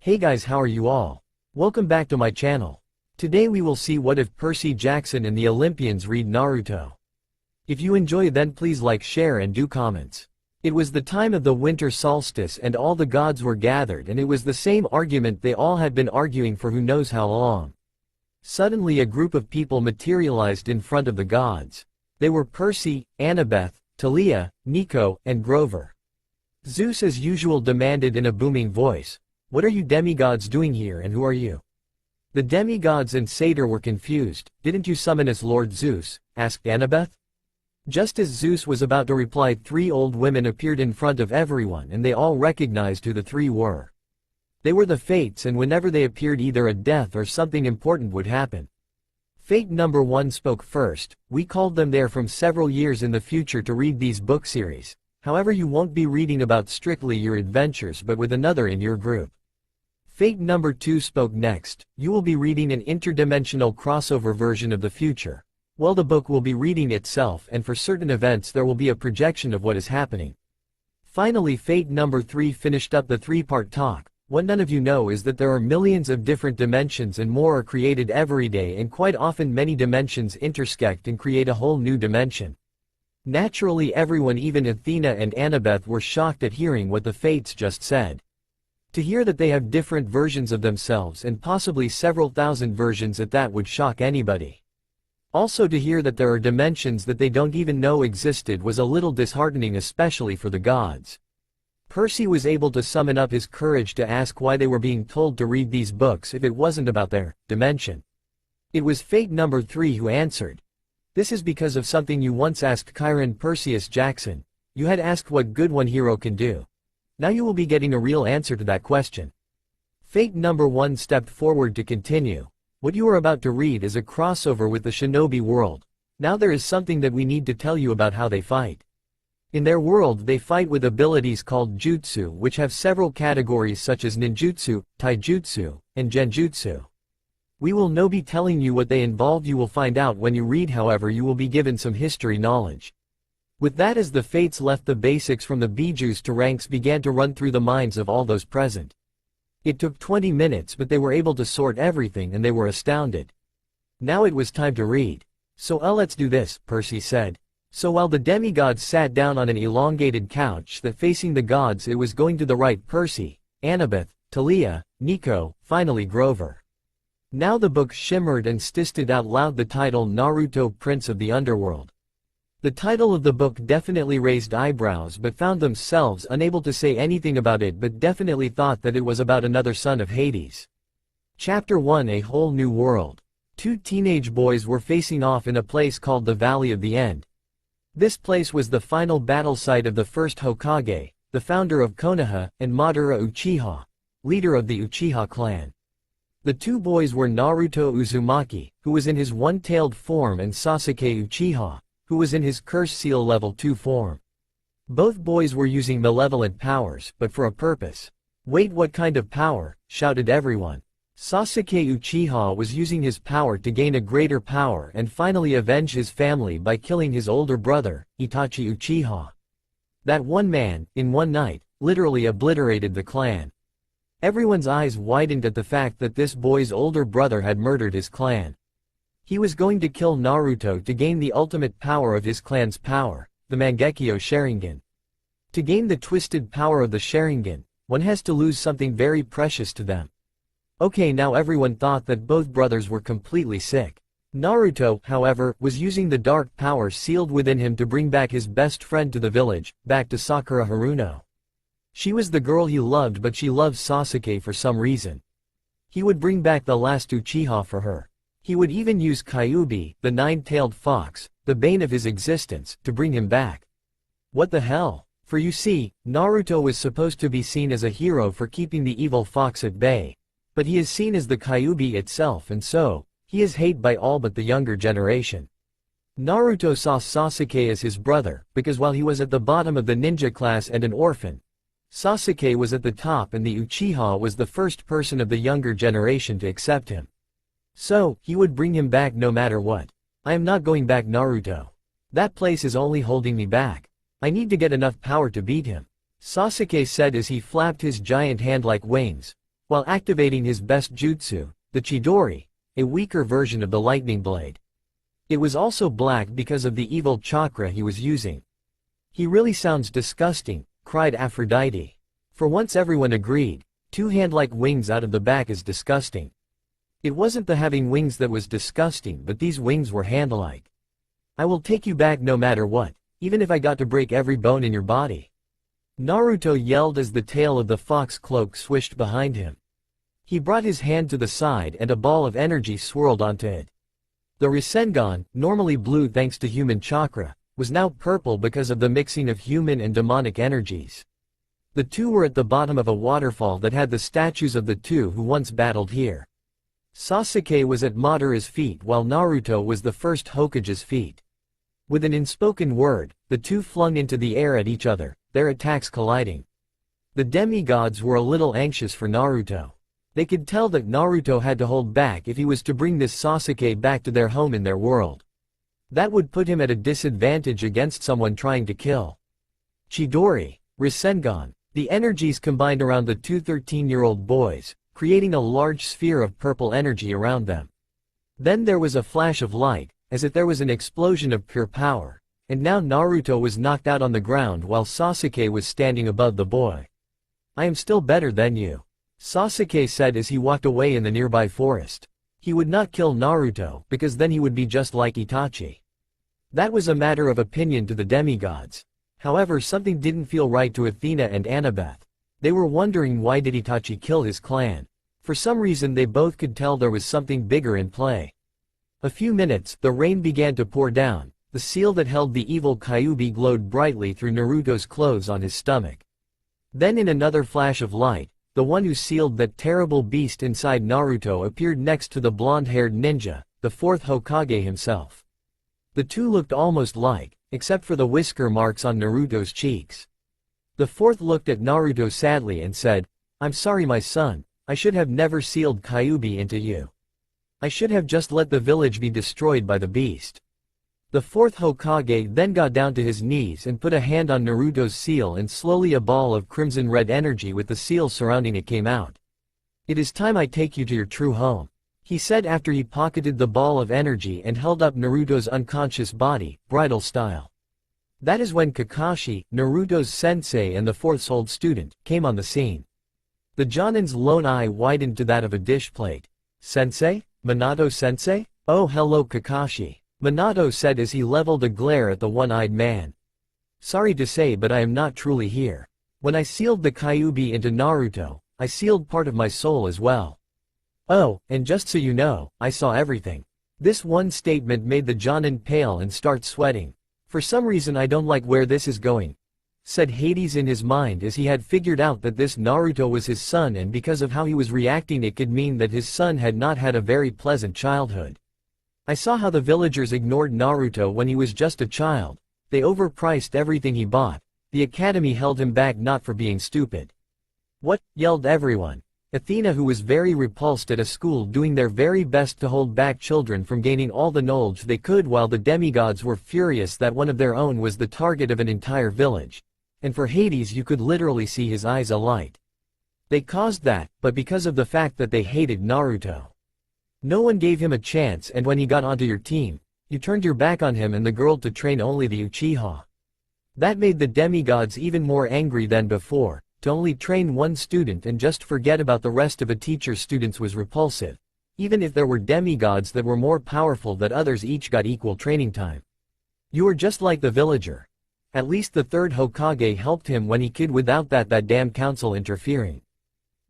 Hey guys, how are you all? Welcome back to my channel. Today we will see what if Percy Jackson and the Olympians read Naruto. If you enjoy, then please like, share and do comments. It was the time of the winter solstice and all the gods were gathered, and it was the same argument they all had been arguing for who knows how long. Suddenly a group of people materialized in front of the gods. They were Percy, Annabeth, Thalia, Nico, and Grover. Zeus as usual demanded in a booming voice, "What are you demigods doing here, and who are you?" The demigods and satyr were confused. "Didn't you summon us, Lord Zeus?" asked Annabeth. Just as Zeus was about to reply, three old women appeared in front of everyone, and they all recognized who the three were. They were the Fates, and whenever they appeared, either a death or something important would happen. Fate number 1 spoke first. "We called them there from several years in the future to read these book series. However, you won't be reading about strictly your adventures but with another in your group." Fate number 2 spoke next. "You will be reading an interdimensional crossover version of the future. Well, the book will be reading itself, and for certain events there will be a projection of what is happening." Finally, Fate number 3 finished up the three-part talk. "What none of you know is that there are millions of different dimensions, and more are created every day, and quite often many dimensions intersect and create a whole new dimension." Naturally, everyone, even Athena and Annabeth, were shocked at hearing what the Fates just said. To hear that they have different versions of themselves, and possibly several thousand versions at that, would shock anybody. Also, to hear that there are dimensions that they don't even know existed was a little disheartening, especially for the gods. Percy was able to summon up his courage to ask why they were being told to read these books if it wasn't about their dimension. It was Fate number 3 who answered. "This is because of something you once asked Chiron Perseus Jackson. You had asked what good one hero can do. Now you will be getting a real answer to that question." Fate number 1 stepped forward to continue. "What you are about to read is a crossover with the shinobi world. Now there is something that we need to tell you about how they fight. In their world they fight with abilities called jutsu, which have several categories such as ninjutsu, taijutsu, and genjutsu. We will no be telling you what they involve, you will find out when you read, however you will be given some history knowledge." With that, as the Fates left, the basics from the bijus to ranks began to run through the minds of all those present. It took 20 minutes, but they were able to sort everything and they were astounded. Now it was time to read. "So let's do this," Percy said. So while the demigods sat down on an elongated couch that facing the gods, it was going to the right: Percy, Annabeth, Thalia, Nico, finally Grover. Now the book shimmered and stisted out loud the title Naruto, Prince of the Underworld. The title of the book definitely raised eyebrows, but found themselves unable to say anything about it, but definitely thought that it was about another son of Hades. Chapter 1: A Whole New World. Two teenage boys were facing off in a place called the Valley of the End. This place was the final battle site of the first Hokage, the founder of Konoha, and Madara Uchiha, leader of the Uchiha clan. The two boys were Naruto Uzumaki, who was in his one-tailed form, and Sasuke Uchiha, who was in his Curse Seal level 2 form. Both boys were using malevolent powers, but for a purpose. "Wait, what kind of power?" shouted everyone. Sasuke Uchiha was using his power to gain a greater power and finally avenge his family by killing his older brother, Itachi Uchiha. That one man, in one night, literally obliterated the clan. Everyone's eyes widened at the fact that this boy's older brother had murdered his clan. He was going to kill Naruto to gain the ultimate power of his clan's power, the Mangekyo Sharingan. To gain the twisted power of the Sharingan, one has to lose something very precious to them. Okay, now everyone thought that both brothers were completely sick. Naruto, however, was using the dark power sealed within him to bring back his best friend to the village, back to Sakura Haruno. She was the girl he loved, but she loved Sasuke for some reason. He would bring back the last Uchiha for her. He would even use Kyuubi, the nine-tailed fox, the bane of his existence, to bring him back. What the hell? For you see, Naruto was supposed to be seen as a hero for keeping the evil fox at bay. But he is seen as the Kyuubi itself, and so, he is hated by all but the younger generation. Naruto saw Sasuke as his brother, because while he was at the bottom of the ninja class and an orphan, Sasuke was at the top, and the Uchiha was the first person of the younger generation to accept him. So, he would bring him back no matter what. "I am not going back, Naruto. That place is only holding me back. I need to get enough power to beat him," Sasuke said as he flapped his giant hand like wings. while activating his best jutsu, the Chidori, a weaker version of the lightning blade. It was also black because of the evil chakra he was using. "He really sounds disgusting," cried Aphrodite. For once everyone agreed, two hand-like wings out of the back is disgusting. It wasn't the having wings that was disgusting, but these wings were hand-like. "I will take you back no matter what, even if I got to break every bone in your body," Naruto yelled as the tail of the fox cloak swished behind him. He brought his hand to the side and a ball of energy swirled onto it. The Rasengan, normally blue thanks to human chakra, was now purple because of the mixing of human and demonic energies. The two were at the bottom of a waterfall that had the statues of the two who once battled here. Sasuke was at Madara's feet while Naruto was the first Hokage's feet. With an unspoken word, the two flung into the air at each other, their attacks colliding. The demigods were a little anxious for Naruto. They could tell that Naruto had to hold back if he was to bring this Sasuke back to their home in their world. That would put him at a disadvantage against someone trying to kill. Chidori, Rasengan, the energies combined around the two 13-year-old boys, creating a large sphere of purple energy around them. Then there was a flash of light, as if there was an explosion of pure power, and now Naruto was knocked out on the ground while Sasuke was standing above the boy. "I am still better than you," Sasuke said as he walked away in the nearby forest. He would not kill Naruto because then he would be just like Itachi. That was a matter of opinion to the demigods. However, something didn't feel right to Athena and Annabeth. They were wondering why did Itachi kill his clan. For some reason they both could tell there was something bigger in play. A few minutes, the rain began to pour down. The seal that held the evil Kyuubi glowed brightly through Naruto's clothes on his stomach. Then in another flash of light, the one who sealed that terrible beast inside Naruto appeared next to the blonde-haired ninja, the fourth Hokage himself. The two looked almost alike, except for the whisker marks on Naruto's cheeks. The fourth looked at Naruto sadly and said, "I'm sorry my son, I should have never sealed Kyuubi into you. I should have just let the village be destroyed by the beast." The fourth Hokage then got down to his knees and put a hand on Naruto's seal and slowly a ball of crimson-red energy with the seal surrounding it came out. "It is time I take you to your true home," he said after he pocketed the ball of energy and held up Naruto's unconscious body, bridal style. That is when Kakashi, Naruto's sensei and the fourth's old student, came on the scene. The Jonin's lone eye widened to that of a dish plate. "Sensei? Minato-sensei? Oh hello Kakashi," Minato said as he leveled a glare at the one-eyed man. "Sorry to say but I am not truly here. When I sealed the Kyuubi into Naruto, I sealed part of my soul as well. Oh, and just so you know, I saw everything." This one statement made the Jonin pale and start sweating. "For some reason I don't like where this is going," said Hades in his mind as he had figured out that this Naruto was his son and because of how he was reacting it could mean that his son had not had a very pleasant childhood. "I saw how the villagers ignored Naruto when he was just a child. They overpriced everything he bought. The academy held him back not for being stupid." "What?" yelled everyone. Athena, who was very repulsed at a school doing their very best to hold back children from gaining all the knowledge they could, while the demigods were furious that one of their own was the target of an entire village. And for Hades you could literally see his eyes alight. They caused that, but because of the fact that they hated Naruto. No one gave him a chance, and when he got onto your team, you turned your back on him and the girl to train only the Uchiha. That made the demigods even more angry than before. To only train one student and just forget about the rest of a teacher's students was repulsive. Even if there were demigods that were more powerful than others, each got equal training time. You are just like the villager. At least the third Hokage helped him when he could without that damn council interfering.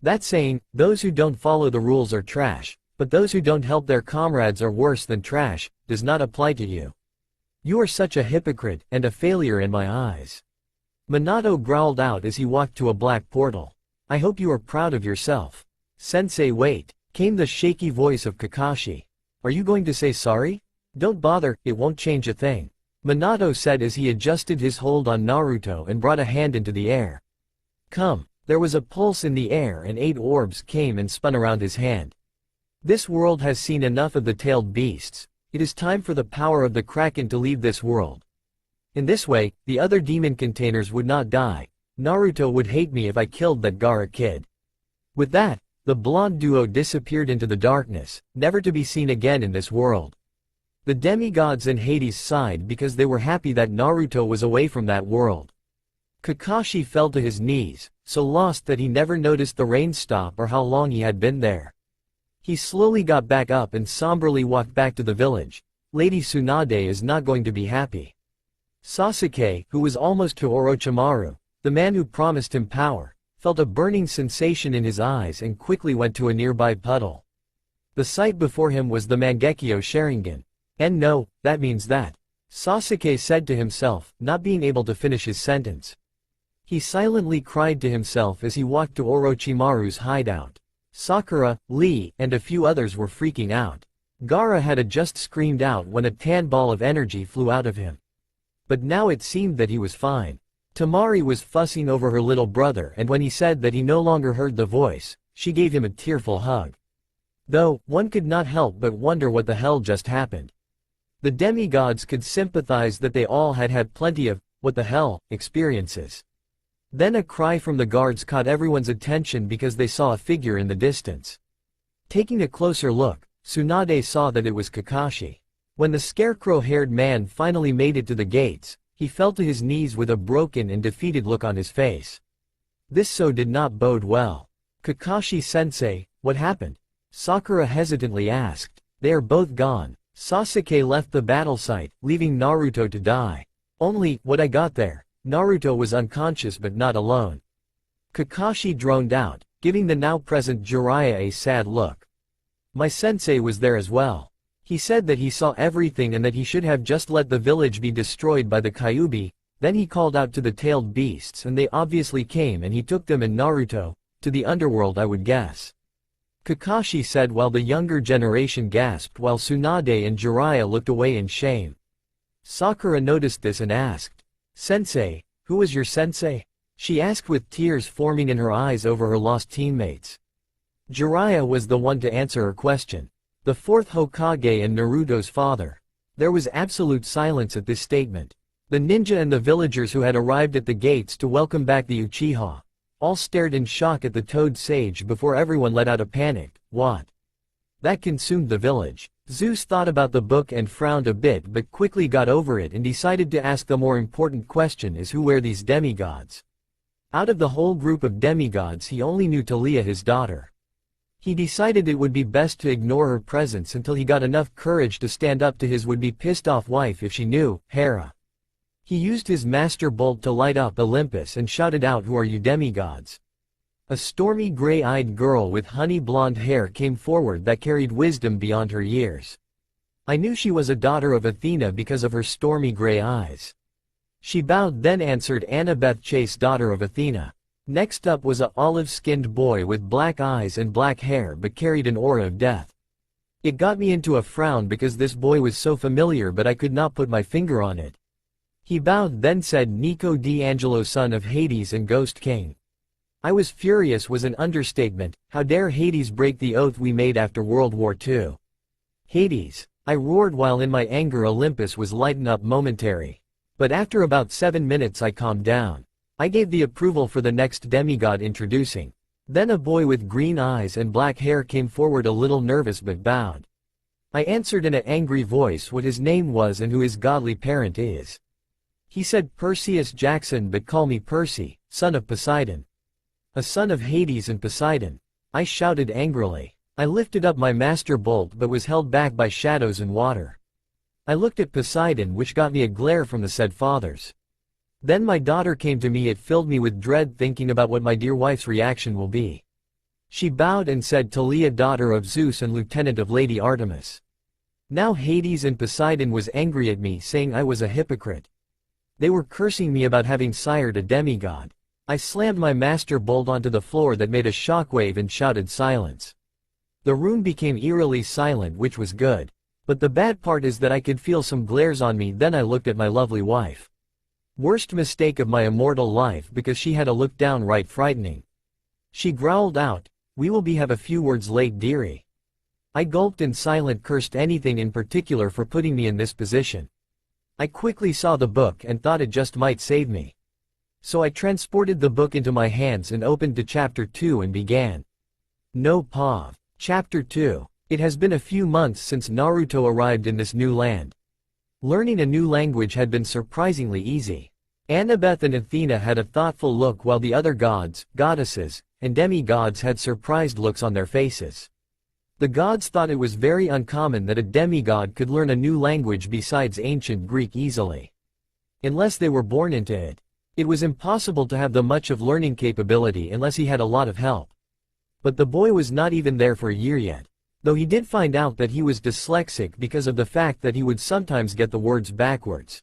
That saying, those who don't follow the rules are trash, but those who don't help their comrades are worse than trash, does not apply to you. You are such a hypocrite, and a failure in my eyes. Minato growled out as he walked to a black portal. "I hope you are proud of yourself." "Sensei wait," came the shaky voice of Kakashi. "Are you going to say sorry?" "Don't bother, it won't change a thing," Minato said as he adjusted his hold on Naruto and brought a hand into the air. "Come." There was a pulse in the air and 8 orbs came and spun around his hand. "This world has seen enough of the tailed beasts. It is time for the power of the Kraken to leave this world. In this way, the other demon containers would not die. Naruto would hate me if I killed that Gaara kid." With that, The blonde duo disappeared into the darkness, never to be seen again in this world. The demigods and Hades sighed because they were happy that Naruto was away from that world. Kakashi fell to his knees, so lost that he never noticed the rain stop or how long he had been there. He slowly got back up and somberly walked back to the village. Lady Tsunade is not going to be happy. Sasuke, who was almost to Orochimaru, the man who promised him power, felt a burning sensation in his eyes and quickly went to a nearby puddle. The sight before him was the Mangekyo Sharingan. And no, that means that. Sasuke said to himself, not being able to finish his sentence. He silently cried to himself as he walked to Orochimaru's hideout. Sakura, Lee, and a few others were freaking out. Gaara had just screamed out when a tan ball of energy flew out of him. But now it seemed that he was fine. Tamari was fussing over her little brother, and when he said that he no longer heard the voice, she gave him a tearful hug. Though, one could not help but wonder what the hell just happened. The demigods could sympathize that they all had had plenty of, what the hell, experiences. Then a cry from the guards caught everyone's attention because they saw a figure in the distance. Taking a closer look, Tsunade saw that it was Kakashi. When the scarecrow-haired man finally made it to the gates, he fell to his knees with a broken and defeated look on his face. This did not bode well. Kakashi-sensei, what happened? Sakura hesitantly asked. They are both gone. Sasuke left the battle site, leaving Naruto to die. Only, what I got there, Naruto was unconscious but not alone. Kakashi droned out, giving the now-present Jiraiya a sad look. My sensei was there as well. He said that he saw everything and that he should have just let the village be destroyed by the Kyuubi. Then he called out to the tailed beasts and they obviously came and he took them and Naruto, to the underworld I would guess. Kakashi said while the younger generation gasped while Tsunade and Jiraiya looked away in shame. Sakura noticed this and asked, Sensei, who was your sensei? She asked with tears forming in her eyes over her lost teammates. Jiraiya was the one to answer her question. The fourth Hokage and Naruto's father. There was absolute silence at this statement. The ninja and the villagers who had arrived at the gates to welcome back the Uchiha all stared in shock at the toad sage before everyone let out a panicked, what? That consumed the village. Zeus thought about the book and frowned a bit but quickly got over it and decided to ask the more important question is who were these demigods? Out of the whole group of demigods he only knew Thalia his daughter. He decided it would be best to ignore her presence until he got enough courage to stand up to his would-be pissed-off wife if she knew, Hera. He used his master bolt to light up Olympus and shouted out, who are you demigods? A stormy gray-eyed girl with honey blonde hair came forward that carried wisdom beyond her years. I knew she was a daughter of Athena because of her stormy gray eyes. She bowed then answered Annabeth Chase, daughter of Athena. Next up was a olive-skinned boy with black eyes and black hair but carried an aura of death. It got me into a frown because this boy was so familiar but I could not put my finger on it. He bowed then said Nico D'Angelo, son of Hades and Ghost King. I was furious was an understatement. How dare Hades break the oath we made after World War II? Hades, I roared while in my anger Olympus was lightened up momentary. But after about 7 minutes I calmed down. I gave the approval for the next demigod introducing. Then a boy with green eyes and black hair came forward a little nervous but bowed. I answered in an angry voice what his name was and who his godly parent is. He said Perseus Jackson but call me Percy, son of Poseidon. A son of Hades and Poseidon. I shouted angrily. I lifted up my master bolt but was held back by shadows and water. I looked at Poseidon which got me a glare from the said fathers. Then my daughter came to me. It filled me with dread thinking about what my dear wife's reaction will be. She bowed and said Thalia, daughter of Zeus and lieutenant of Lady Artemis. Now Hades and Poseidon was angry at me saying I was a hypocrite. They were cursing me about having sired a demigod. I slammed my master bolt onto the floor that made a shockwave and shouted silence. The room became eerily silent which was good. But the bad part is that I could feel some glares on me. Then I looked at my lovely wife. Worst mistake of my immortal life because she had a look downright frightening. She growled out, we will be have a few words late dearie. I gulped in silent cursed anything in particular for putting me in this position. I quickly saw the book and thought it just might save me. So I transported the book into my hands and opened to chapter 2 and began. No Pav. Chapter 2. It has been a few months since Naruto arrived in this new land. Learning a new language had been surprisingly easy. Annabeth and Athena had a thoughtful look while the other gods, goddesses, and demigods had surprised looks on their faces. The gods thought it was very uncommon that a demigod could learn a new language besides ancient Greek easily. Unless they were born into it. It was impossible to have the much of learning capability unless he had a lot of help. But the boy was not even there for a year yet, though he did find out that he was dyslexic because of the fact that he would sometimes get the words backwards.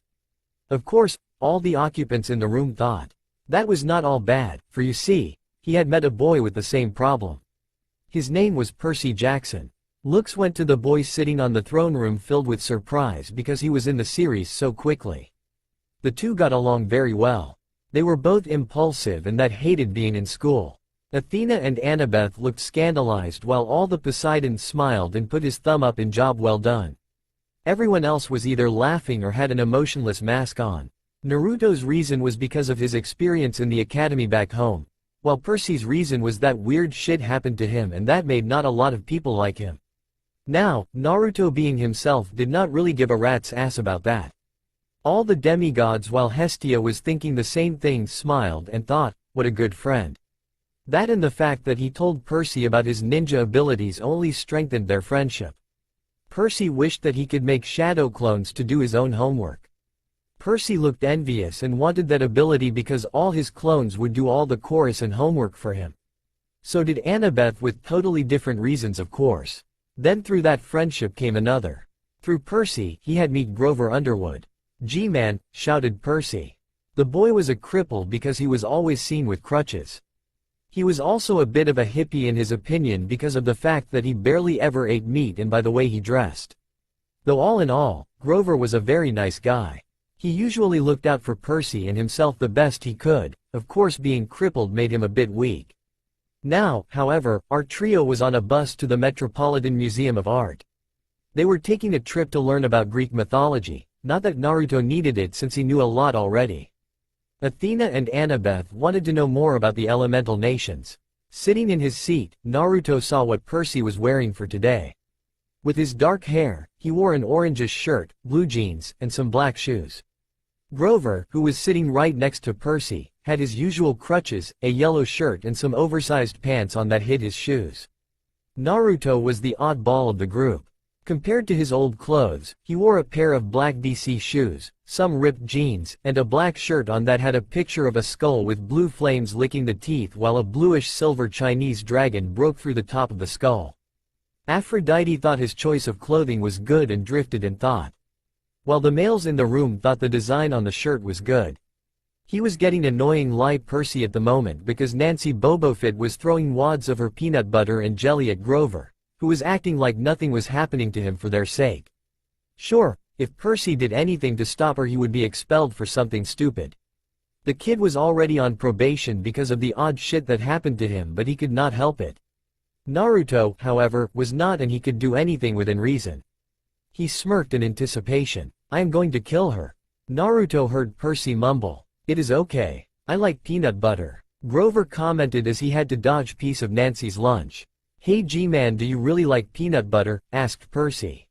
Of course, all the occupants in the room thought that was not all bad, for you see, he had met a boy with the same problem. His name was Percy Jackson. Looks went to the boy sitting on the throne room filled with surprise because he was in the series so quickly. The two got along very well. They were both impulsive and that hated being in school. Athena and Annabeth looked scandalized while all the Poseidons smiled and put his thumb up in job well done. Everyone else was either laughing or had an emotionless mask on. Naruto's reason was because of his experience in the academy back home, while Percy's reason was that weird shit happened to him and that made not a lot of people like him. Now, Naruto being himself did not really give a rat's ass about that. All the demigods while Hestia was thinking the same thing smiled and thought, what a good friend. That and the fact that he told Percy about his ninja abilities only strengthened their friendship. Percy wished that he could make shadow clones to do his own homework. Percy looked envious and wanted that ability because all his clones would do all the chorus and homework for him. So did Annabeth with totally different reasons of course. Then through that friendship came another. Through Percy, he had met Grover Underwood. "G-Man," shouted Percy. The boy was a cripple because he was always seen with crutches. He was also a bit of a hippie in his opinion because of the fact that he barely ever ate meat and by the way he dressed. Though all in all, Grover was a very nice guy. He usually looked out for Percy and himself the best he could, of course being crippled made him a bit weak. Now, however, our trio was on a bus to the Metropolitan Museum of Art. They were taking a trip to learn about Greek mythology, not that Naruto needed it since he knew a lot already. Athena and Annabeth wanted to know more about the elemental nations. Sitting in his seat, Naruto saw what Percy was wearing for today. With his dark hair, he wore an orangish shirt, blue jeans, and some black shoes. Grover, who was sitting right next to Percy, had his usual crutches, a yellow shirt and some oversized pants on that hid his shoes. Naruto was the oddball of the group. Compared to his old clothes, he wore a pair of black DC shoes, some ripped jeans, and a black shirt on that had a picture of a skull with blue flames licking the teeth while a bluish-silver Chinese dragon broke through the top of the skull. Aphrodite thought his choice of clothing was good and drifted in thought. While the males in the room thought the design on the shirt was good. He was getting annoying like Percy at the moment because Nancy Bobofit was throwing wads of her peanut butter and jelly at Grover, who was acting like nothing was happening to him for their sake. Sure, if Percy did anything to stop her he would be expelled for something stupid. The kid was already on probation because of the odd shit that happened to him but he could not help it. Naruto, however, was not and he could do anything within reason. He smirked in anticipation. I am going to kill her. Naruto heard Percy mumble. It is okay. I like peanut butter. Grover commented as he had to dodge piece of Nancy's lunch. Hey G-Man, do you really like peanut butter? Asked Percy.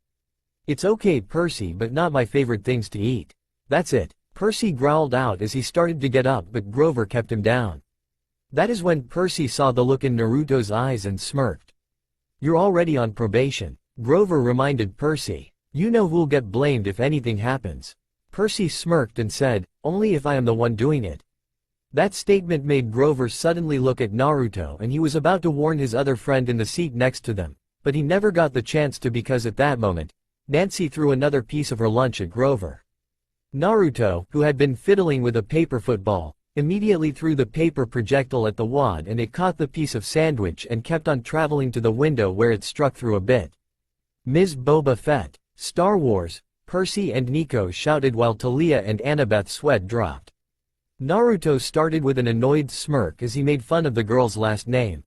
It's okay Percy, but not my favorite things to eat. That's it. Percy growled out as he started to get up but Grover kept him down. That is when Percy saw the look in Naruto's eyes and smirked. You're already on probation. Grover reminded Percy. You know who'll get blamed if anything happens. Percy smirked and said, only if I am the one doing it. That statement made Grover suddenly look at Naruto and he was about to warn his other friend in the seat next to them, but he never got the chance to because at that moment, Nancy threw another piece of her lunch at Grover. Naruto, who had been fiddling with a paper football, immediately threw the paper projectile at the wad and it caught the piece of sandwich and kept on traveling to the window where it struck through a bit. Ms. Boba Fett. Star Wars, Percy and Nico shouted while Thalia and Annabeth's sweat dropped. Naruto started with an annoyed smirk as he made fun of the girl's last name.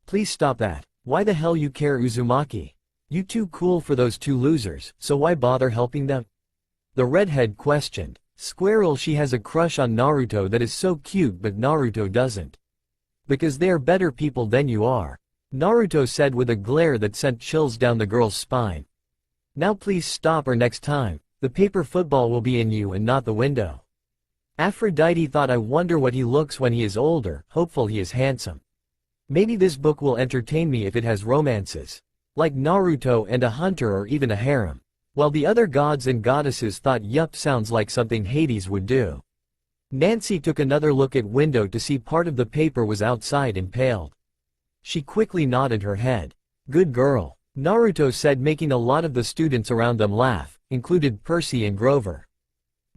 Please stop that. Why the hell you care Uzumaki? You too cool for those two losers, so why bother helping them? The redhead questioned. Squirrel, she has a crush on Naruto that is so cute but Naruto doesn't. Because they are better people than you are. Naruto said with a glare that sent chills down the girl's spine. Now please stop, or next time, the paper football will be in you and not the window. Aphrodite thought, I wonder what he looks when he is older, hopeful he is handsome. Maybe this book will entertain me if it has romances. Like Naruto and a hunter or even a harem. While the other gods and goddesses thought yup, sounds like something Hades would do. Yancy took another look at window to see part of the paper was outside impaled. She quickly nodded her head. Good girl, Naruto said, making a lot of the students around them laugh, included Percy and Grover.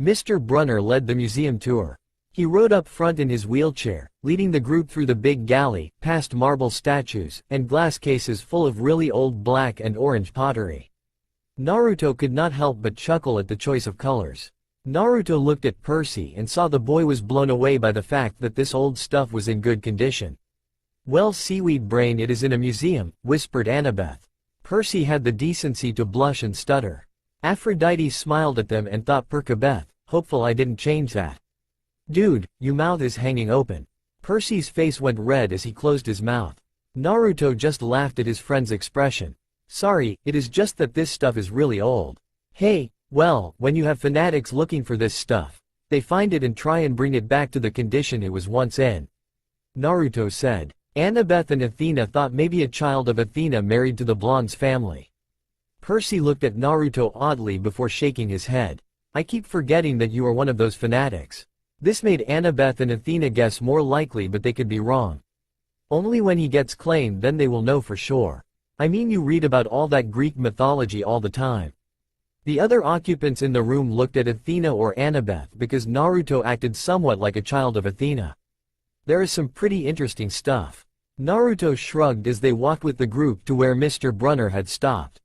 Mr. Brunner led the museum tour. He rode up front in his wheelchair, leading the group through the big galley, past marble statues, and glass cases full of really old black and orange pottery. Naruto could not help but chuckle at the choice of colors. Naruto looked at Percy and saw the boy was blown away by the fact that this old stuff was in good condition. Well, seaweed brain, it is in a museum, whispered Annabeth. Percy had the decency to blush and stutter. Aphrodite smiled at them and thought, Perkabeth, hopeful I didn't change that. Dude, your mouth is hanging open. Percy's face went red as he closed his mouth. Naruto just laughed at his friend's expression. Sorry, it is just that this stuff is really old. Hey, well, when you have fanatics looking for this stuff, they find it and try and bring it back to the condition it was once in. Naruto said. Annabeth and Athena thought maybe a child of Athena married to the blonde's family. Percy looked at Naruto oddly before shaking his head. I keep forgetting that you are one of those fanatics. This made Annabeth and Athena guess more likely, but they could be wrong. Only when he gets claimed then they will know for sure. I mean, you read about all that Greek mythology all the time. The other occupants in the room looked at Athena or Annabeth because Naruto acted somewhat like a child of Athena. There is some pretty interesting stuff. Naruto shrugged as they walked with the group to where Mr. Brunner had stopped.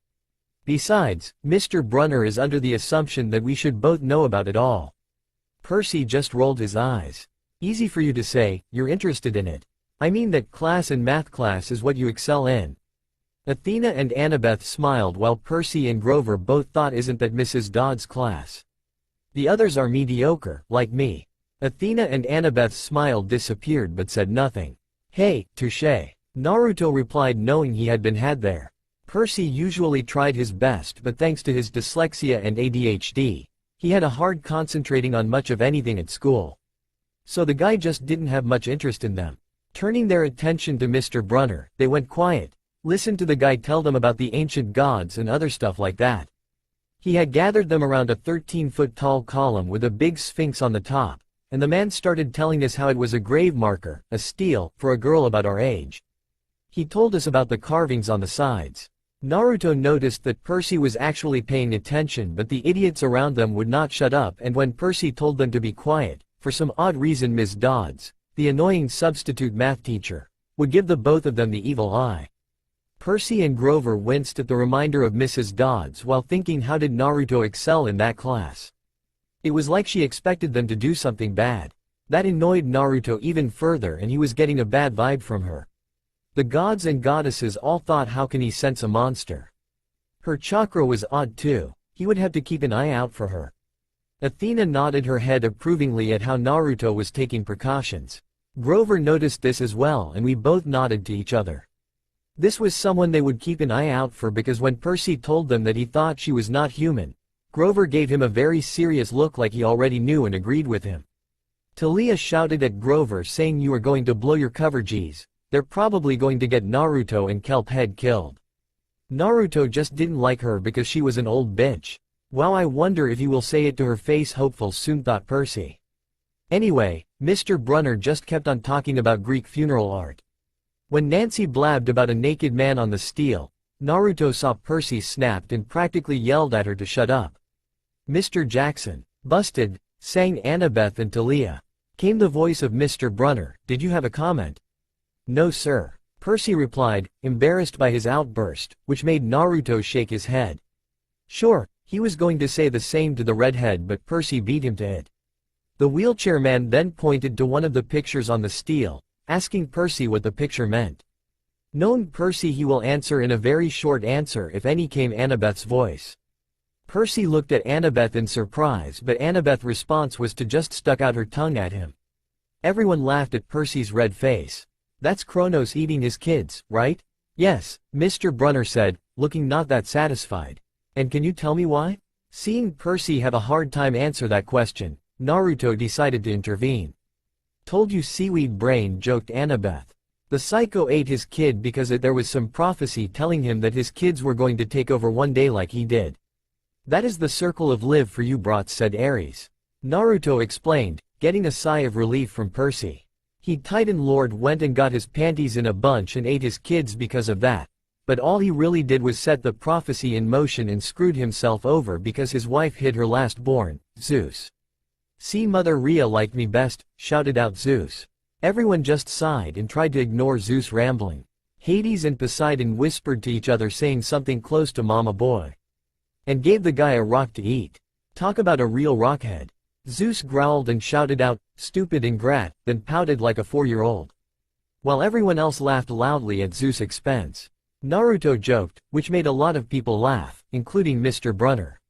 Besides, Mr. Brunner is under the assumption that we should both know about it all. Percy just rolled his eyes. Easy for you to say, you're interested in it. I mean that class and math class is what you excel in. Athena and Annabeth smiled while Percy and Grover both thought, isn't that Mrs. Dods' class? The others are mediocre, like me. Athena and Annabeth's smile disappeared but said nothing. Hey, touché. Naruto replied, knowing he had been had there. Percy usually tried his best, but thanks to his dyslexia and ADHD, he had a hard concentrating on much of anything at school. So the guy just didn't have much interest in them. Turning their attention to Mr. Brunner, they went quiet, listened to the guy tell them about the ancient gods and other stuff like that. He had gathered them around a 13-foot tall column with a big sphinx on the top, and the man started telling us how it was a grave marker, a steal, for a girl about our age. He told us about the carvings on the sides. Naruto noticed that Percy was actually paying attention, but the idiots around them would not shut up, and when Percy told them to be quiet, for some odd reason Miss Dods, the annoying substitute math teacher, would give the both of them the evil eye. Percy and Grover winced at the reminder of Mrs. Dods while thinking, how did Naruto excel in that class? It was like she expected them to do something bad. That annoyed Naruto even further, and he was getting a bad vibe from her. The gods and goddesses all thought, how can he sense a monster? Her chakra was odd too. He would have to keep an eye out for her. Athena nodded her head approvingly at how Naruto was taking precautions. Grover noticed this as well, and we both nodded to each other. This was someone they would keep an eye out for, because when Percy told them that he thought she was not human, Grover gave him a very serious look like he already knew and agreed with him. Thalia shouted at Grover, saying, you are going to blow your cover, geez. They're probably going to get Naruto and Kelphead killed. Naruto just didn't like her because she was an old bitch. Wow, I wonder if he will say it to her face, hopeful soon, thought Percy. Anyway, Mr. Brunner just kept on talking about Greek funeral art. When Yancy blabbed about a naked man on the steel, Naruto saw Percy snapped and practically yelled at her to shut up. Mr. Jackson. Busted, sang Annabeth and Thalia. Came the voice of Mr. Brunner, did you have a comment? No sir. Percy replied, embarrassed by his outburst, which made Naruto shake his head. Sure, he was going to say the same to the redhead, but Percy beat him to it. The wheelchair man then pointed to one of the pictures on the steel, asking Percy what the picture meant. Knowing Percy, he will answer in a very short answer if any, came Annabeth's voice. Percy looked at Annabeth in surprise, but Annabeth's response was to just stuck out her tongue at him. Everyone laughed at Percy's red face. That's Kronos eating his kids, right? Yes, Mr. Brunner said, looking not that satisfied. And can you tell me why? Seeing Percy have a hard time answer that question, Naruto decided to intervene. Told you seaweed brain, joked Annabeth. The psycho ate his kid because there was some prophecy telling him that his kids were going to take over one day like he did. That is the circle of live for you brats, said Ares. Naruto explained, getting a sigh of relief from Percy. He Titan Lord went and got his panties in a bunch and ate his kids because of that. But all he really did was set the prophecy in motion and screwed himself over because his wife hid her last born, Zeus. See, Mother Rhea liked me best, shouted out Zeus. Everyone just sighed and tried to ignore Zeus rambling. Hades and Poseidon whispered to each other saying something close to Mama Boy. And gave the guy a rock to eat. Talk about a real rockhead. Zeus growled and shouted out, stupid ingrat, then pouted like a 4-year-old. While everyone else laughed loudly at Zeus' expense. Naruto joked, which made a lot of people laugh, including Mr. Brunner.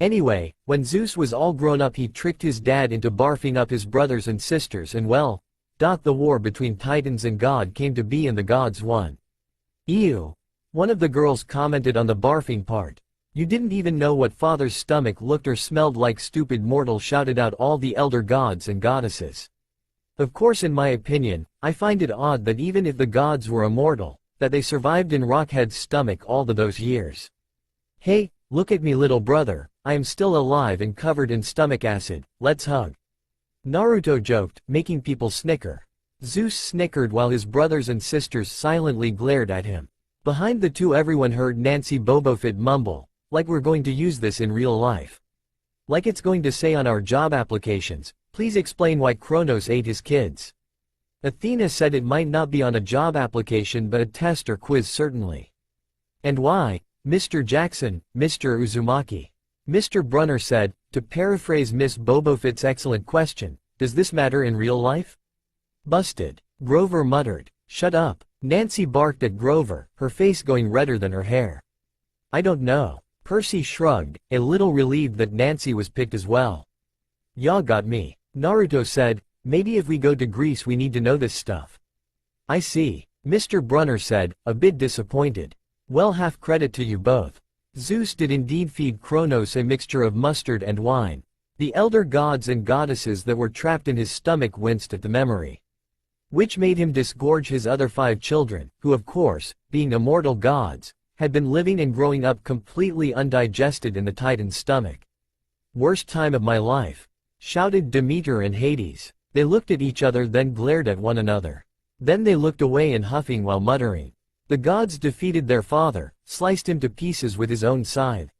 Anyway, when Zeus was all grown up he tricked his dad into barfing up his brothers and sisters and well, the war between Titans and God came to be and the gods won. Ew. One of the girls commented on the barfing part. You didn't even know what father's stomach looked or smelled like, stupid mortal, shouted out all the elder gods and goddesses. Of course, in my opinion, I find it odd that even if the gods were immortal, that they survived in Rockhead's stomach all those years. Hey, look at me, little brother, I am still alive and covered in stomach acid, let's hug. Naruto joked, making people snicker. Zeus snickered while his brothers and sisters silently glared at him. Behind the two everyone heard Nancy Bobofit mumble, like we're going to use this in real life. Like it's going to say on our job applications, please explain why Kronos ate his kids. Athena said it might not be on a job application but a test or quiz certainly. And why, Mr. Jackson, Mr. Uzumaki? Mr. Brunner said, to paraphrase Miss Bobofit's excellent question, does this matter in real life? Busted. Grover muttered, shut up. Nancy barked at Grover, her face going redder than her hair. I don't know. Percy shrugged, a little relieved that Nancy was picked as well. Ya got me. Naruto said, maybe if we go to Greece we need to know this stuff. I see. Mr. Brunner said, a bit disappointed. Well, half credit to you both. Zeus did indeed feed Kronos a mixture of mustard and wine. The elder gods and goddesses that were trapped in his stomach winced at the memory. Which made him disgorge his other 5 children, who of course, being immortal gods, had been living and growing up completely undigested in the Titan's stomach. Worst time of my life, shouted Demeter and Hades. They looked at each other then glared at one another. Then they looked away and huffing while muttering. The gods defeated their father, sliced him to pieces with his own scythe.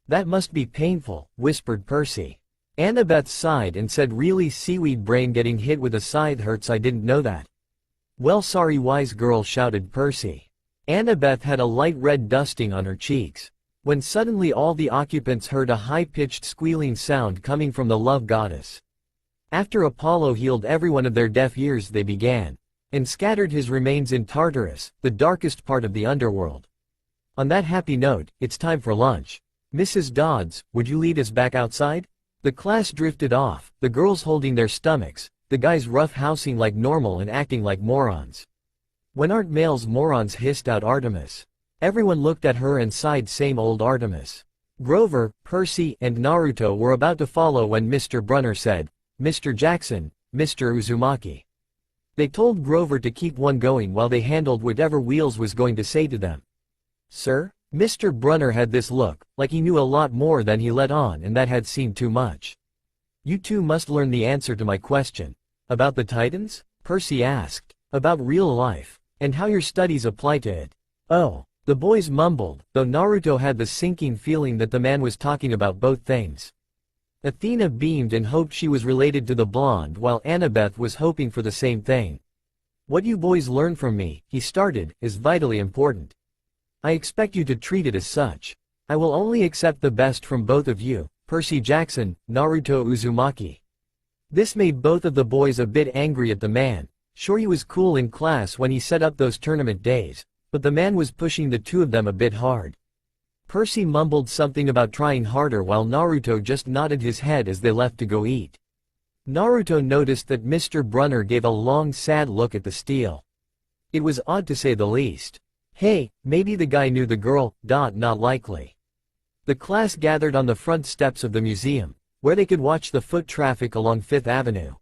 That must be painful, whispered Percy. Annabeth sighed and said, really, seaweed brain, getting hit with a scythe hurts, I didn't know that. Well, sorry wise girl, shouted Percy. Annabeth had a light red dusting on her cheeks. When suddenly all the occupants heard a high-pitched squealing sound coming from the love goddess. After Apollo healed everyone of their deaf ears they began, and scattered his remains in Tartarus, the darkest part of the underworld. On that happy note, it's time for lunch. Mrs. Dods, would you lead us back outside? The class drifted off, the girls holding their stomachs, the guys rough-housing like normal and acting like morons. When aren't males morons, hissed out Artemis. Everyone looked at her and sighed, same old Artemis. Grover, Percy, and Naruto were about to follow when Mr. Brunner said, Mr. Jackson, Mr. Uzumaki. They told Grover to keep one going while they handled whatever Wheels was going to say to them. Sir? Mr. Brunner had this look, like he knew a lot more than he let on, and that had seemed too much. You two must learn the answer to my question. About the Titans? Percy asked. About real life, and how your studies apply to it. Oh, the boys mumbled, though Naruto had the sinking feeling that the man was talking about both things. Athena beamed and hoped she was related to the blonde, while Annabeth was hoping for the same thing. What you boys learn from me, he started, is vitally important. I expect you to treat it as such. I will only accept the best from both of you, Percy Jackson, Naruto Uzumaki. This made both of the boys a bit angry at the man. Sure, he was cool in class when he set up those tournament days, but the man was pushing the two of them a bit hard. Percy mumbled something about trying harder while Naruto just nodded his head as they left to go eat. Naruto noticed that Mr. Brunner gave a long sad look at the steel. It was odd to say the least. Hey, maybe the guy knew the girl, not likely. The class gathered on the front steps of the museum, where they could watch the foot traffic along Fifth Avenue.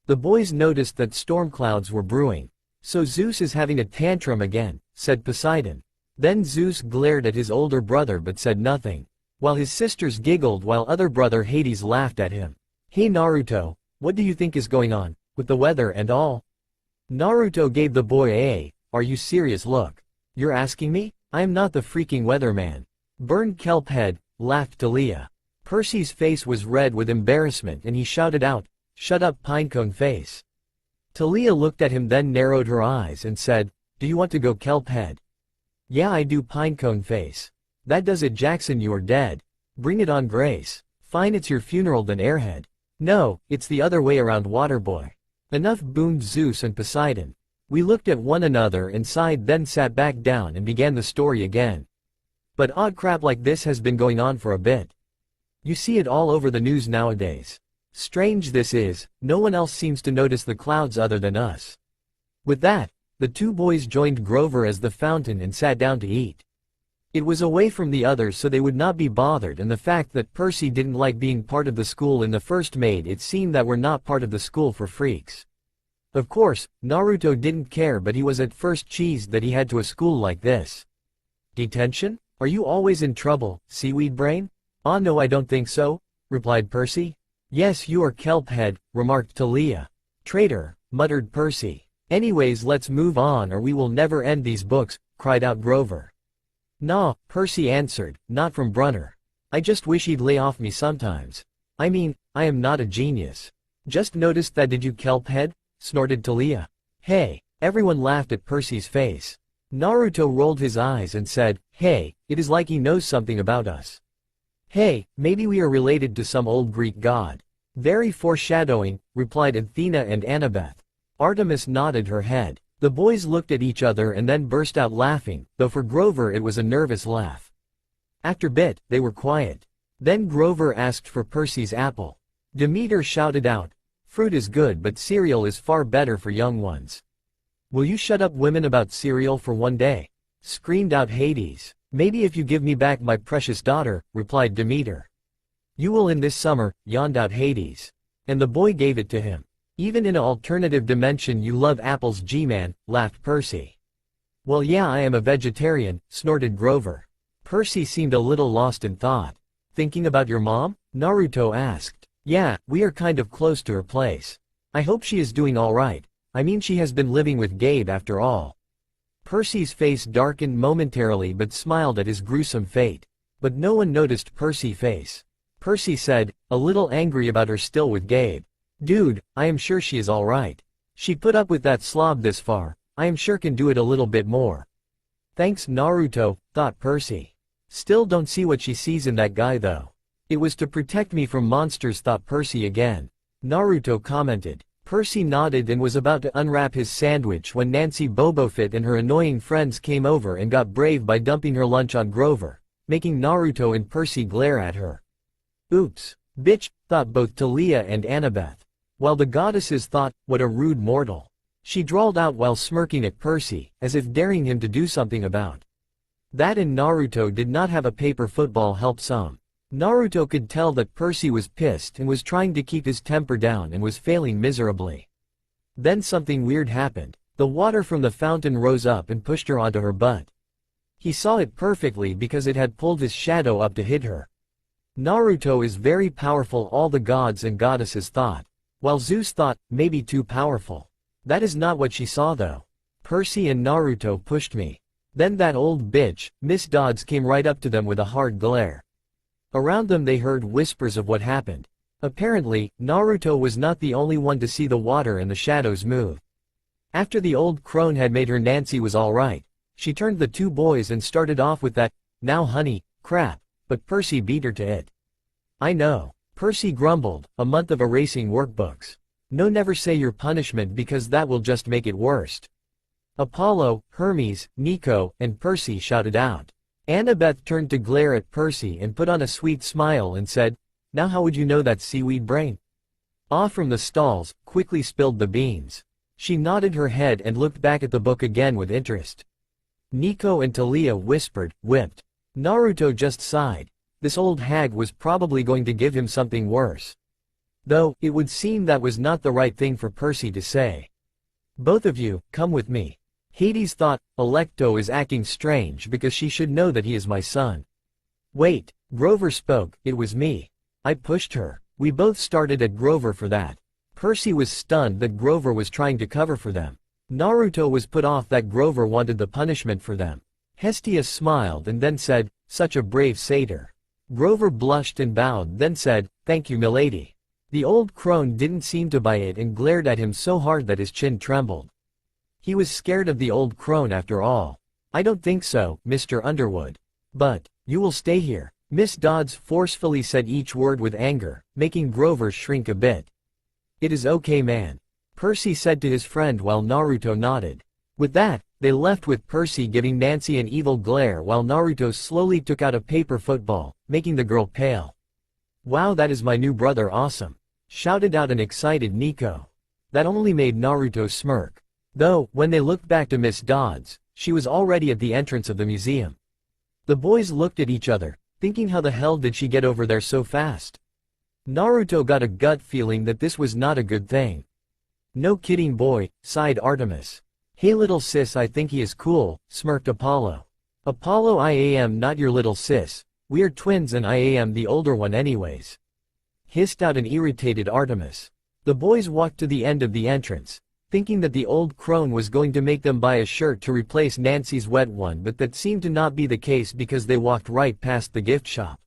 The boys noticed that storm clouds were brewing. So Zeus is having a tantrum again, said Poseidon. Then Zeus glared at his older brother but said nothing, while his sisters giggled while other brother Hades laughed at him. Hey Naruto, what do you think is going on, with the weather and all? Naruto gave the boy a, are you serious look. You're asking me? I am not the freaking weatherman. Burned kelp head, laughed Thalia. Percy's face was red with embarrassment and he shouted out, shut up pinecone face. Thalia looked at him then narrowed her eyes and said, do you want to go kelp head? Yeah I do pinecone face. That does it Jackson you are dead. Bring it on Grace. Fine it's your funeral then airhead. No, it's the other way around Waterboy. Enough boomed Zeus and Poseidon. We looked at one another and sighed then sat back down and began the story again. But odd crap like this has been going on for a bit. You see it all over the news nowadays. Strange this is, no one else seems to notice the clouds other than us. With that, the two boys joined Grover as the fountain and sat down to eat. It was away from the others so they would not be bothered and the fact that Percy didn't like being part of the school in the first made it seem that we're not part of the school for freaks. Of course, Naruto didn't care but he was at first cheesed that he had to a school like this. Detention? Are you always in trouble, seaweed brain? Ah no I don't think so, replied Percy. Yes you are kelp head, remarked Thalia. Traitor, muttered Percy. Anyways let's move on or we will never end these books, cried out Grover. Nah, Percy answered, not from Brunner. I just wish he'd lay off me sometimes. I mean, I am not a genius. Just noticed that did you kelp head? Snorted Thalia. Hey, everyone laughed at Percy's face. Naruto rolled his eyes and said, hey, it is like he knows something about us. Hey, maybe we are related to some old Greek god. Very foreshadowing, replied Athena and Annabeth. Artemis nodded her head. The boys looked at each other and then burst out laughing, though for Grover it was a nervous laugh. After bit, they were quiet. Then Grover asked for Percy's apple. Demeter shouted out, fruit is good but cereal is far better for young ones. Will you shut up women about cereal for one day? Screamed out Hades. Maybe if you give me back my precious daughter, replied Demeter. You will in this summer, yawned out Hades. And the boy gave it to him. Even in an alternative dimension you love apples G-man, laughed Percy. Well yeah I am a vegetarian, snorted Grover. Percy seemed a little lost in thought. Thinking about your mom? Naruto asked. Yeah, we are kind of close to her place. I hope she is doing alright. I mean she has been living with Gabe after all. Percy's face darkened momentarily but smiled at his gruesome fate. But no one noticed Percy's face. Percy said, a little angry about her still with Gabe. Dude, I am sure she is alright. She put up with that slob this far, I am sure can do it a little bit more. Thanks Naruto, thought Percy. Still don't see what she sees in that guy though. It was to protect me from monsters thought Percy again. Naruto commented. Percy nodded and was about to unwrap his sandwich when Nancy Bobofit and her annoying friends came over and got brave by dumping her lunch on Grover, making Naruto and Percy glare at her. Oops, bitch, thought both Thalia and Annabeth. While the goddesses thought, what a rude mortal. She drawled out while smirking at Percy, as if daring him to do something about that and Naruto did not have a paper football help some. Naruto could tell that Percy was pissed and was trying to keep his temper down and was failing miserably. Then something weird happened. The water from the fountain rose up and pushed her onto her butt. He saw it perfectly because it had pulled his shadow up to hit her. Naruto is very powerful all the gods and goddesses thought. While Zeus thought, maybe too powerful. That is not what she saw though. Percy and Naruto pushed me. Then that old bitch, Miss Dods came right up to them with a hard glare. Around them they heard whispers of what happened. Apparently, Naruto was not the only one to see the water and the shadows move. After the old crone had made her Nancy was alright, she turned the two boys and started off with that, now honey, crap, but Percy beat her to it. I know. Percy grumbled, a month of erasing workbooks. No never say your punishment because that will just make it worst. Apollo, Hermes, Nico, and Percy shouted out. Annabeth turned to glare at Percy and put on a sweet smile and said, now how would you know that seaweed brain? Ah from the stalls, quickly spilled the beans. She nodded her head and looked back at the book again with interest. Nico and Thalia whispered, whipped. Naruto just sighed. This old hag was probably going to give him something worse. Though, it would seem that was not the right thing for Percy to say. Both of you, come with me. Hades thought, Alecto is acting strange because she should know that he is my son. Wait, Grover spoke, it was me. I pushed her. We both started at Grover for that. Percy was stunned that Grover was trying to cover for them. Naruto was put off that Grover wanted the punishment for them. Hestia smiled and then said, such a brave satyr. Grover blushed and bowed, then said, thank you milady. The old crone didn't seem to buy it and glared at him so hard that his chin trembled. He was scared of the old crone after all. I don't think so, Mr. Underwood. But, you will stay here. Miss Dodds forcefully said each word with anger, making Grover shrink a bit. It is okay man. Percy said to his friend while Naruto nodded. With that, they left with Percy giving Yancy an evil glare while Naruto slowly took out a paper football, making the girl pale. Wow, that is my new brother awesome, shouted out an excited Nico. That only made Naruto smirk. Though, when they looked back to Miss Dodds, she was already at the entrance of the museum. The boys looked at each other, thinking how the hell did she get over there so fast? Naruto got a gut feeling that this was not a good thing. No kidding boy, sighed Artemis. Hey little sis, I think he is cool, smirked Apollo. Apollo, I am not your little sis. We are twins and I am the older one anyways. Hissed out an irritated Artemis. The boys walked to the end of the entrance, thinking that the old crone was going to make them buy a shirt to replace Nancy's wet one, but that seemed to not be the case because they walked right past the gift shop.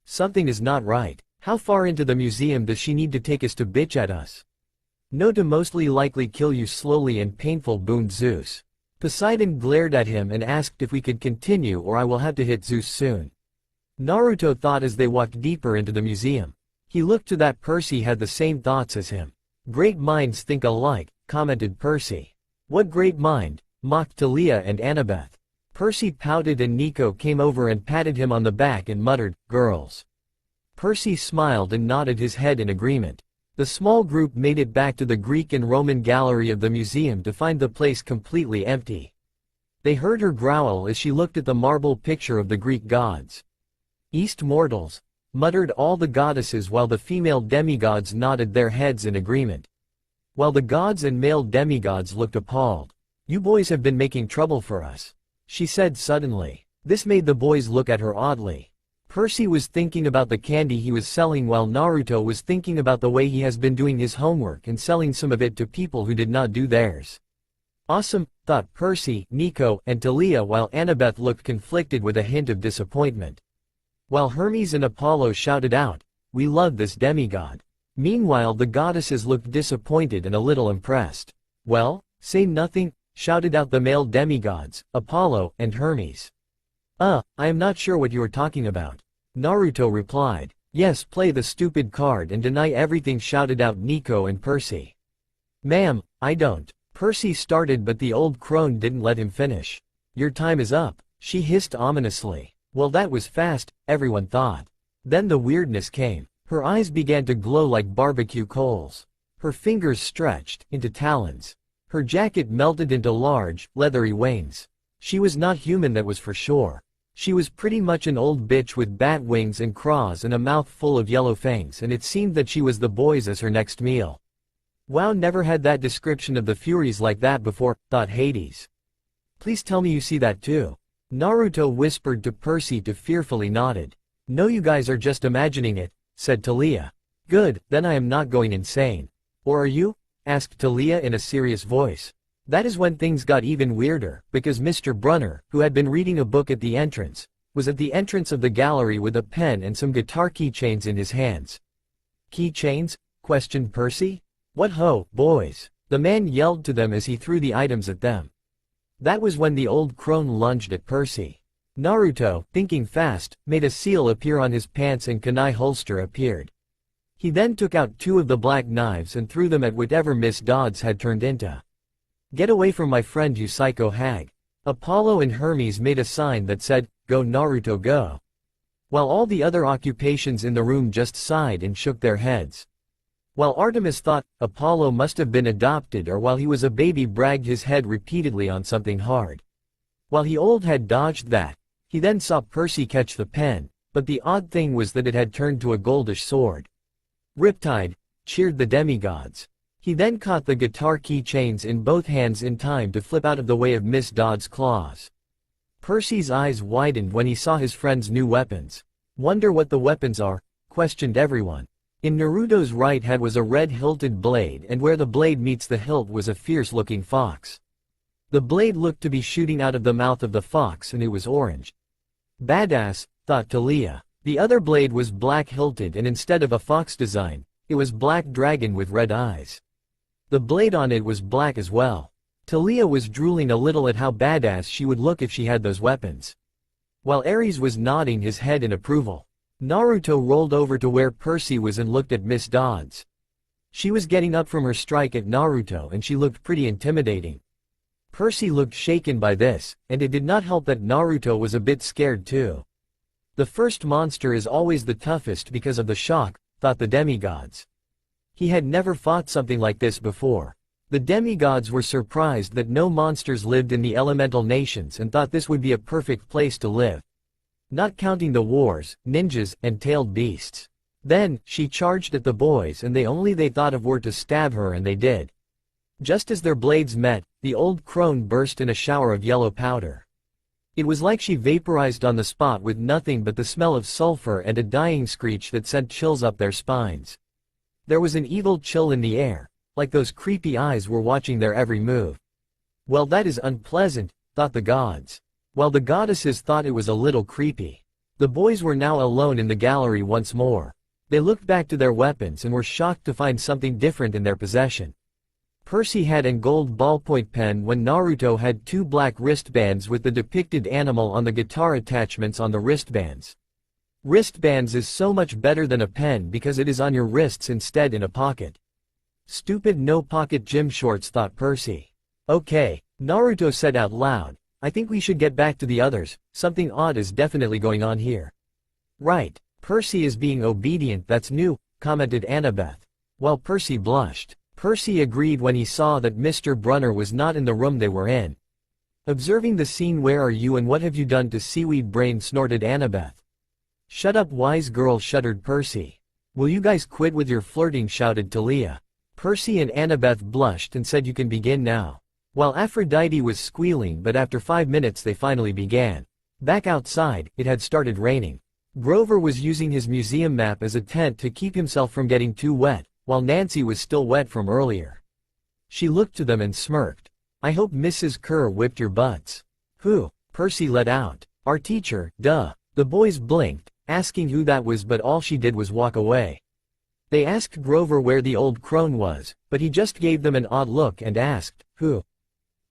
Something is not right. How far into the museum does she need to take us to bitch at us? No, to mostly likely kill you slowly and painful, boomed Zeus. Poseidon glared at him and asked if we could continue or I will have to hit Zeus soon. Naruto thought as they walked deeper into the museum. He looked to that Percy had the same thoughts as him. Great minds think alike, commented Percy. What great mind, mocked Thalia and Annabeth. Percy pouted and Nico came over and patted him on the back and muttered, girls. Percy smiled and nodded his head in agreement. The small group made it back to the Greek and Roman gallery of the museum to find the place completely empty. They heard her growl as she looked at the marble picture of the Greek gods. East mortals, muttered all the goddesses while the female demigods nodded their heads in agreement. While the gods and male demigods looked appalled. You boys have been making trouble for us, she said suddenly. This made the boys look at her oddly. Percy was thinking about the candy he was selling while Naruto was thinking about the way he has been doing his homework and selling some of it to people who did not do theirs. Awesome, thought Percy, Nico, and Thalia while Annabeth looked conflicted with a hint of disappointment. While Hermes and Apollo shouted out, we love this demigod. Meanwhile the goddesses looked disappointed and a little impressed. Well, say nothing, shouted out the male demigods, Apollo and Hermes. I am not sure what you are talking about. Naruto replied. Yes, play the stupid card and deny everything, shouted out Nico and Percy. Ma'am, I don't. Percy started but the old crone didn't let him finish. Your time is up, she hissed ominously. Well, that was fast, everyone thought. Then the weirdness came. Her eyes began to glow like barbecue coals. Her fingers stretched into talons. Her jacket melted into large, leathery wings. She was not human, that was for sure. She was pretty much an old bitch with bat wings and claws and a mouth full of yellow fangs, and it seemed that she was the boys as her next meal. Wow, never had that description of the Furies like that before, thought Hades. Please tell me you see that too. Naruto whispered to Percy to fearfully nodded. No, you guys are just imagining it, said Thalia. Good, then I am not going insane. Or are you? Asked Thalia in a serious voice. That is when things got even weirder, because Mr. Brunner, who had been reading a book at the entrance, was at the entrance of the gallery with a pen and some guitar keychains in his hands. Keychains? Questioned Percy. What ho, boys? The man yelled to them as he threw the items at them. That was when the old crone lunged at Percy. Naruto, thinking fast, made a seal appear on his pants and kunai holster appeared. He then took out two of the black knives and threw them at whatever Miss Dodds had turned into. Get away from my friend, you psycho hag. Apollo and Hermes made a sign that said, go Naruto go. While all the other occupations in the room just sighed and shook their heads. While Artemis thought Apollo must have been adopted, or while he was a baby bragged his head repeatedly on something hard. While he had dodged that, he then saw Percy catch the pen, but the odd thing was that it had turned to a goldish sword. Riptide, cheered the demigods. He then caught the guitar keychains in both hands in time to flip out of the way of Miss Dodd's claws. Percy's eyes widened when he saw his friend's new weapons. Wonder what the weapons are, questioned everyone. In Naruto's right hand was a red-hilted blade, and where the blade meets the hilt was a fierce-looking fox. The blade looked to be shooting out of the mouth of the fox, and it was orange. Badass, thought Thalia. The other blade was black-hilted, and instead of a fox design, it was black dragon with red eyes. The blade on it was black as well. Thalia was drooling a little at how badass she would look if she had those weapons. While Ares was nodding his head in approval, Naruto rolled over to where Percy was and looked at Miss Dods. She was getting up from her strike at Naruto and she looked pretty intimidating. Percy looked shaken by this, and it did not help that Naruto was a bit scared too. The first monster is always the toughest because of the shock, thought the demigods. He had never fought something like this before. The demigods were surprised that no monsters lived in the elemental nations and thought this would be a perfect place to live. Not counting the wars, ninjas, and tailed beasts. Then, she charged at the boys and they thought of were to stab her, and they did. Just as their blades met, the old crone burst in a shower of yellow powder. It was like she vaporized on the spot with nothing but the smell of sulfur and a dying screech that sent chills up their spines. There was an evil chill in the air, like those creepy eyes were watching their every move. Well, that is unpleasant, thought the gods. While the goddesses thought it was a little creepy. The boys were now alone in the gallery once more. They looked back to their weapons and were shocked to find something different in their possession. Percy had a gold ballpoint pen when Naruto had two black wristbands with the depicted animal on the guitar attachments on the wristbands. Wristbands is so much better than a pen because it is on your wrists instead in a pocket. Stupid no-pocket gym shorts, thought Percy. Okay, Naruto said out loud, I think we should get back to the others, something odd is definitely going on here. Right, Percy is being obedient, that's new, commented Annabeth. While Percy blushed, Percy agreed when he saw that Mr. Brunner was not in the room they were in. Observing the scene, where are you and what have you done to Seaweed Brain, snorted Annabeth. Shut up, wise girl, shuddered Percy. Will you guys quit with your flirting, shouted Thalia. Percy and Annabeth blushed and said you can begin now. While Aphrodite was squealing, but after 5 minutes they finally began. Back outside, it had started raining. Grover was using his museum map as a tent to keep himself from getting too wet, while Nancy was still wet from earlier. She looked to them and smirked. I hope Mrs. Kerr whipped your butts. Who? Percy let out. Our teacher, duh. The boys blinked, asking who that was, but all she did was walk away. They asked Grover where the old crone was, but he just gave them an odd look and asked, who?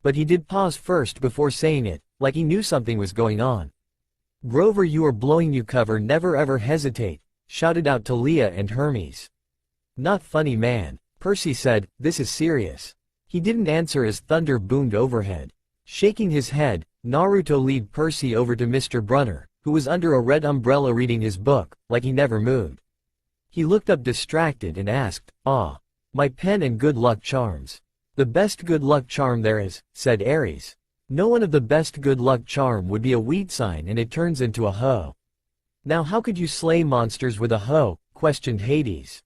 But he did pause first before saying it, like he knew something was going on. Grover, you are blowing, you cover, never ever hesitate, shouted out Thalia and Hermes. Not funny, man, Percy said, this is serious. He didn't answer as thunder boomed overhead. Shaking his head, Naruto led Percy over to Mr. Brunner, who was under a red umbrella reading his book, like he never moved. He looked up distracted and asked, ah, my pen and good luck charms. The best good luck charm there is, said Ares. No one of the best good luck charm would be a wheat sign and it turns into a hoe. Now how could you slay monsters with a hoe, questioned Hades.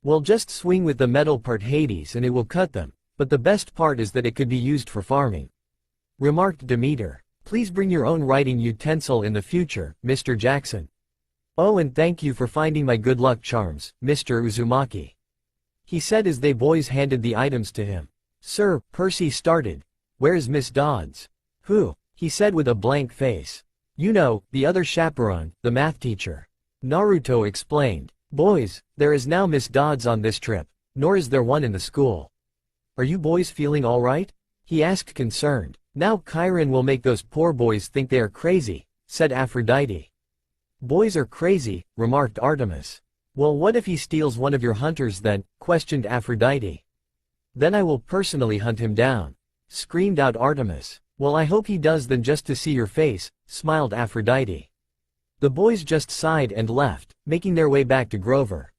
Well, just swing with the metal part, Hades, and it will cut them, but the best part is that it could be used for farming. Remarked Demeter. Please bring your own writing utensil in the future, Mr. Jackson. Oh, and thank you for finding my good luck charms, Mr. Uzumaki. He said as they boys handed the items to him. Sir, Percy started. Where is Miss Dods? Who? He said with a blank face. You know, the other chaperone, the math teacher. Naruto explained. Boys, there is now Miss Dods on this trip, nor is there one in the school. Are you boys feeling all right? He asked concerned. Now Chiron will make those poor boys think they are crazy, said Aphrodite. Boys are crazy, remarked Artemis. Well, what if he steals one of your hunters then, questioned Aphrodite. Then I will personally hunt him down, screamed out Artemis. Well, I hope he does then, just to see your face, smiled Aphrodite. The boys just sighed and left, making their way back to Grover.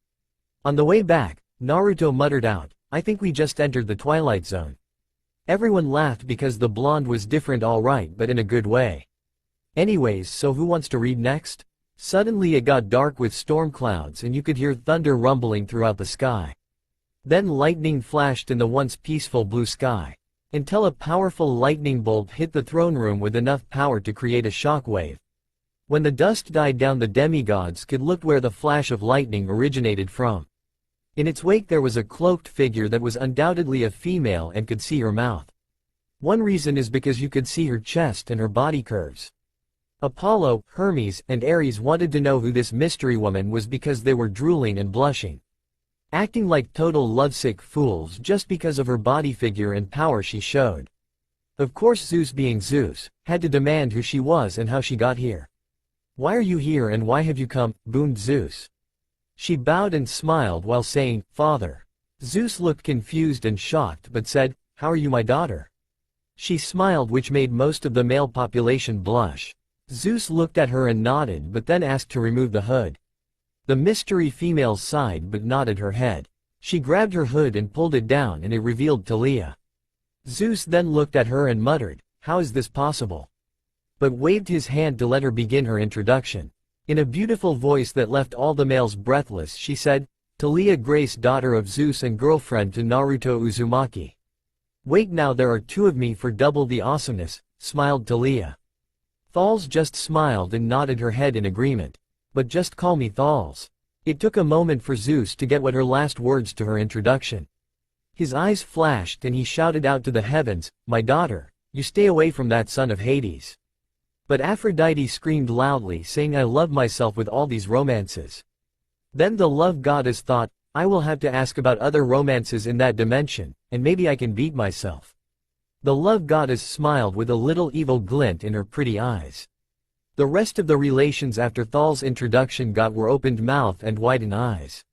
On the way back, Naruto muttered out, I think we just entered the Twilight Zone. Everyone laughed because the blonde was different, alright, but in a good way. Anyways, so who wants to read next? Suddenly it got dark with storm clouds and you could hear thunder rumbling throughout the sky. Then lightning flashed in the once peaceful blue sky, until a powerful lightning bolt hit the throne room with enough power to create a shockwave. When the dust died down, the demigods could look where the flash of lightning originated from. In its wake there was a cloaked figure that was undoubtedly a female and could see her mouth. One reason is because you could see her chest and her body curves. Apollo, Hermes, and Ares wanted to know who this mystery woman was because they were drooling and blushing, acting like total lovesick fools just because of her body figure and power she showed. Of course, Zeus, being Zeus, had to demand who she was and how she got here. "Why are you here and why have you come?" boomed Zeus. She bowed and smiled while saying, "Father." Zeus looked confused and shocked but said, "How are you my daughter?" She smiled, which made most of the male population blush. Zeus looked at her and nodded but then asked to remove the hood. The mystery female sighed but nodded her head. She grabbed her hood and pulled it down and it revealed Thalia. Zeus then looked at her and muttered, "How is this possible?" but waved his hand to let her begin her introduction. In a beautiful voice that left all the males breathless, she said, "Thalia Grace, daughter of Zeus and girlfriend to Naruto Uzumaki." "Wait, now there are two of me for double the awesomeness," smiled Thalia. Thals just smiled and nodded her head in agreement. "But just call me Thals." It took a moment for Zeus to get what her last words to her introduction. His eyes flashed and he shouted out to the heavens, "My daughter, you stay away from that son of Hades." But Aphrodite screamed loudly, saying, "I love myself with all these romances." Then the love goddess thought, "I will have to ask about other romances in that dimension, and maybe I can beat myself." The love goddess smiled with a little evil glint in her pretty eyes. The rest of the relations after Thal's introduction got were opened mouth and widened eyes.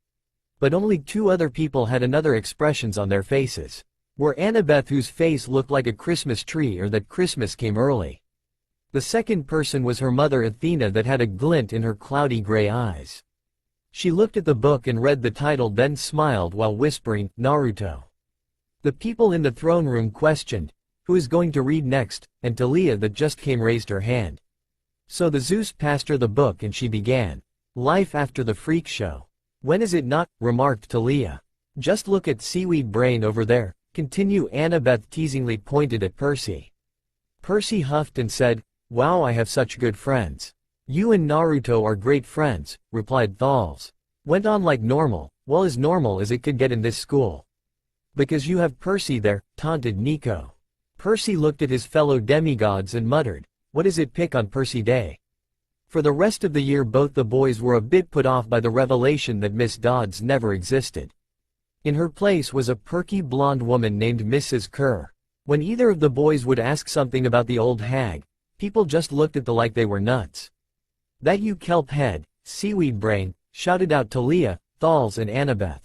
But only two other people had another expressions on their faces. Were Annabeth, whose face looked like a Christmas tree, or that Christmas came early. The second person was her mother Athena, that had a glint in her cloudy gray eyes. She looked at the book and read the title, then smiled while whispering, "Naruto." The people in the throne room questioned, "Who is going to read next?" and Thalia, that just came, raised her hand. So the Zeus passed her the book and she began. "Life after the freak show." "When is it not?" remarked Thalia. "Just look at Seaweed Brain over there," continue Annabeth teasingly pointed at Percy. Percy huffed and said, "Wow, I have such good friends." "You and Naruto are great friends," replied Thals. Went on like normal, well, as normal as it could get in this school. "Because you have Percy there," taunted Nico. Percy looked at his fellow demigods and muttered, "What is it pick on Percy Day?" For the rest of the year both the boys were a bit put off by the revelation that Miss Dods never existed. In her place was a perky blonde woman named Mrs. Kerr. When either of the boys would ask something about the old hag, people just looked at the like they were nuts. "That you kelp head, Seaweed Brain," shouted out Thalia, Thals and Annabeth.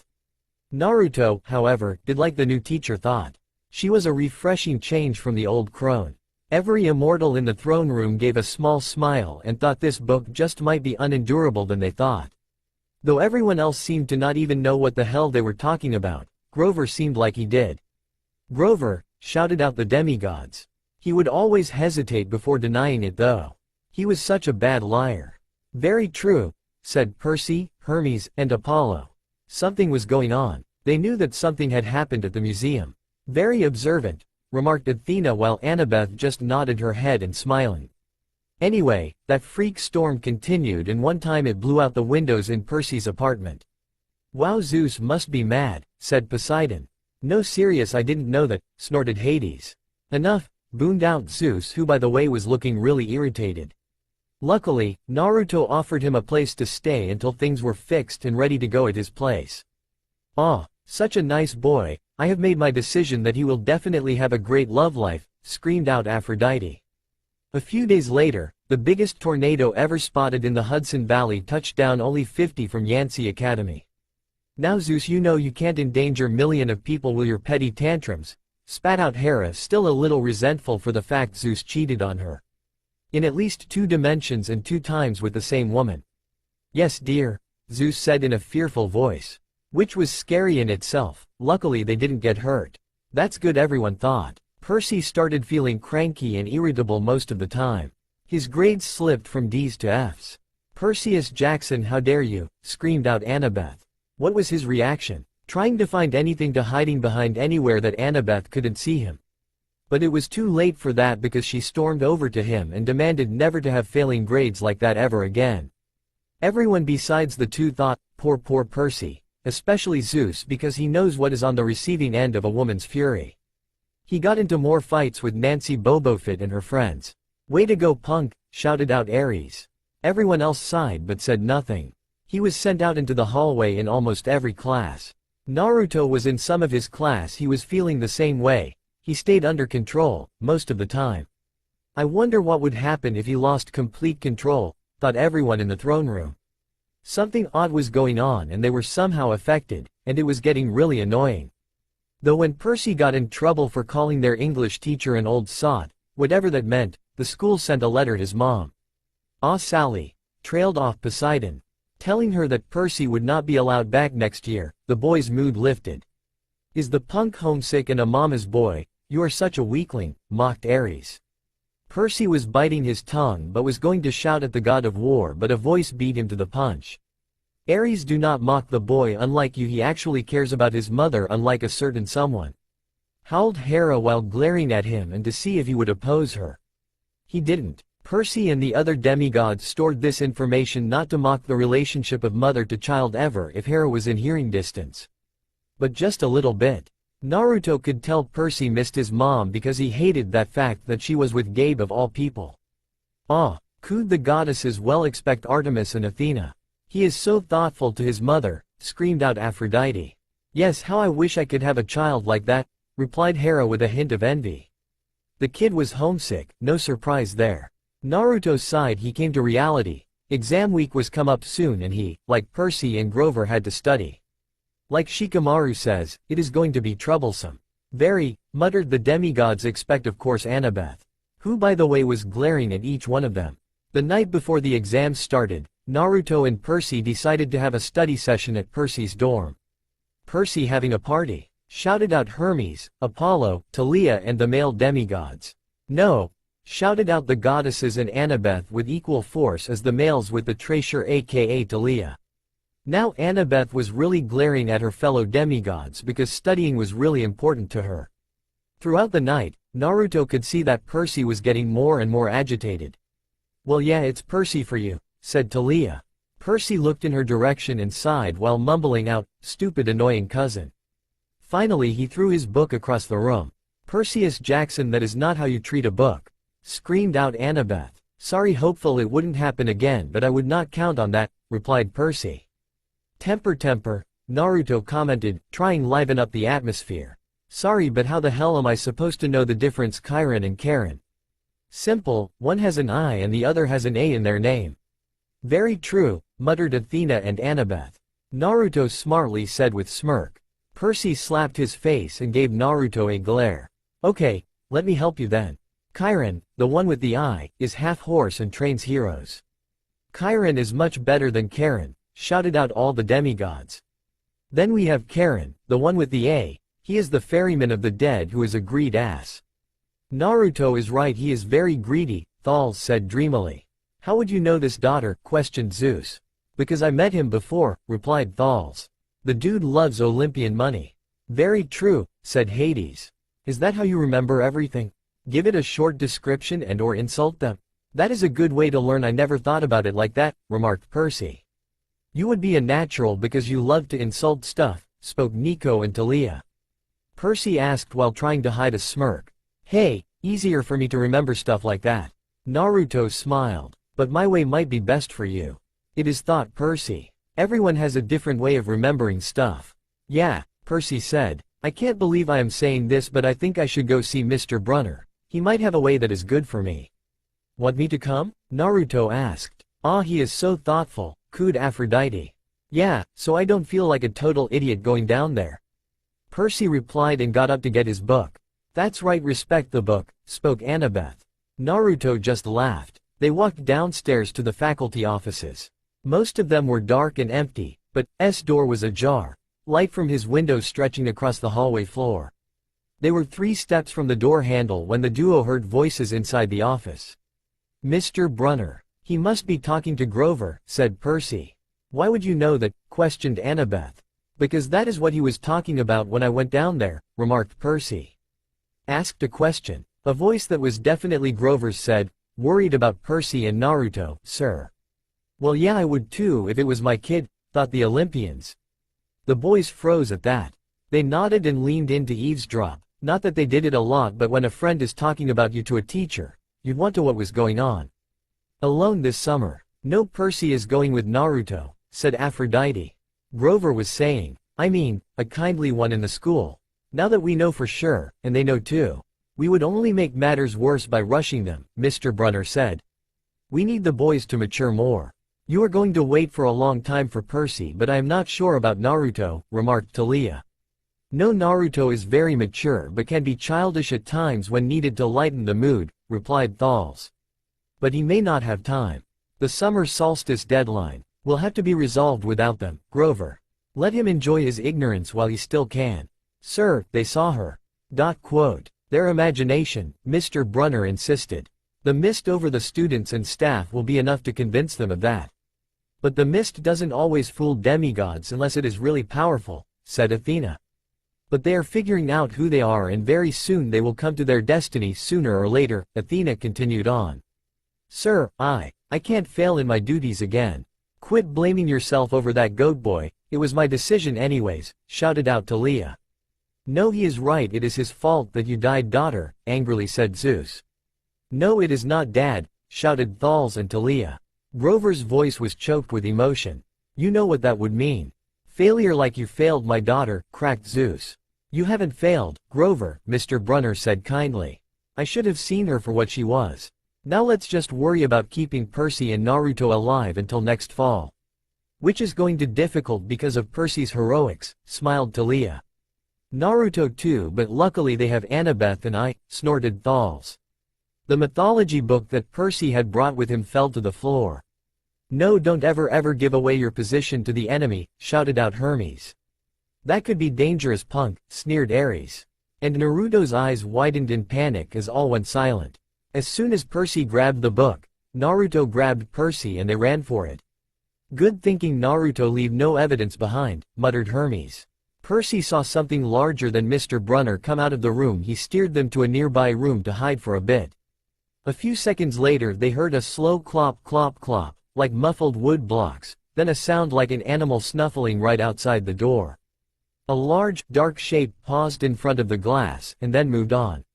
Naruto, however, did like the new teacher thought. She was a refreshing change from the old crone. Every immortal in the throne room gave a small smile and thought this book just might be unendurable than they thought. Though everyone else seemed to not even know what the hell they were talking about, Grover seemed like he did. "Grover," shouted out the demigods. He would always hesitate before denying it though. He was such a bad liar. "Very true," said Percy, Hermes, and Apollo. Something was going on. They knew that something had happened at the museum. "Very observant," remarked Athena while Annabeth just nodded her head and smiling. Anyway, that freak storm continued and one time it blew out the windows in Percy's apartment. "Wow, Zeus must be mad," said Poseidon. "No, serious, I didn't know that," snorted Hades. "Enough," boomed out Zeus, who by the way was looking really irritated. Luckily, Naruto offered him a place to stay until things were fixed and ready to go at his place. "Aw, such a nice boy, I have made my decision that he will definitely have a great love life," screamed out Aphrodite. A few days later, the biggest tornado ever spotted in the Hudson Valley touched down only 50 from Yancy Academy. "Now Zeus, you know you can't endanger millions of people with your petty tantrums," spat out Hera, still a little resentful for the fact Zeus cheated on her. In at least 2 dimensions and 2 times with the same woman. "Yes, dear," Zeus said in a fearful voice. Which was scary in itself. Luckily they didn't get hurt. That's good, everyone thought. Percy started feeling cranky and irritable most of the time. His grades slipped from D's to F's. "Perseus Jackson, how dare you!" screamed out Annabeth. What was his reaction? Trying to find anything to hiding behind anywhere that Annabeth couldn't see him. But it was too late for that because she stormed over to him and demanded never to have failing grades like that ever again. Everyone besides the two thought, poor Percy, especially Zeus because he knows what is on the receiving end of a woman's fury. He got into more fights with Nancy Bobofit and her friends. "Way to go, punk," shouted out Ares. Everyone else sighed but said nothing. He was sent out into the hallway in almost every class. Naruto was in some of his class. He was feeling the same way. He stayed under control, most of the time. I wonder what would happen if he lost complete control, thought everyone in the throne room. Something odd was going on and they were somehow affected, and it was getting really annoying. Though when Percy got in trouble for calling their English teacher an old sot, whatever that meant, the school sent a letter to his mom. Sally trailed off Poseidon, telling her that Percy would not be allowed back next year. The boy's mood lifted. "Is the punk homesick and a mama's boy? You are such a weakling," mocked Ares. Percy was biting his tongue but was going to shout at the god of war, but a voice beat him to the punch. "Ares, do not mock the boy. Unlike you, he actually cares about his mother, unlike a certain someone," howled Hera while glaring at him and to see if he would oppose her. He didn't. Percy and the other demigods stored this information not to mock the relationship of mother to child ever if Hera was in hearing distance. But just a little bit. Naruto could tell Percy missed his mom because he hated that fact that she was with Gabe of all people. Could the goddesses well expect Artemis and Athena? "He is so thoughtful to his mother," screamed out Aphrodite. "Yes, how I wish I could have a child like that," replied Hera with a hint of envy. The kid was homesick, no surprise there. Naruto sighed. He came to reality. Exam week was come up soon and he, like Percy and Grover, had to study. Like Shikamaru says, it is going to be troublesome. "Very," muttered the demigods. Expect of course Annabeth, who by the way was glaring at each one of them. The night before the exams started, Naruto and Percy decided to have a study session at Percy's dorm. "Percy having a party," shouted out Hermes, Apollo, Thalia and the male demigods. "No," shouted out the goddesses and Annabeth with equal force as the males with the treasure aka Thalia. Now Annabeth was really glaring at her fellow demigods because studying was really important to her. Throughout the night, Naruto could see that Percy was getting more and more agitated. "Well yeah, it's Percy for you," said Thalia. Percy looked in her direction and sighed while mumbling out, "Stupid annoying cousin." Finally he threw his book across the room. "Perseus Jackson, that is not how you treat a book," screamed out Annabeth. "Sorry, hopeful it wouldn't happen again, but I would not count on that," replied Percy. Temper, Naruto commented, trying liven up the atmosphere. "Sorry, but how the hell am I supposed to know the difference? Chiron and Karen. Simple, one has an I and the other has an A in their name." "Very true," muttered Athena and Annabeth. Naruto smartly said with smirk. Percy slapped his face and gave Naruto a glare. "Okay, let me help you then. Chiron, the one with the I, is half horse and trains heroes." "Chiron is much better than Karen," shouted out all the demigods. "Then we have Karen, the one with the A, he is the ferryman of the dead who is a greed ass." "Naruto is right, he is very greedy," Thales said dreamily. "How would you know this, daughter?" questioned Zeus. "Because I met him before," replied Thales. "The dude loves Olympian money." "Very true," said Hades. "Is that how you remember everything? Give it a short description and or insult them." "That is a good way to learn. I never thought about it like that," remarked Percy. "You would be a natural because you love to insult stuff," spoke Nico and Thalia. Percy asked while trying to hide a smirk. "Hey, easier for me to remember stuff like that." Naruto smiled. "But my way might be best for you." "It is," thought Percy. "Everyone has a different way of remembering stuff." "Yeah," Percy said. "I can't believe I am saying this, but I think I should go see Mr. Brunner. He might have a way that is good for me." "Want me to come?" Naruto asked. He is so thoughtful," cooed Aphrodite. "Yeah, so I don't feel like a total idiot going down there." Percy replied and got up to get his book. "That's right, respect the book," spoke Annabeth. Naruto just laughed. They walked downstairs to the faculty offices. Most of them were dark and empty, but S door was ajar, light from his window stretching across the hallway floor. They were 3 steps from the door handle when the duo heard voices inside the office. Mr. Brunner. He must be talking to Grover, said Percy. Why would you know that? Questioned Annabeth. Because that is what he was talking about when I went down there, remarked Percy. Asked a question. A voice that was definitely Grover's said, worried about Percy and Naruto, sir. Well yeah, I would too if it was my kid, thought the Olympians. The boys froze at that. They nodded and leaned in to eavesdrop. Not that they did it a lot, but when a friend is talking about you to a teacher, you'd want to know what was going on. Alone this summer. No, Percy is going with Naruto, said Aphrodite. Grover was saying, I mean, a kindly one in the school. Now that we know for sure, and they know too, we would only make matters worse by rushing them, Mr. Brunner said. We need the boys to mature more. You are going to wait for a long time for Percy, but I am not sure about Naruto, remarked Thalia. No, Naruto is very mature but can be childish at times when needed to lighten the mood, replied Thals. But he may not have time. The summer solstice deadline will have to be resolved without them, Grover. Let him enjoy his ignorance while he still can. Sir, they saw her. Quote. Their imagination, Mr. Brunner insisted. The mist over the students and staff will be enough to convince them of that. But the mist doesn't always fool demigods unless it is really powerful, said Athena. But they are figuring out who they are and very soon they will come to their destiny sooner or later, Athena continued on. Sir, I can't fail in my duties again. Quit blaming yourself over that goat boy, it was my decision anyways, shouted out Thalia. No, he is right, it is his fault that you died, daughter, angrily said Zeus. No, it is not, Dad, shouted Thals and Thalia. Grover's voice was choked with emotion. You know what that would mean. Failure like you failed my daughter, cracked Zeus. You haven't failed, Grover, Mr. Brunner said kindly. I should have seen her for what she was. Now let's just worry about keeping Percy and Naruto alive until next fall. Which is going to be difficult because of Percy's heroics, smiled Thalia. Naruto too, but luckily they have Annabeth and I, snorted Thals. The mythology book that Percy had brought with him fell to the floor. No, don't ever give away your position to the enemy, shouted out Hermes. That could be dangerous, punk, sneered Ares. And Naruto's eyes widened in panic as all went silent. As soon as Percy grabbed the book, Naruto grabbed Percy and they ran for it. Good thinking, Naruto, leave no evidence behind, muttered Hermes. Percy saw something larger than Mr. Brunner come out of the room. He steered them to a nearby room to hide for a bit. A few seconds later they heard a slow clop clop clop, like muffled wood blocks, then a sound like an animal snuffling right outside the door. A large, dark shape paused in front of the glass, and then moved on.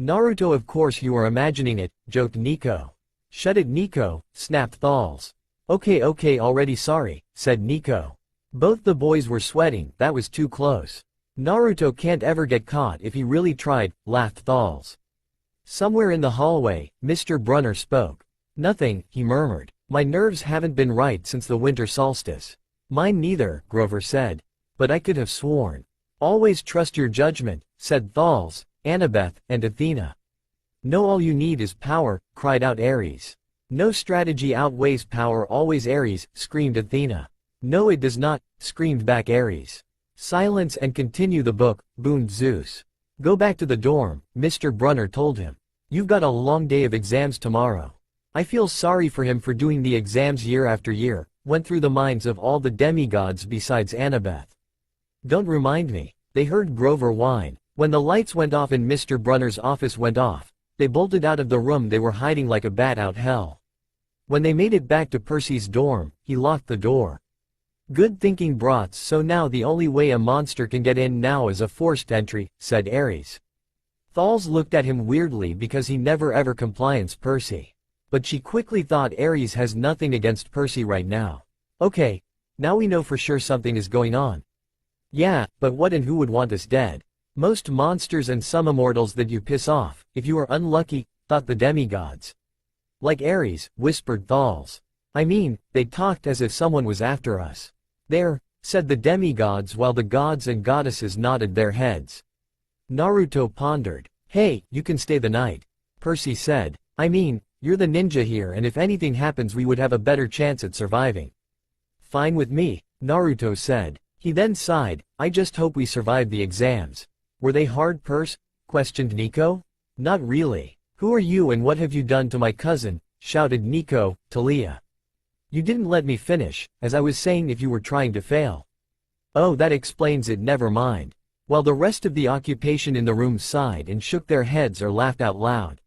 Naruto, of course you are imagining it, joked Nico. Shut it, Nico, snapped Thals. Okay, already sorry, said Nico. Both the boys were sweating, that was too close. Naruto can't ever get caught if he really tried, laughed Thals. Somewhere in the hallway, Mr. Brunner spoke. Nothing, he murmured. My nerves haven't been right since the winter solstice. Mine neither, Grover said. But I could have sworn. Always trust your judgment, said Thals, Annabeth, and Athena. No, all you need is power, cried out Ares. No strategy outweighs power always, Ares, screamed Athena. No, it does not, screamed back Ares. Silence and continue the book, boomed Zeus. Go back to the dorm, Mr. Brunner told him. You've got a long day of exams tomorrow. I feel sorry for him for doing the exams year after year, went through the minds of all the demigods besides Annabeth. Don't remind me. They heard Grover whine. When the lights went off and Mr. Brunner's office went off, they bolted out of the room they were hiding like a bat out hell. When they made it back to Percy's dorm, he locked the door. Good thinking, brats, so now the only way a monster can get in now is a forced entry, said Ares. Thals looked at him weirdly because he never ever compliance Percy. But she quickly thought Ares has nothing against Percy right now. Okay, now we know for sure something is going on. Yeah, but what and who would want us dead? Most monsters and some immortals that you piss off, if you are unlucky, thought the demigods. Like Ares, whispered Thals. I mean, they talked as if someone was after us. There, said the demigods while the gods and goddesses nodded their heads. Naruto pondered. Hey, you can stay the night. Percy said. I mean, you're the ninja here and if anything happens we would have a better chance at surviving. Fine with me, Naruto said. He then sighed, I just hope we survive the exams. Were they hard, questioned Nico. Not really. Who are you and what have you done to my cousin? Shouted Nico, Thalia. You didn't let me finish, as I was saying if you were trying to fail. Oh, that explains it, never mind. While the rest of the occupation in the room sighed and shook their heads or laughed out loud.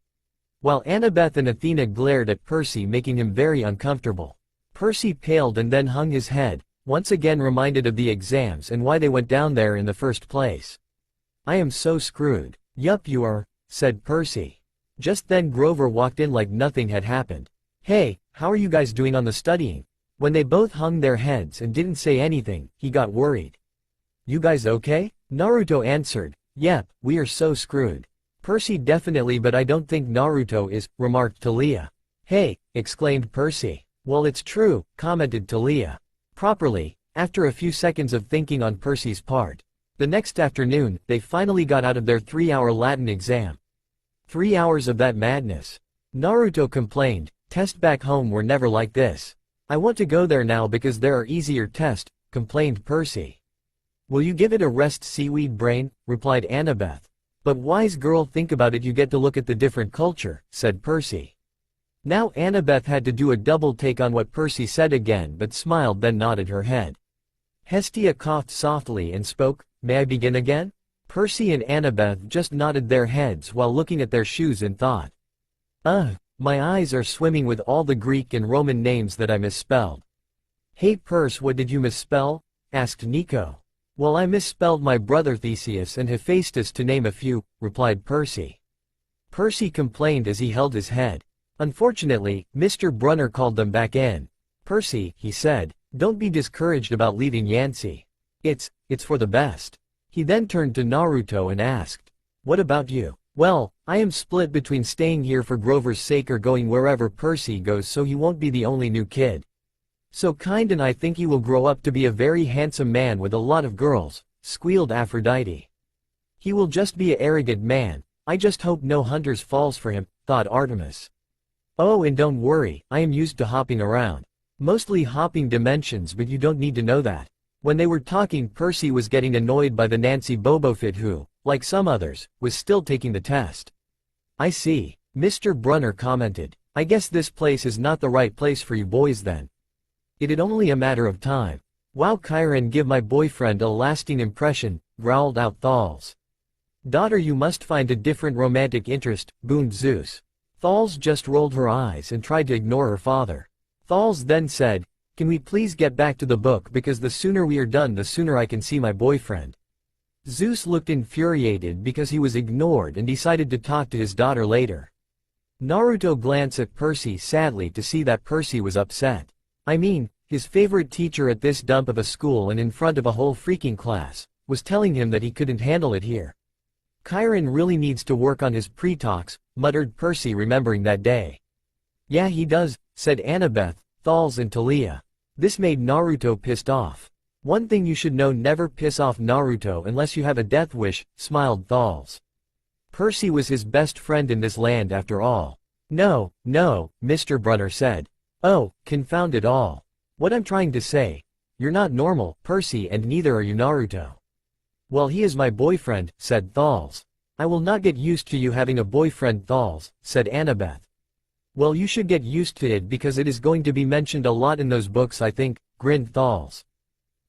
While Annabeth and Athena glared at Percy, making him very uncomfortable. Percy paled and then hung his head, once again reminded of the exams and why they went down there in the first place. I am so screwed. Yup, you are, said Percy. Just then Grover walked in like nothing had happened. Hey, how are you guys doing on the studying? When they both hung their heads and didn't say anything, he got worried. You guys okay? Naruto answered. Yep, we are so screwed. Percy definitely, but I don't think Naruto is, remarked Thalia. Hey, exclaimed Percy. Well, it's true, commented Thalia. Properly, after a few seconds of thinking on Percy's part. The next afternoon, they finally got out of their 3-hour Latin exam. 3 hours of that madness. Naruto complained, tests back home were never like this. I want to go there now because there are easier tests, complained Percy. Will you give it a rest, seaweed brain, replied Annabeth. But wise girl, think about it, you get to look at the different culture, said Percy. Now Annabeth had to do a double take on what Percy said again, but smiled then nodded her head. Hestia coughed softly and spoke, may I begin again? Percy and Annabeth just nodded their heads while looking at their shoes in thought. My eyes are swimming with all the Greek and Roman names that I misspelled. Hey Perce, what did you misspell? Asked Nico. Well, I misspelled my brother Theseus and Hephaestus to name a few, replied Percy. Percy complained as he held his head. Unfortunately, Mr. Brunner called them back in. Percy, he said, don't be discouraged about leaving Yancy. It's for the best. He then turned to Naruto and asked, what about you? Well, I am split between staying here for Grover's sake or going wherever Percy goes so he won't be the only new kid. So kind, and I think he will grow up to be a very handsome man with a lot of girls, squealed Aphrodite. He will just be a arrogant man, I just hope no hunters falls for him, thought Artemis. Oh, and don't worry, I am used to hopping around. Mostly hopping dimensions, but you don't need to know that. When they were talking, Percy was getting annoyed by the Nancy Bobofit who, like some others, was still taking the test. I see, Mr. Brunner commented. I guess this place is not the right place for you boys then. It'd only a matter of time. Wow, Chiron give my boyfriend a lasting impression, growled out Thals. Daughter, you must find a different romantic interest, boomed Zeus. Thals just rolled her eyes and tried to ignore her father. Thals then said, can we please get back to the book because the sooner we are done the sooner I can see my boyfriend. Zeus looked infuriated because he was ignored and decided to talk to his daughter later. Naruto glanced at Percy sadly to see that Percy was upset. I mean, his favorite teacher at this dump of a school and in front of a whole freaking class, was telling him that he couldn't handle it here. Chiron really needs to work on his pre-talks, muttered Percy remembering that day. Yeah, he does, said Annabeth, Thals and Thalia. This made Naruto pissed off. One thing you should know, never piss off Naruto unless you have a death wish, smiled Thals. Percy was his best friend in this land after all. No, Mr. Brunner said. Oh, confound it all. What I'm trying to say. You're not normal, Percy, and neither are you Naruto. Well, he is my boyfriend, said Thals. I will not get used to you having a boyfriend, Thals, said Annabeth. Well, you should get used to it because it is going to be mentioned a lot in those books, I think, grinned Thals.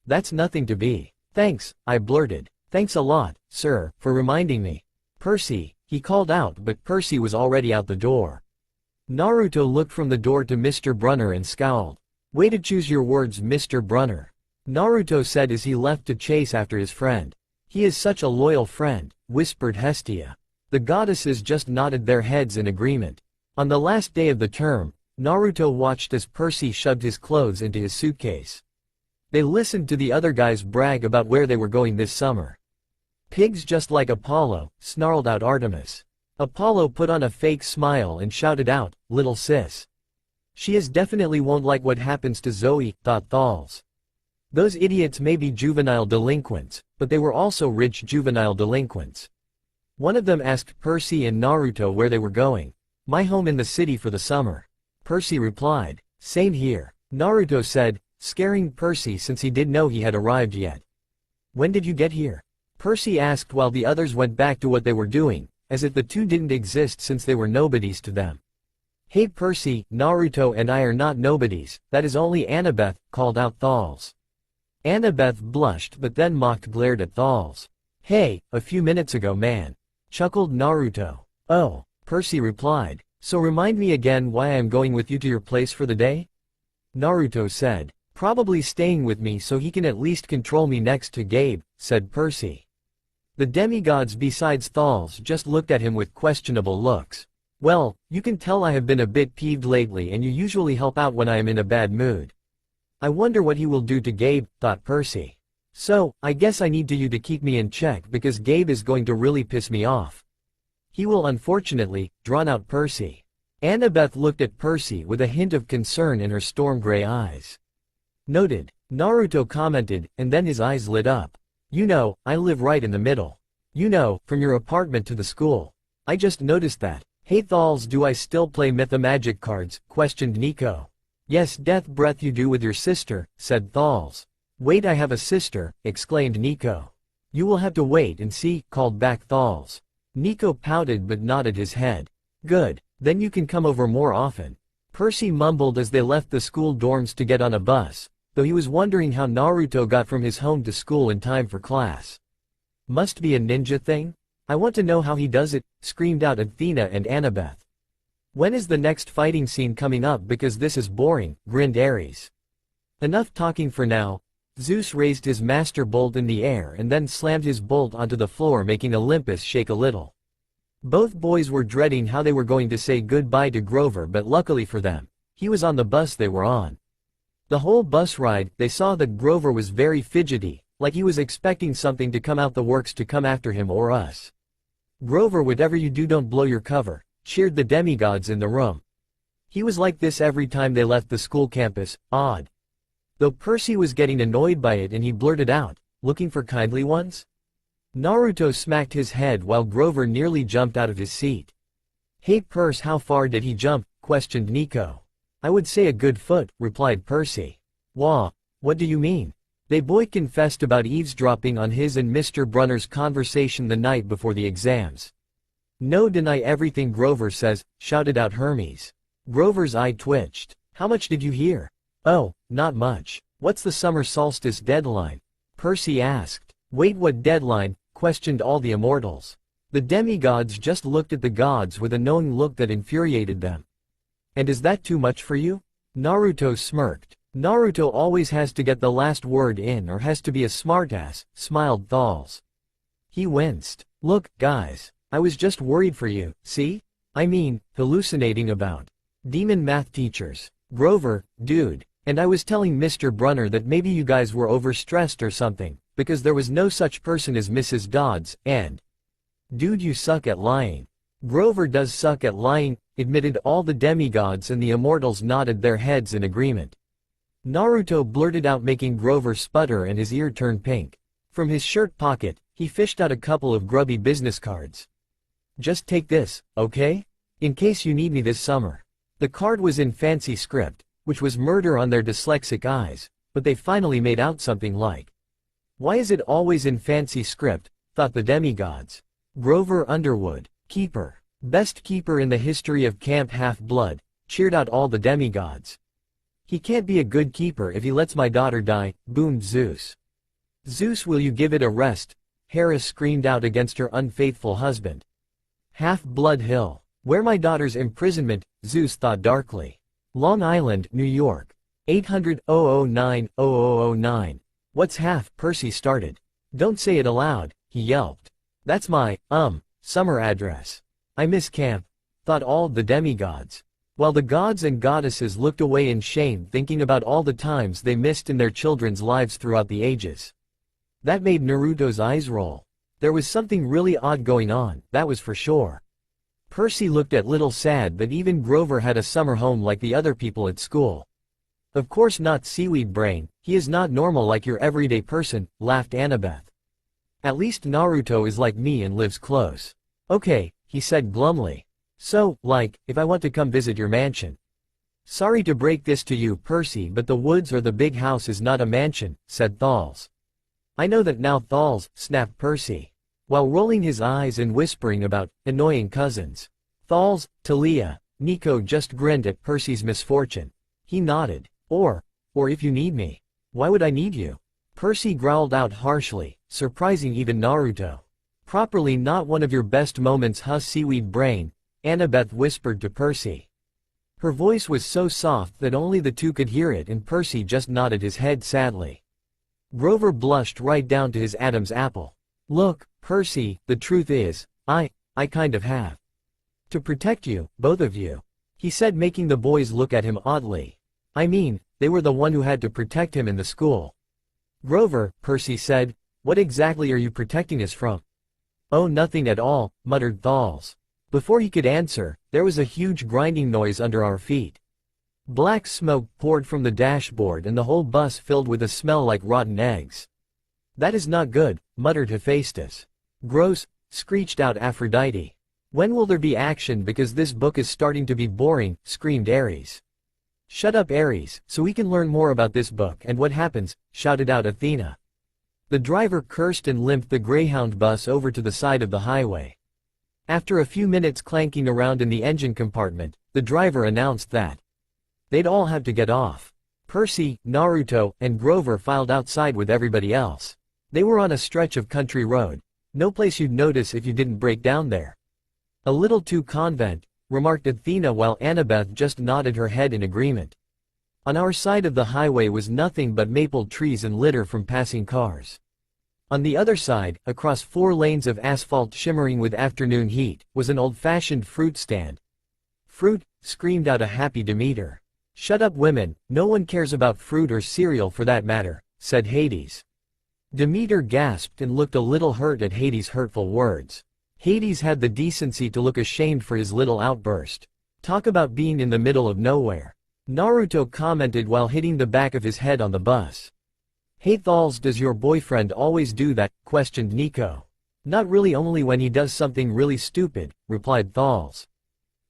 That's nothing to be. Thanks, I blurted. Thanks a lot, sir, for reminding me. Percy, he called out, but Percy was already out the door. Naruto looked from the door to Mr. Brunner and scowled. Way to choose your words, Mr. Brunner. Naruto said as he left to chase after his friend. He is such a loyal friend, whispered Hestia. The goddesses just nodded their heads in agreement. On the last day of the term, Naruto watched as Percy shoved his clothes into his suitcase. They listened to the other guys brag about where they were going this summer. Pigs just like Apollo, snarled out Artemis. Apollo put on a fake smile and shouted out, little sis. She is definitely won't like what happens to Zoe, thought Thals. Those idiots may be juvenile delinquents, but they were also rich juvenile delinquents. One of them asked Percy and Naruto where they were going. My home in the city for the summer. Percy replied, same here. Naruto said, scaring Percy since he didn't know he had arrived yet. When did you get here? Percy asked while the others went back to what they were doing, as if the two didn't exist since they were nobodies to them. Hey Percy, Naruto and I are not nobodies, that is only Annabeth, called out Thals. Annabeth blushed but then glared at Thals. Hey, a few minutes ago man. Chuckled Naruto. Oh, Percy replied, so remind me again why I am going with you to your place for the day? Naruto said, probably staying with me so he can at least control me next to Gabe, said Percy. The demigods besides Thals just looked at him with questionable looks. Well, you can tell I have been a bit peeved lately and you usually help out when I am in a bad mood. I wonder what he will do to Gabe, thought Percy. So, I guess I need you to keep me in check because Gabe is going to really piss me off. He will unfortunately, drawn out Percy. Annabeth looked at Percy with a hint of concern in her storm gray eyes. Noted, Naruto commented, and then his eyes lit up. You know, I live right in the middle. You know, from your apartment to the school. I just noticed that. Hey Thals, do I still play Mythomagic cards? Questioned Nico. Yes, Death Breath you do with your sister, said Thals. Wait, I have a sister, exclaimed Nico. You will have to wait and see, called back Thals. Nico pouted but nodded his head. Good, then you can come over more often. Percy mumbled as they left the school dorms to get on a bus, though he was wondering how Naruto got from his home to school in time for class. Must be a ninja thing? I want to know how he does it, screamed out Athena and Annabeth. When is the next fighting scene coming up because this is boring, grinned Ares. Enough talking for now. Zeus raised his master bolt in the air and then slammed his bolt onto the floor making Olympus shake a little. Both boys were dreading how they were going to say goodbye to Grover but luckily for them, he was on the bus they were on. The whole bus ride, they saw that Grover was very fidgety, like he was expecting something to come out the works to come after him or us. Grover, whatever you do don't blow your cover, cheered the demigods in the room. He was like this every time they left the school campus, odd. Though Percy was getting annoyed by it and he blurted out, looking for kindly ones? Naruto smacked his head while Grover nearly jumped out of his seat. Hey Percy, how far did he jump? Questioned Nico. I would say a good foot, replied Percy. Wah, what do you mean? They both confessed about eavesdropping on his and Mr. Brunner's conversation the night before the exams. No, deny everything Grover says, shouted out Hermes. Grover's eye twitched. How much did you hear? Oh, not much. What's the summer solstice deadline? Percy asked. Wait, what deadline? Questioned all the immortals. The demigods just looked at the gods with a knowing look that infuriated them. And is that too much for you? Naruto smirked. Naruto always has to get the last word in or has to be a smartass, smiled Thals. He winced. Look, guys, I was just worried for you, see? I mean, hallucinating about demon math teachers. Grover, dude, and I was telling Mr. Brunner that maybe you guys were overstressed or something, because there was no such person as Mrs. Dods, and dude, you suck at lying. Grover does suck at lying, admitted all the demigods, and the immortals nodded their heads in agreement. Naruto blurted out, making Grover sputter and his ear turn pink. From his shirt pocket, he fished out a couple of grubby business cards. Just take this, okay? In case you need me this summer. The card was in fancy script, which was murder on their dyslexic eyes, but they finally made out something like. Why is it always in fancy script, thought the demigods. Grover Underwood, keeper. Best keeper in the history of Camp Half-Blood, cheered out all the demigods. He can't be a good keeper if he lets my daughter die, boomed Zeus. Zeus, will you give it a rest? Hera screamed out against her unfaithful husband. Half-Blood Hill. Where my daughter's imprisonment, Zeus thought darkly. Long Island, New York. 800-009-0009. What's half? Percy started. Don't say it aloud, he yelped. That's my, summer address. I miss camp, thought all the demigods. While the gods and goddesses looked away in shame, thinking about all the times they missed in their children's lives throughout the ages. That made Naruto's eyes roll. There was something really odd going on, that was for sure. Percy looked a little sad that even Grover had a summer home like the other people at school. Of course not, seaweed brain, he is not normal like your everyday person, laughed Annabeth. At least Naruto is like me and lives close. Okay, he said glumly. So, like, if I want to come visit your mansion. Sorry to break this to you, Percy, but the woods or the big house is not a mansion, said Thals. I know that now, Thals, snapped Percy, while rolling his eyes and whispering about annoying cousins. Thals, Thalia, Nico just grinned at Percy's misfortune. He nodded. Or if you need me. Why would I need you? Percy growled out harshly, surprising even Naruto. Properly not one of your best moments, huh, seaweed brain, Annabeth whispered to Percy. Her voice was so soft that only the two could hear it, and Percy just nodded his head sadly. Grover blushed right down to his Adam's apple. Look, Percy, the truth is, I kind of have to protect you, both of you, he said, making the boys look at him oddly. I mean, they were the one who had to protect him in the school. Grover, Percy said, what exactly are you protecting us from? Oh, nothing at all, muttered Thals. Before he could answer, there was a huge grinding noise under our feet. Black smoke poured from the dashboard and the whole bus filled with a smell like rotten eggs. That is not good, muttered Hephaestus. Gross, screeched out Aphrodite. When will there be action, because this book is starting to be boring, screamed Ares. Shut up, Ares, so we can learn more about this book and what happens, shouted out Athena. The driver cursed and limped the Greyhound bus over to the side of the highway. After a few minutes clanking around in the engine compartment, the driver announced that they'd all have to get off. Percy, Naruto, and Grover filed outside with everybody else. They were on a stretch of country road. No place you'd notice if you didn't break down there. A little too convent, remarked Athena, while Annabeth just nodded her head in agreement. On our side of the highway was nothing but maple trees and litter from passing cars. On the other side, across 4 lanes of asphalt shimmering with afternoon heat, was an old-fashioned fruit stand. Fruit, screamed out a happy Demeter. Shut up, women, no one cares about fruit or cereal for that matter, said Hades. Demeter gasped and looked a little hurt at Hades' hurtful words. Hades had the decency to look ashamed for his little outburst. Talk about being in the middle of nowhere. Naruto commented while hitting the back of his head on the bus. Hey Thals, does your boyfriend always do that? Questioned Nico. Not really, only when he does something really stupid, replied Thals.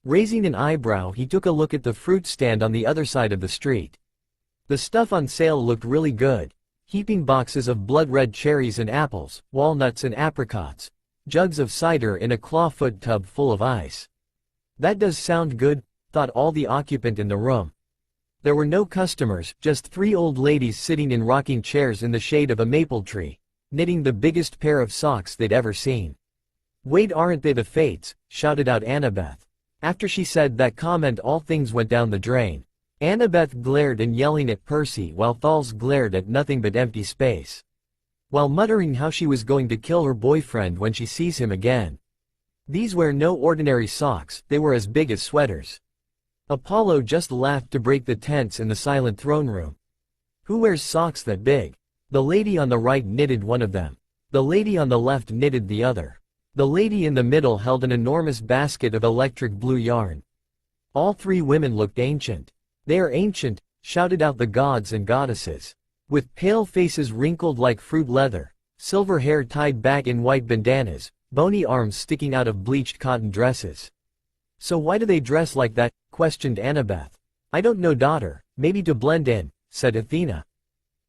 Raising an eyebrow, he took a look at the fruit stand on the other side of the street. The stuff on sale looked really good. Heaping boxes of blood-red cherries and apples, walnuts and apricots. Jugs of cider in a clawfoot tub full of ice. That does sound good, thought all the occupant in the room. There were no customers, just 3 old ladies sitting in rocking chairs in the shade of a maple tree, knitting the biggest pair of socks they'd ever seen. Wait, aren't they the Fates? Shouted out Annabeth. After she said that comment, all things went down the drain. Annabeth glared and yelling at Percy, while Thals glared at nothing but empty space, while muttering how she was going to kill her boyfriend when she sees him again. These were no ordinary socks, they were as big as sweaters. Apollo just laughed to break the tense in the silent throne room. Who wears socks that big? The lady on the right knitted one of them. The lady on the left knitted the other. The lady in the middle held an enormous basket of electric blue yarn. All 3 women looked ancient. They are ancient, shouted out the gods and goddesses. With pale faces wrinkled like fruit leather, silver hair tied back in white bandanas, bony arms sticking out of bleached cotton dresses. So why do they dress like that? Questioned Annabeth. I don't know, daughter, maybe to blend in, said Athena.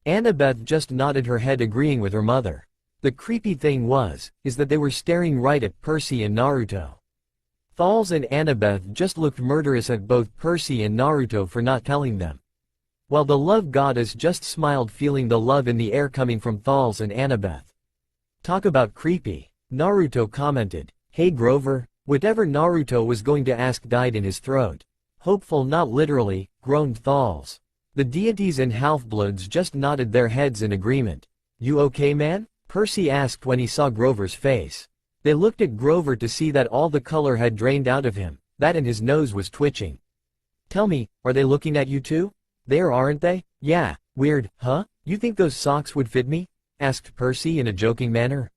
Annabeth just nodded her head, agreeing with her mother. The creepy thing is that they were staring right at Percy and Naruto. Thals and Annabeth just looked murderous at both Percy and Naruto for not telling them, while the love goddess just smiled, feeling the love in the air coming from Thals and Annabeth. Talk about creepy, Naruto commented. Hey Grover, whatever Naruto was going to ask died in his throat. Hopeful, not literally, groaned Thals. The deities and half-bloods just nodded their heads in agreement. You okay, man? Percy asked when he saw Grover's face. They looked at Grover to see that all the color had drained out of him, that and his nose was twitching. Tell me, are they looking at you too? There, aren't they? Yeah, weird, huh? You think those socks would fit me? Asked Percy in a joking manner.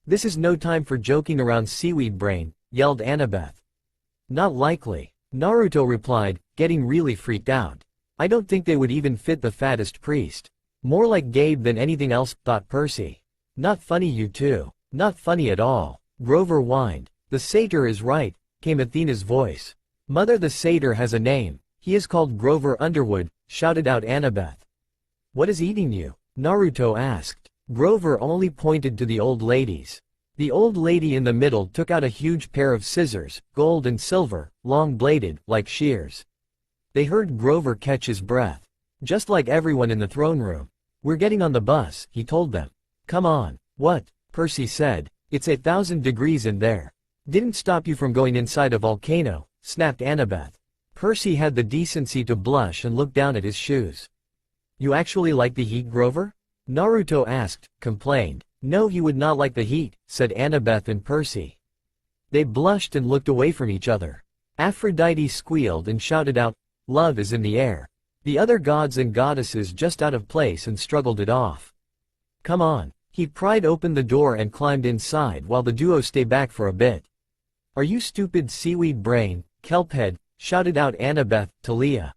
This is no time for joking around, seaweed brain, yelled Annabeth. Not likely, Naruto replied, getting really freaked out. I don't think they would even fit the fattest priest. More like Gabe than anything else, thought Percy. Not funny, you two. Not funny at all, Grover whined. The satyr is right, came Athena's voice. Mother, the satyr has a name. He is called Grover Underwood, shouted out Annabeth. What is eating you? Naruto asked. Grover only pointed to the old ladies. The old lady in the middle took out a huge pair of scissors, gold and silver, long-bladed, like shears. They heard Grover catch his breath. Just like everyone in the throne room. "We're getting on the bus," he told them. "Come on." "What?" Percy said. "It's 1,000 degrees in there." "Didn't stop you from going inside a volcano," snapped Annabeth. Percy had the decency to blush and look down at his shoes. "You actually like the heat, Grover?" Naruto asked, complained. "No, he would not like the heat," said Annabeth and Percy. They blushed and looked away from each other. Aphrodite squealed and shouted out, "Love is in the air." The other gods and goddesses just out of place and struggled it off. "Come on." He pried open the door and climbed inside while the duo stayed back for a bit. "Are you stupid seaweed brain, kelphead?" shouted out Annabeth, Thalia.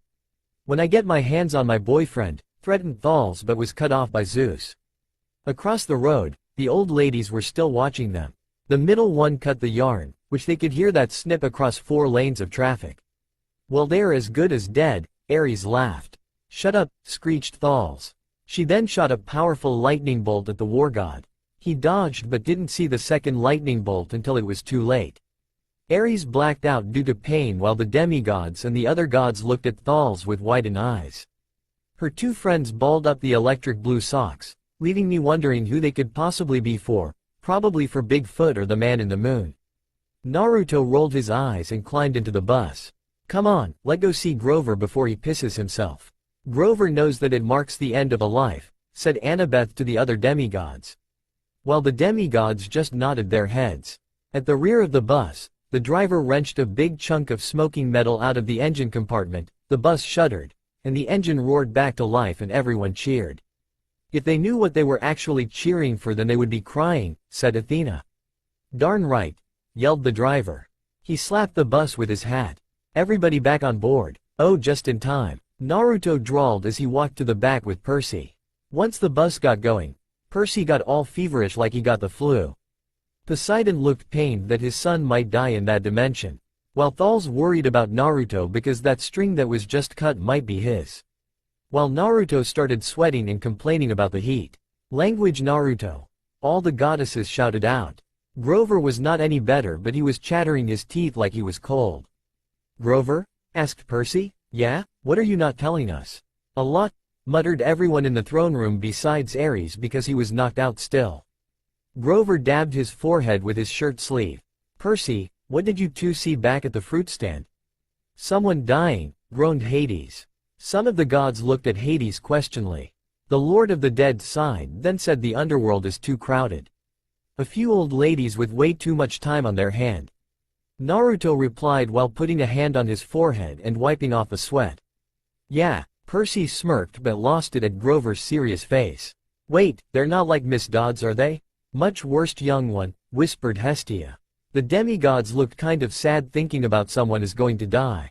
"When I get my hands on my boyfriend," threatened Thals but was cut off by Zeus. Across the road, the old ladies were still watching them. The middle one cut the yarn, which they could hear that snip across 4 lanes of traffic. "Well, they're as good as dead," Ares laughed. "Shut up," screeched Thals. She then shot a powerful lightning bolt at the war god. He dodged but didn't see the second lightning bolt until it was too late. Ares blacked out due to pain while the demigods and the other gods looked at Thals with widened eyes. Her 2 friends balled up the electric blue socks, leaving me wondering who they could possibly be for, probably for Bigfoot or the man in the moon. Naruto rolled his eyes and climbed into the bus. "Come on, let's go see Grover before he pisses himself." "Grover knows that it marks the end of a life," said Annabeth to the other demigods. While the demigods just nodded their heads. At the rear of the bus, the driver wrenched a big chunk of smoking metal out of the engine compartment, the bus shuddered, and the engine roared back to life and everyone cheered. "If they knew what they were actually cheering for, then they would be crying," said Athena. "Darn right," yelled the driver. He slapped the bus with his hat. "Everybody back on board." "Oh, just in time," Naruto drawled as he walked to the back with Percy. Once the bus got going, Percy got all feverish like he got the flu. Poseidon looked pained that his son might die in that dimension, while Thals worried about Naruto because that string that was just cut might be his. While Naruto started sweating and complaining about the heat. "Language, Naruto!" All the goddesses shouted out. Grover was not any better, but he was chattering his teeth like he was cold. "Grover?" asked Percy. "Yeah? What are you not telling us?" "A lot," muttered everyone in the throne room besides Ares because he was knocked out still. Grover dabbed his forehead with his shirt sleeve. "Percy, what did you 2 see back at the fruit stand?" "Someone dying," groaned Hades. Some of the gods looked at Hades questioningly. The Lord of the Dead sighed, then said the underworld is too crowded. "A few old ladies with way too much time on their hand." Naruto replied while putting a hand on his forehead and wiping off the sweat. "Yeah," Percy smirked but lost it at Grover's serious face. "Wait, they're not like Miss Dods, are they?" "Much worse, young one," whispered Hestia. The demigods looked kind of sad thinking about someone is going to die.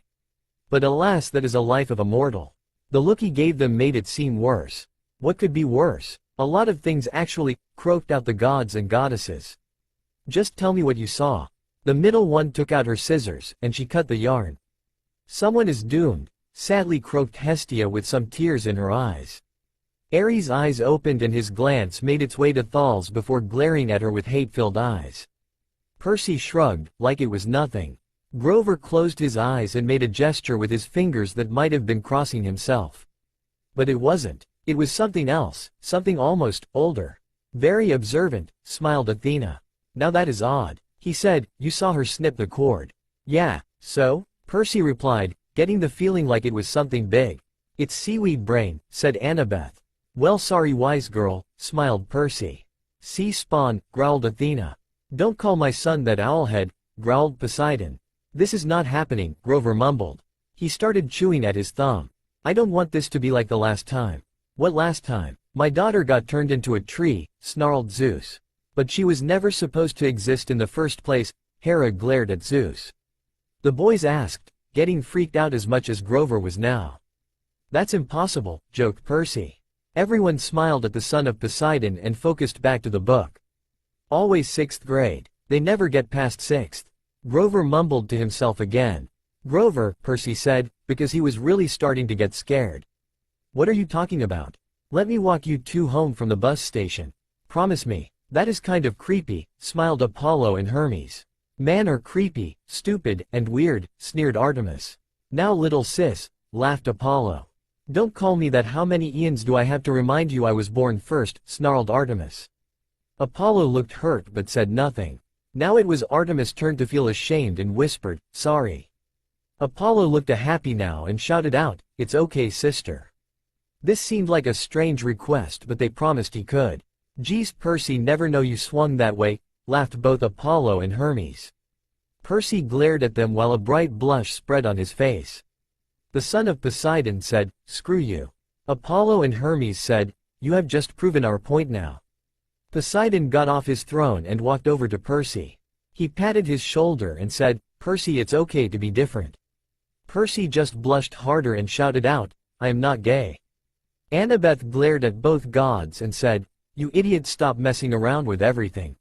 But alas, that is a life of a mortal. The look he gave them made it seem worse. What could be worse? "A lot of things actually," croaked out the gods and goddesses. "Just tell me what you saw." The middle one took out her scissors, and she cut the yarn. "Someone is doomed," sadly croaked Hestia with some tears in her eyes. Ares' eyes opened and his glance made its way to Thals before glaring at her with hate-filled eyes. Percy shrugged, like it was nothing. Grover closed his eyes and made a gesture with his fingers that might have been crossing himself. But it wasn't. It was something else, something almost older. "Very observant," smiled Athena. "Now that is odd." He said, "You saw her snip the cord." "Yeah, so?" Percy replied, getting the feeling like it was something big. "It's seaweed brain," said Annabeth. "Well, sorry wise girl," smiled Percy. "Sea spawn," growled Athena. "Don't call my son that owlhead," growled Poseidon. "This is not happening," Grover mumbled. He started chewing at his thumb. "I don't want this to be like the last time." "What last time?" "My daughter got turned into a tree," snarled Zeus. "But she was never supposed to exist in the first place," Hera glared at Zeus. The boys asked, getting freaked out as much as Grover was now. "That's impossible," joked Percy. Everyone smiled at the son of Poseidon and focused back to the book. "Always 6th grade. They never get past 6th. Grover mumbled to himself again. "Grover," Percy said, because he was really starting to get scared. "What are you talking about?" "Let me walk you 2 home from the bus station." Promise me. That is kind of creepy, smiled Apollo and Hermes. Man are creepy, stupid, and weird, sneered Artemis. Now little sis, laughed Apollo. Don't call me that. How many eons do I have to remind you I was born first, snarled Artemis. Apollo looked hurt but said nothing. Now it was Artemis' turn to feel ashamed and whispered, sorry. Apollo looked happy now and shouted out, it's okay sister. This seemed like a strange request but they promised he could. Geez Percy, never know you swung that way, laughed both Apollo and Hermes. Percy glared at them while a bright blush spread on his face. The son of Poseidon said, screw you. Apollo and Hermes said, you have just proven our point now. Poseidon got off his throne and walked over to Percy. He patted his shoulder and said, Percy, it's okay to be different. Percy just blushed harder and shouted out, I am not gay. Annabeth glared at both gods and said, you idiots, stop messing around with everything.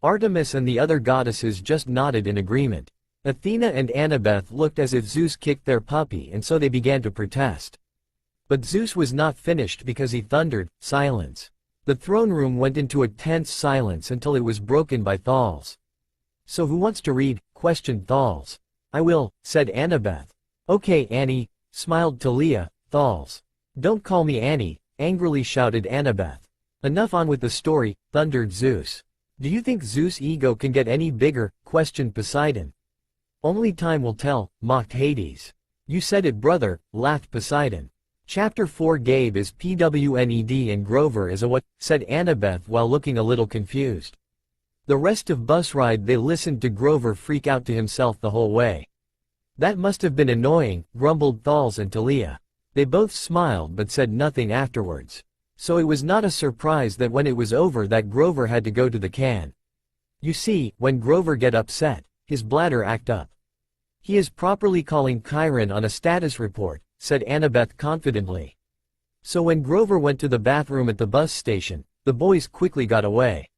Artemis and the other goddesses just nodded in agreement. Athena and Annabeth looked as if Zeus kicked their puppy and so they began to protest. But Zeus was not finished because he thundered, silence. The throne room went into a tense silence until it was broken by Thales. So who wants to read? Questioned Thales. I will, said Annabeth. Okay Annie, smiled Thalia. Thales. Don't call me Annie, angrily shouted Annabeth. Enough, on with the story, thundered Zeus. Do you think Zeus' ego can get any bigger? Questioned Poseidon. Only time will tell, mocked Hades. You said it brother, laughed Poseidon. Chapter 4 Gabe is PWNED and Grover is a what? Said Annabeth while looking a little confused. The rest of bus ride they listened to Grover freak out to himself the whole way. That must have been annoying, grumbled Thales and Thalia. They both smiled but said nothing afterwards. So it was not a surprise that when it was over that Grover had to go to the can. You see, when Grover get upset, his bladder act up. He is properly calling Chiron on a status report, said Annabeth confidently. So when Grover went to the bathroom at the bus station, the boys quickly got away.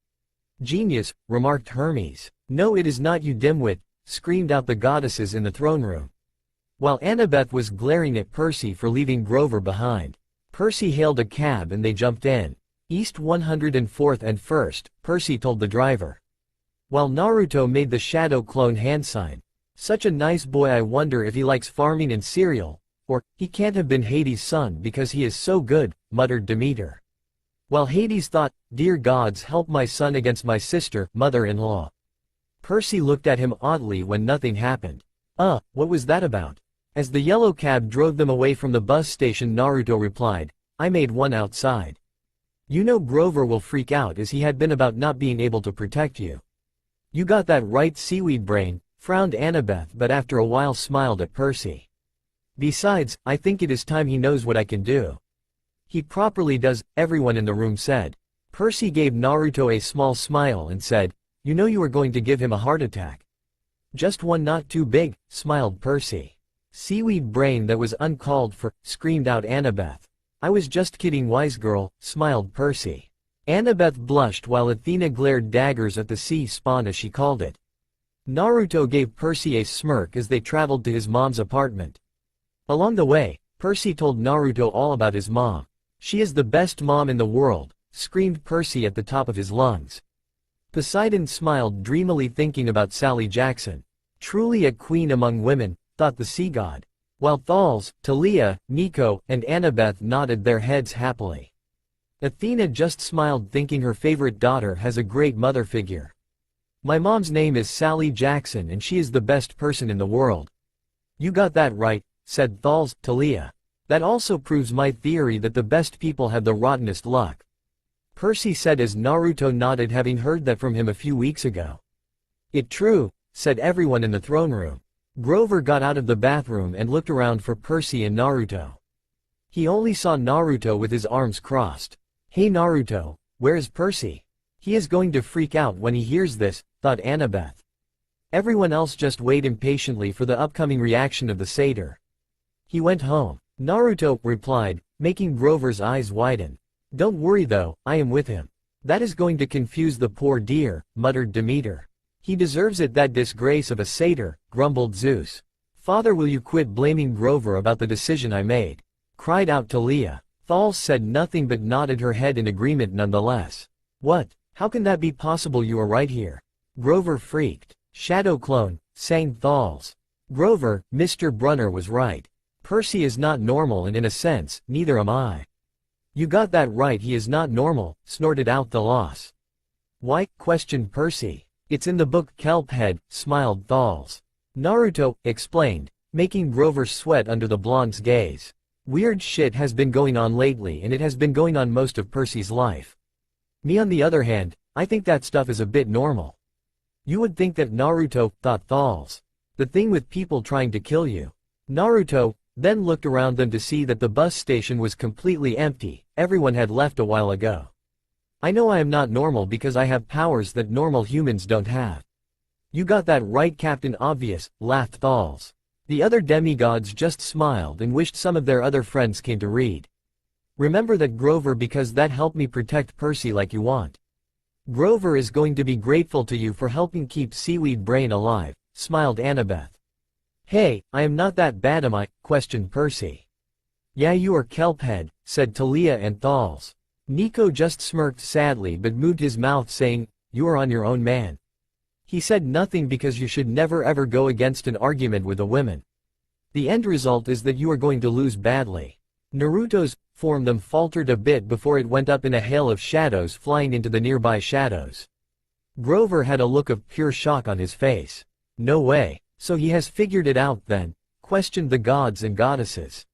Genius, remarked Hermes. No, it is not, you dimwit, screamed out the goddesses in the throne room. While Annabeth was glaring at Percy for leaving Grover behind. Percy hailed a cab and they jumped in. East 104th and 1st, Percy told the driver. While Naruto made the shadow clone hand sign. Such a nice boy, I wonder if he likes farming and cereal. Or, he can't have been Hades' son because he is so good, muttered Demeter. While Hades thought, dear gods, help my son against my sister, mother-in-law. Percy looked at him oddly when nothing happened. What was that about? As the yellow cab drove them away from the bus station, Naruto replied, I made one outside. You know Grover will freak out as he had been about not being able to protect you. You got that right, seaweed brain, frowned Annabeth but after a while smiled at Percy. Besides, I think it is time he knows what I can do. He properly does, everyone in the room said. Percy gave Naruto a small smile and said, you know you are going to give him a heart attack. Just one, not too big, smiled Percy. Seaweed brain, that was uncalled for, screamed out Annabeth. I was just kidding, wise girl, smiled Percy. Annabeth blushed while Athena glared daggers at the sea spawn as she called it. Naruto gave Percy a smirk as they traveled to his mom's apartment. Along the way, Percy told Naruto all about his mom. She is the best mom in the world, screamed Percy at the top of his lungs. Poseidon smiled dreamily thinking about Sally Jackson. Truly a queen among women, thought the sea god. While Thales, Thalia, Nico, and Annabeth nodded their heads happily. Athena just smiled thinking her favorite daughter has a great mother figure. My mom's name is Sally Jackson and she is the best person in the world. You got that right, said Thales. Thalia. That also proves my theory that the best people have the rottenest luck. Percy said as Naruto nodded, having heard that from him a few weeks ago. It true, said everyone in the throne room. Grover got out of the bathroom and looked around for Percy and Naruto. He only saw Naruto with his arms crossed. Hey Naruto, where is Percy? He is going to freak out when he hears this, thought Annabeth. Everyone else just waited impatiently for the upcoming reaction of the satyr. He went home, Naruto replied, making Grover's eyes widen. Don't worry though, I am with him. That is going to confuse the poor dear, muttered Demeter. He deserves it, that disgrace of a satyr, grumbled Zeus. Father, will you quit blaming Grover about the decision I made? Cried out Thalia. Thales said nothing but nodded her head in agreement nonetheless. What? How can that be possible? You are right here. Grover freaked. Shadow clone, sang Thals. Grover, Mr. Brunner was right. Percy is not normal and in a sense, neither am I. You got that right, he is not normal, snorted out Thalos. Why? Questioned Percy. It's in the book Kelphead, smiled Thals. Naruto, explained, making Grover sweat under the blonde's gaze. Weird shit has been going on lately and it has been going on most of Percy's life. Me on the other hand, I think that stuff is a bit normal. You would think that Naruto, thought Thals. The thing with people trying to kill you. Naruto then looked around them to see that the bus station was completely empty, everyone had left a while ago. I know I am not normal because I have powers that normal humans don't have. You got that right, Captain Obvious, laughed Thals. The other demigods just smiled and wished some of their other friends came to read. Remember that, Grover, because that helped me protect Percy like you want. Grover is going to be grateful to you for helping keep Seaweed Brain alive, smiled Annabeth. Hey, I am not that bad, am I? Questioned Percy. Yeah, you are, Kelphead, said Thalia and Thals. Nico just smirked sadly but moved his mouth saying, you are on your own, man. He said nothing because you should never ever go against an argument with a woman. The end result is that you are going to lose badly. Naruto's form them faltered a bit before it went up in a hail of shadows flying into the nearby shadows. Grover had a look of pure shock on his face. No way. So he has figured it out then? Questioned the gods and goddesses.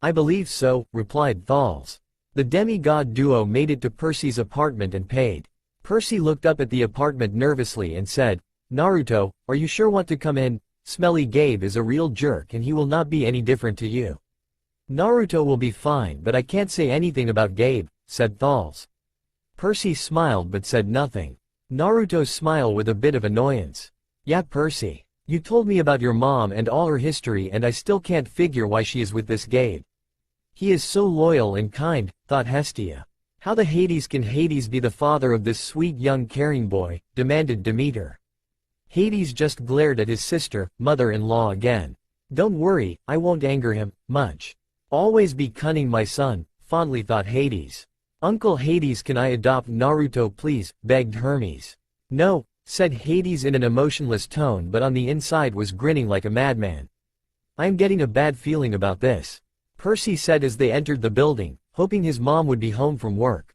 I believe so, replied Thals. The demigod duo made it to Percy's apartment and paid. Percy looked up at the apartment nervously and said, Naruto, are you sure want to come in? Smelly Gabe is a real jerk and he will not be any different to you. Naruto will be fine, but I can't say anything about Gabe, said Thals. Percy smiled but said nothing. Naruto smiled with a bit of annoyance. Yeah, Percy. You told me about your mom and all her history and I still can't figure why she is with this Gabe. He is so loyal and kind, thought Hestia. How the Hades can Hades be the father of this sweet young caring boy, demanded Demeter. Hades just glared at his sister, mother-in-law again. Don't worry, I won't anger him, much. Always be cunning, my son, fondly thought Hades. Uncle Hades, can I adopt Naruto please, begged Hermes. No, said Hades in an emotionless tone but on the inside was grinning like a madman. I am getting a bad feeling about this. Percy said as they entered the building, hoping his mom would be home from work.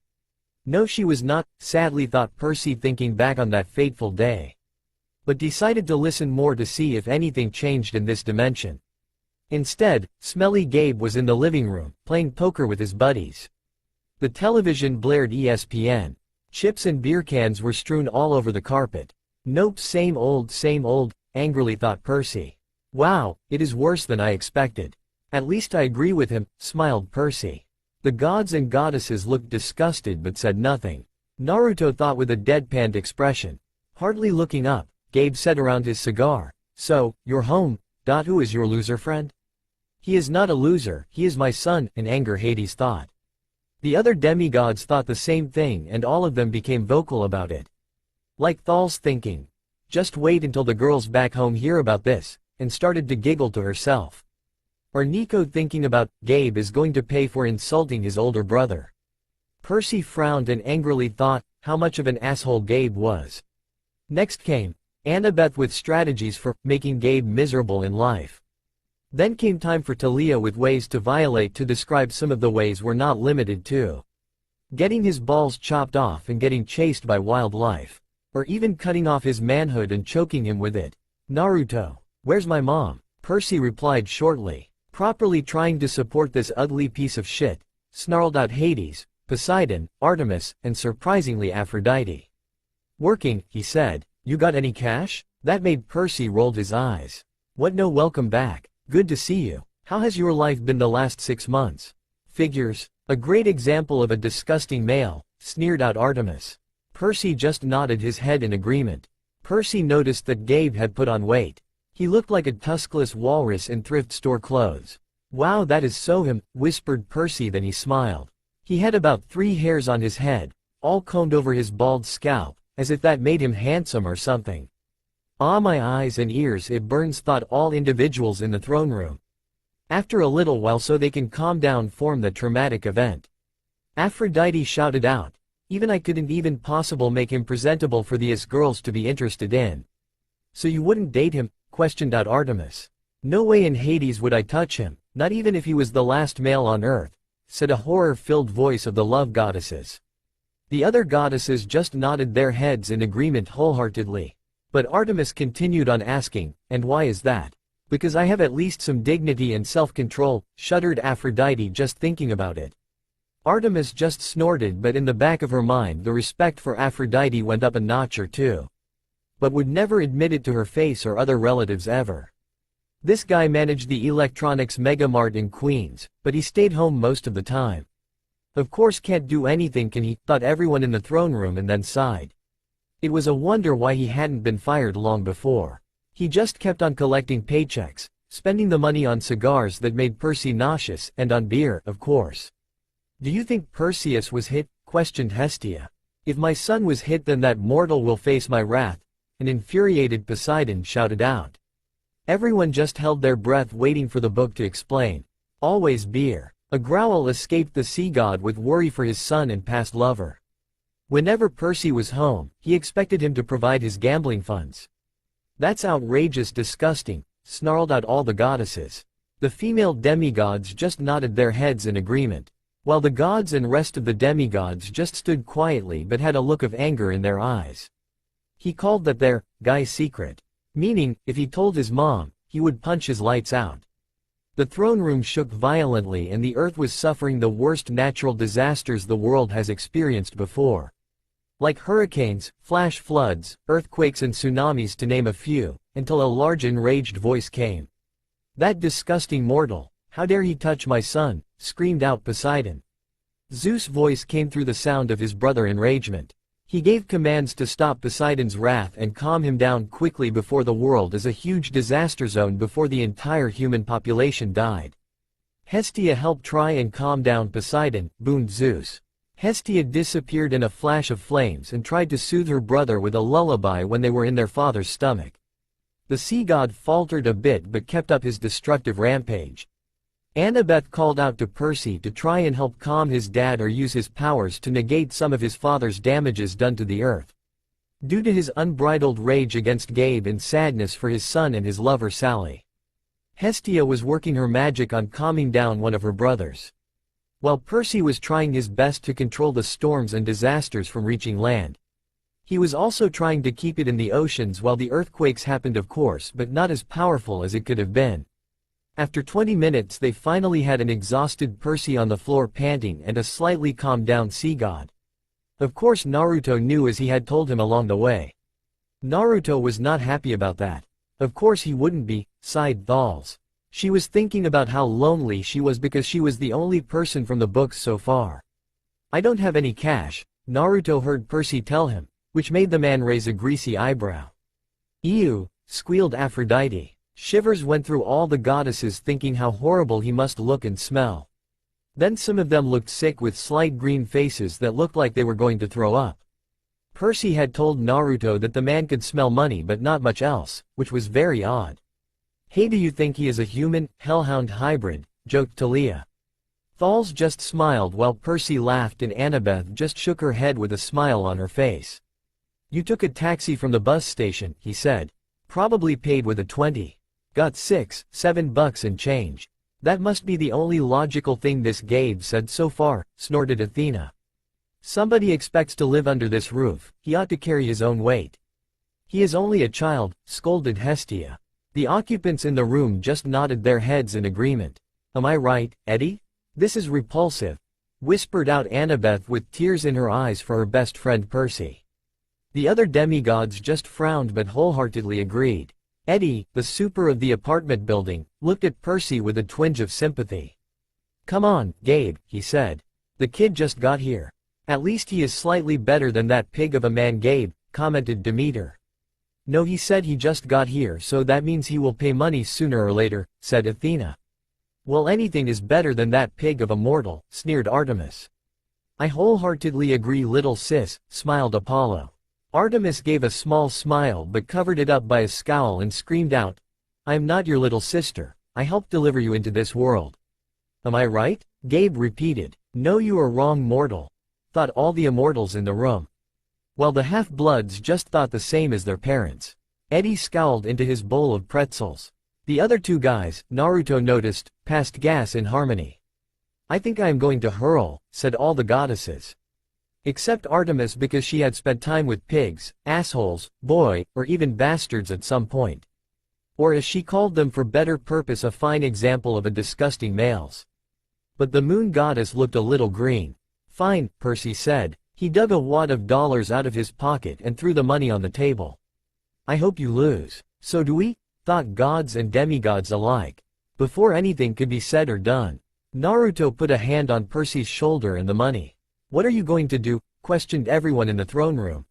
No, she was not, sadly thought Percy, thinking back on that fateful day. But decided to listen more to see if anything changed in this dimension. Instead, Smelly Gabe was in the living room, playing poker with his buddies. The television blared ESPN. Chips and beer cans were strewn all over the carpet. Nope, same old, angrily thought Percy. Wow, it is worse than I expected. At least I agree with him, smiled Percy. The gods and goddesses looked disgusted but said nothing. Naruto thought with a deadpanned expression. Hardly looking up, Gabe said around his cigar. So, you're home, who is your loser friend? He is not a loser, he is my son, in anger Hades thought. The other demigods thought the same thing and all of them became vocal about it. Like Thals thinking. Just wait until the girls back home hear about this, and started to giggle to herself. Or Nico thinking about, Gabe is going to pay for insulting his older brother. Percy frowned and angrily thought, how much of an asshole Gabe was. Next came Annabeth with strategies for making Gabe miserable in life. Then came time for Thalia with ways to violate, to describe some of the ways were not limited to getting his balls chopped off and getting chased by wildlife. Or even cutting off his manhood and choking him with it. Naruto, where's my mom? Percy replied shortly. Properly trying to support this ugly piece of shit, snarled out Hades, Poseidon, Artemis, and surprisingly Aphrodite. Working, he said. You got any cash? That made Percy rolled his eyes. What, no, welcome back. Good to see you. How has your life been the last 6 months? Figures. A great example of a disgusting male, sneered out Artemis. Percy just nodded his head in agreement. Percy noticed that Gabe had put on weight. He looked like a tuskless walrus in thrift store clothes. Wow, that is so him, whispered Percy, then he smiled. He had about 3 hairs on his head, all combed over his bald scalp, as if that made him handsome or something. Ah, my eyes and ears, it burns, thought all individuals in the throne room. After a little while, so they can calm down, form the traumatic event. Aphrodite shouted out, Even I couldn't even possible make him presentable for the girls to be interested in. So you wouldn't date him? Questioned out Artemis. No way in Hades would I touch him, not even if he was the last male on earth, said a horror-filled voice of the love goddesses. The other goddesses just nodded their heads in agreement wholeheartedly. But Artemis continued on asking, and why is that? Because I have at least some dignity and self-control, shuddered Aphrodite just thinking about it. Artemis just snorted, but in the back of her mind the respect for Aphrodite went up a notch or two. But would never admit it to her face or other relatives ever. This guy managed the electronics megamart in Queens, but he stayed home most of the time. Of course can't do anything can he, thought everyone in the throne room and then sighed. It was a wonder why he hadn't been fired long before. He just kept on collecting paychecks, spending the money on cigars that made Percy nauseous, and on beer, of course. Do you think Perseus was hit? Questioned Hestia. If my son was hit, then that mortal will face my wrath, an infuriated Poseidon shouted out. Everyone just held their breath waiting for the book to explain. Always beer. A growl escaped the sea god with worry for his son and past lover. Whenever Percy was home, he expected him to provide his gambling funds. That's outrageous, disgusting, snarled out all the goddesses. The female demigods just nodded their heads in agreement, while the gods and rest of the demigods just stood quietly but had a look of anger in their eyes. He called that their guy's secret, meaning, if he told his mom, he would punch his lights out. The throne room shook violently and the earth was suffering the worst natural disasters the world has experienced before. Like hurricanes, flash floods, earthquakes and tsunamis to name a few, until a large enraged voice came. That disgusting mortal, how dare he touch my son, screamed out Poseidon. Zeus' voice came through the sound of his brother enragement. He gave commands to stop Poseidon's wrath and calm him down quickly before the world is a huge disaster zone before the entire human population died. Hestia helped try and calm down Poseidon, boomed Zeus. Hestia disappeared in a flash of flames and tried to soothe her brother with a lullaby when they were in their father's stomach. The sea god faltered a bit but kept up his destructive rampage. Annabeth called out to Percy to try and help calm his dad or use his powers to negate some of his father's damages done to the earth. Due to his unbridled rage against Gabe and sadness for his son and his lover Sally. Hestia was working her magic on calming down one of her brothers. While Percy was trying his best to control the storms and disasters from reaching land. He was also trying to keep it in the oceans while the earthquakes happened, of course, but not as powerful as it could have been. After 20 minutes they finally had an exhausted Percy on the floor panting and a slightly calmed down sea god. Of course Naruto knew, as he had told him along the way. Naruto was not happy about that. Of course he wouldn't be, sighed Thals. She was thinking about how lonely she was because she was the only person from the books so far. I don't have any cash, Naruto heard Percy tell him, which made the man raise a greasy eyebrow. Ew, squealed Aphrodite. Shivers went through all the goddesses thinking how horrible he must look and smell. Then some of them looked sick with slight green faces that looked like they were going to throw up. Percy had told Naruto that the man could smell money but not much else, which was very odd. Hey, do you think he is a human, hellhound hybrid, joked Thalia. Thals just smiled while Percy laughed and Annabeth just shook her head with a smile on her face. You took a taxi from the bus station, he said. Probably paid with a 20. Got $6-7 and change. That must be the only logical thing this Gabe said so far, snorted Athena. Somebody expects to live under this roof, he ought to carry his own weight. He is only a child, scolded Hestia. The occupants in the room just nodded their heads in agreement. Am I right, Eddie? This is repulsive, whispered out Annabeth with tears in her eyes for her best friend Percy. The other demigods just frowned but wholeheartedly agreed. Eddie, the super of the apartment building, looked at Percy with a twinge of sympathy. Come on, Gabe, he said. The kid just got here. At least he is slightly better than that pig of a man, Gabe, commented Demeter. No, he said he just got here, so that means he will pay money sooner or later, said Athena. Well, anything is better than that pig of a mortal, sneered Artemis. I wholeheartedly agree, little sis, smiled Apollo. Artemis gave a small smile but covered it up by a scowl and screamed out, I am not your little sister, I helped deliver you into this world. Am I right? Gabe repeated. No, you are wrong, mortal. thought all the immortals in the room. While the half-bloods just thought the same as their parents. Eddie scowled into his bowl of pretzels. The other two guys, Naruto noticed, passed gas in harmony. I think I am going to hurl, said all the goddesses. Except Artemis, because she had spent time with pigs, assholes, boy, or even bastards at some point. Or as she called them for better purpose, a fine example of a disgusting males. But the moon goddess looked a little green. Fine, Percy said. He dug a wad of dollars out of his pocket and threw the money on the table. I hope you lose. So do we? Thought gods and demigods alike. Before anything could be said or done, Naruto put a hand on Percy's shoulder and the money. What are you going to do? Questioned everyone in the throne room.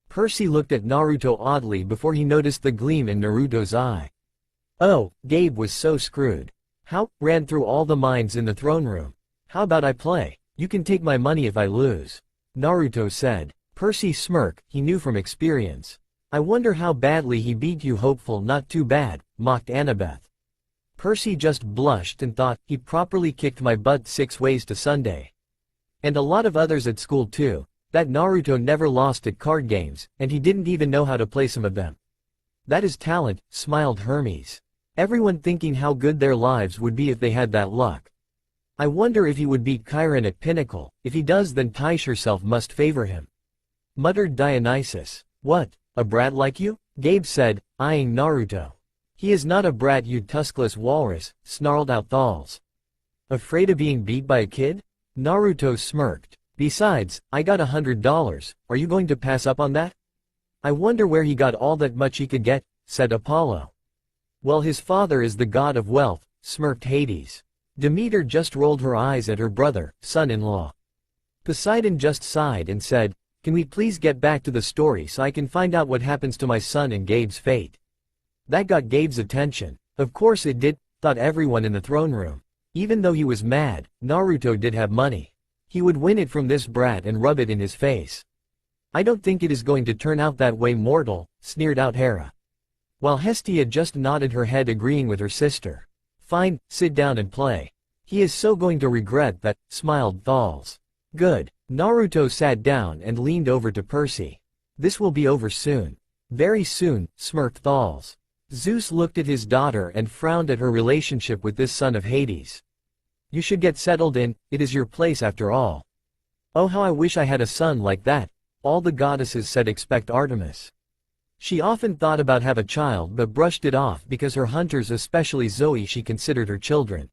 Percy looked at Naruto oddly before he noticed the gleam in Naruto's eye. Oh, Gabe was so screwed. How? Ran through all the minds in the throne room. How about I play? You can take my money if I lose. Naruto said. Percy smirked, he knew from experience. I wonder how badly he beat you. Hopeful not too bad, mocked Annabeth. Percy just blushed and thought, he properly kicked my butt 6 ways to Sunday. And a lot of others at school too. That Naruto never lost at card games, and he didn't even know how to play some of them. That is talent, smiled Hermes. Everyone thinking how good their lives would be if they had that luck. I wonder if he would beat Chiron at Pinnacle. If he does, then Taish herself must favor him. Muttered Dionysus. What, a brat like you? Gabe said, eyeing Naruto. He is not a brat, you tuskless walrus, snarled out Thals. Afraid of being beat by a kid? Naruto smirked. Besides, I got $100, are you going to pass up on that? I wonder where he got all that much he could get, said Apollo. Well, his father is the god of wealth, smirked Hades. Demeter just rolled her eyes at her brother, son-in-law. Poseidon just sighed and said, can we please get back to the story so I can find out what happens to my son and Gabe's fate? That got Gabe's attention. Of course it did, thought everyone in the throne room. Even though he was mad, Naruto did have money. He would win it from this brat and rub it in his face. I don't think it is going to turn out that way, mortal, sneered out Hera. While Hestia just nodded her head agreeing with her sister. Fine, sit down and play. He is so going to regret that, smiled Thals. Good. Naruto sat down and leaned over to Percy. This will be over soon. Very soon, smirked Thals. Zeus looked at his daughter and frowned at her relationship with this son of Hades. You should get settled in, it is your place after all. Oh, how I wish I had a son like that, all the goddesses said except Artemis. She often thought about have a child but brushed it off because her hunters, especially Zoe, she considered her children.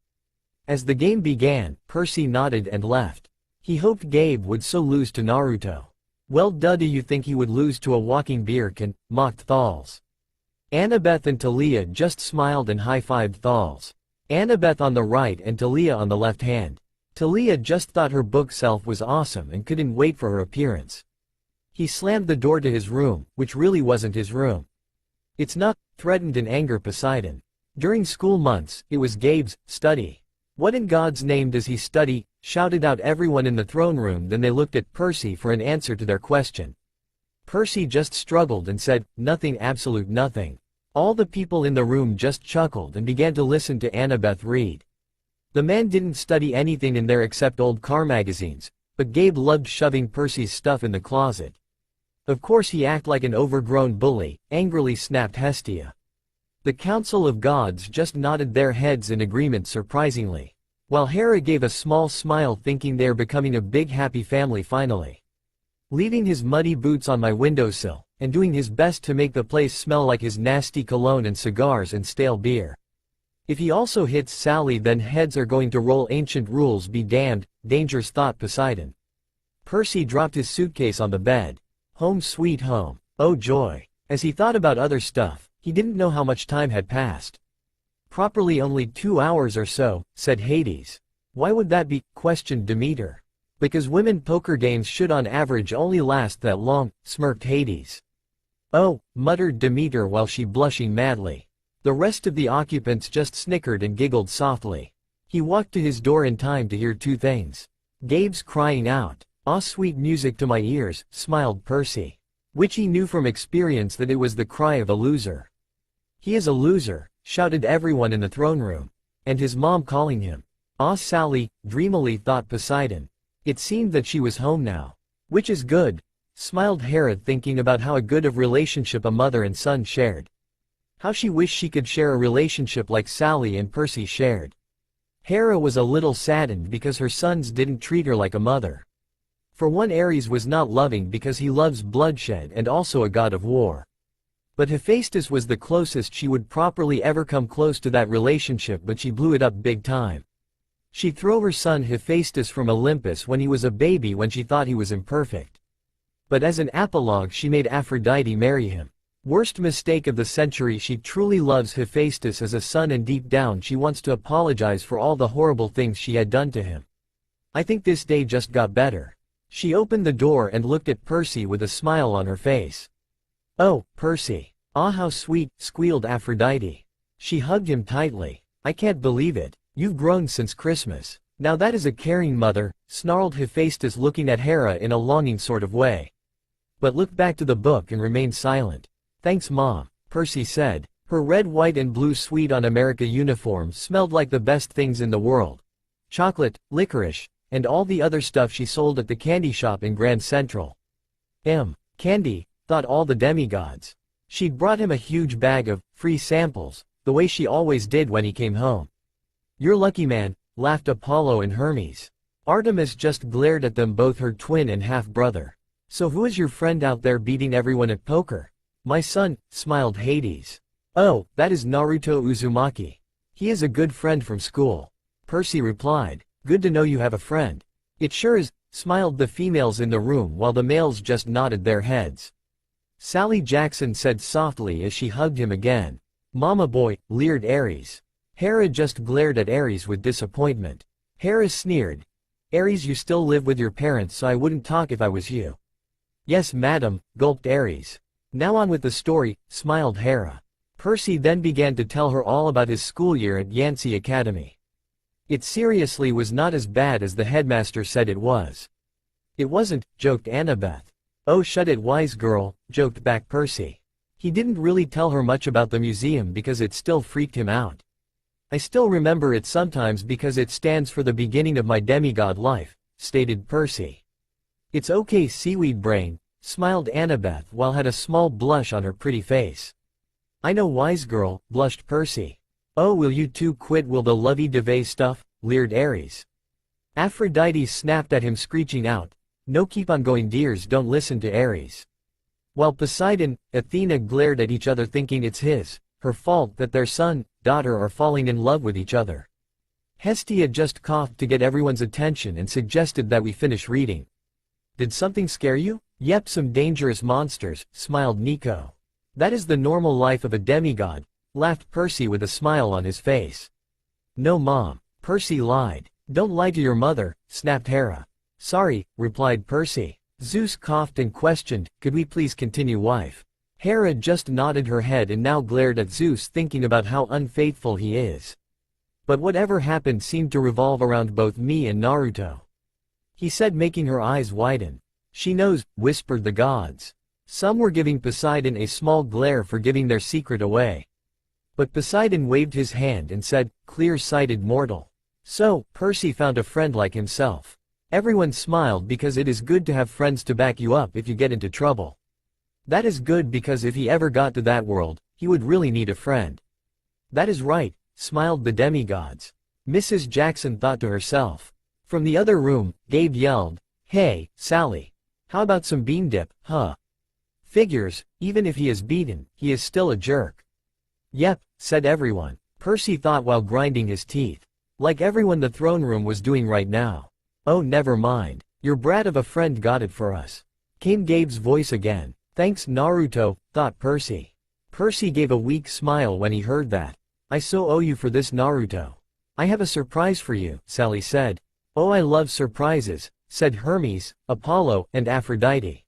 As the game began, Percy nodded and left. He hoped Gabe would so lose to Naruto. Well, do you think he would lose to a walking beer can, mocked Thals. Annabeth and Thalia just smiled and high-fived Thals. Annabeth on the right and Thalia on the left hand. Thalia just thought her book-self was awesome and couldn't wait for her appearance. He slammed the door to his room, which really wasn't his room. It's not, threatened in anger Poseidon. During school months, it was Gabe's study. What in God's name does he study? Shouted out everyone in the throne room. Then they looked at Percy for an answer to their question. Percy just struggled and said, nothing, absolute nothing. All the people in the room just chuckled and began to listen to Annabeth read. The man didn't study anything in there except old car magazines, but Gabe loved shoving Percy's stuff in the closet. Of course he acted like an overgrown bully, angrily snapped Hestia. The Council of Gods just nodded their heads in agreement surprisingly, while Hera gave a small smile thinking they're becoming a big happy family finally. Leaving his muddy boots on my windowsill, and doing his best to make the place smell like his nasty cologne and cigars and stale beer. If he also hits Sally, then heads are going to roll. Ancient rules be damned, dangerous, thought Poseidon. Percy dropped his suitcase on the bed. Home sweet home. Oh joy. As he thought about other stuff, he didn't know how much time had passed. Properly only 2 hours or so, said Hades. Why would that be? Questioned Demeter. Because women poker games should on average only last that long, smirked Hades. Oh, muttered Demeter while she blushing madly. The rest of the occupants just snickered and giggled softly. He walked to his door in time to hear 2 things. Gabe's crying out, "Aw, sweet music to my ears," smiled Percy. Which he knew from experience that it was the cry of a loser. He is a loser, shouted everyone in the throne room. And his mom calling him, "Aw, Sally," dreamily thought Poseidon. It seemed that she was home now. Which is good, smiled Hera, thinking about how good of relationship a mother and son shared. How she wished she could share a relationship like Sally and Percy shared. Hera was a little saddened because her sons didn't treat her like a mother. For one, Ares was not loving because he loves bloodshed and also a god of war. But Hephaestus was the closest she would properly ever come close to that relationship, but she blew it up big time. She'd throw her son Hephaestus from Olympus when he was a baby when she thought he was imperfect. But as an apologue she made Aphrodite marry him. Worst mistake of the century. She truly loves Hephaestus as a son and deep down she wants to apologize for all the horrible things she had done to him. I think this day just got better. She opened the door and looked at Percy with a smile on her face. "Oh, Percy. Ah, how sweet," squealed Aphrodite. She hugged him tightly. "I can't believe it. You've grown since Christmas. Now that is a caring mother," snarled Hephaestus, looking at Hera in a longing sort of way. But looked back to the book and remained silent. "Thanks, Mom," Percy said. Her red, white and blue Sweet on America uniform smelled like the best things in the world. Chocolate, licorice, and all the other stuff she sold at the candy shop in Grand Central. Candy, thought all the demigods. She'd brought him a huge bag of free samples, the way she always did when he came home. "You're lucky, man," laughed Apollo and Hermes. Artemis just glared at them both, her twin and half-brother. "So who is your friend out there beating everyone at poker?" "My son," smiled Hades. "Oh, that is Naruto Uzumaki. He is a good friend from school," Percy replied. "Good to know you have a friend." "It sure is," smiled the females in the room while the males just nodded their heads. Sally Jackson said softly as she hugged him again. "Mama boy," leered Ares. Hera just glared at Ares with disappointment. Hera sneered. "Ares, you still live with your parents, so I wouldn't talk if I was you." "Yes, madam," gulped Ares. "Now on with the story," smiled Hera. Percy then began to tell her all about his school year at Yancy Academy. It seriously was not as bad as the headmaster said it was. "It wasn't," joked Annabeth. "Oh, shut it, wise girl," joked back Percy. He didn't really tell her much about the museum because it still freaked him out. "I still remember it sometimes because it stands for the beginning of my demigod life," stated Percy. "It's okay, seaweed brain," smiled Annabeth while had a small blush on her pretty face. "I know, wise girl," blushed Percy. "Oh, will you two quit will the lovey-dovey stuff?" leered Ares. Aphrodite snapped at him, screeching out, "No, keep on going, dears, don't listen to Ares." While Poseidon, Athena glared at each other, thinking it's her fault that their son, daughter are falling in love with each other. Hestia just coughed to get everyone's attention and suggested that we finish reading. "Did something scare you?" "Yep, some dangerous monsters," smiled Nico. "That is the normal life of a demigod," laughed Percy with a smile on his face. "No, Mom," Percy lied. "Don't lie to your mother," snapped Hera. "Sorry," replied Percy. Zeus coughed and questioned, "Could we please continue, wife?" Hera just nodded her head and now glared at Zeus, thinking about how unfaithful he is. "But whatever happened seemed to revolve around both me and Naruto," he said, making her eyes widen. "She knows," whispered the gods. Some were giving Poseidon a small glare for giving their secret away. But Poseidon waved his hand and said, "Clear-sighted mortal. So, Percy found a friend like himself." Everyone smiled because it is good to have friends to back you up if you get into trouble. "That is good because if he ever got to that world, he would really need a friend." "That is right," smiled the demigods. Mrs. Jackson thought to herself. From the other room, Gabe yelled, "Hey, Sally. How about some bean dip, huh?" "Figures, even if he is beaten, he is still a jerk." "Yep," said everyone. Percy thought while grinding his teeth. Like everyone the throne room was doing right now. "Oh, never mind. Your brat of a friend got it for us," came Gabe's voice again. "Thanks, Naruto," thought Percy. Percy gave a weak smile when he heard that. "I so owe you for this, Naruto." "I have a surprise for you," Sally said. "Oh, I love surprises," said Hermes, Apollo, and Aphrodite.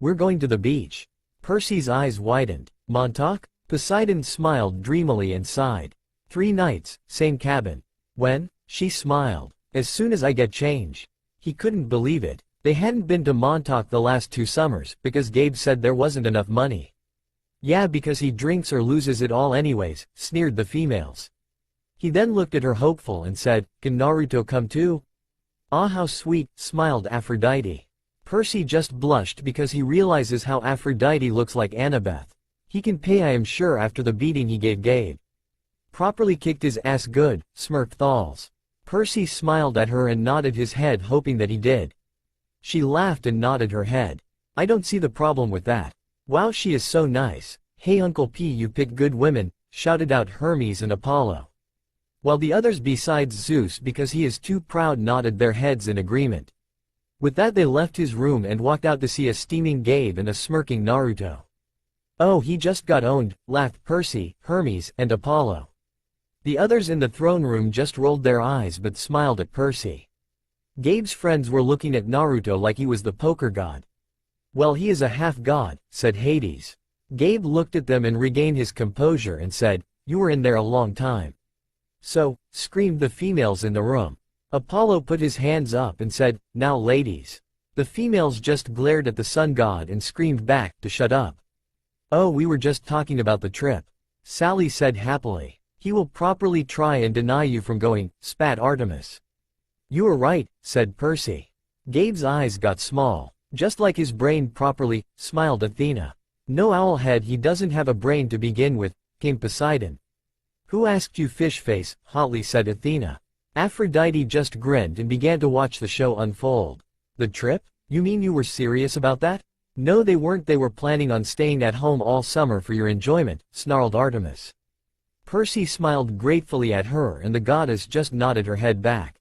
"We're going to the beach." Percy's eyes widened. "Montauk?" Poseidon smiled dreamily and sighed. 3 nights, same cabin. "When?" She smiled. "As soon as I get change." He couldn't believe it. They hadn't been to Montauk the last 2 summers, because Gabe said there wasn't enough money. "Yeah, because he drinks or loses it all anyways," sneered the females. He then looked at her hopeful and said, "Can Naruto come too?" Ah, how sweet, smiled Aphrodite. Percy just blushed because he realizes how Aphrodite looks like Annabeth. He can pay, I am sure, after the beating he gave Gabe. Properly kicked his ass good, smirked Thals. Percy smiled at her and nodded his head, hoping that he did. She laughed and nodded her head. I don't see the problem with that. Wow, she is so nice. Hey Uncle P, you pick good women, shouted out Hermes and Apollo. While the others besides Zeus, because he is too proud, nodded their heads in agreement. With that they left his room and walked out to see a steaming Gabe and a smirking Naruto. Oh, he just got owned, laughed Percy, Hermes, and Apollo. The others in the throne room just rolled their eyes but smiled at Percy. Gabe's friends were looking at Naruto like he was the poker god. Well, he is a half-god, said Hades. Gabe looked at them and regained his composure and said, you were in there a long time. So, screamed the females in the room. Apollo put his hands up and said, now ladies. The females just glared at the sun god and screamed back to shut up. Oh, we were just talking about the trip. Sally said happily. He will properly try and deny you from going, spat Artemis. You are right, said Percy. Gabe's eyes got small. Just like his brain properly, smiled Athena. No owlhead, he doesn't have a brain to begin with, came Poseidon. Who asked you, fish face, hotly said Athena. Aphrodite just grinned and began to watch the show unfold. The trip? You mean you were serious about that? No, they weren't, they were planning on staying at home all summer for your enjoyment, snarled Artemis. Percy smiled gratefully at her and the goddess just nodded her head back.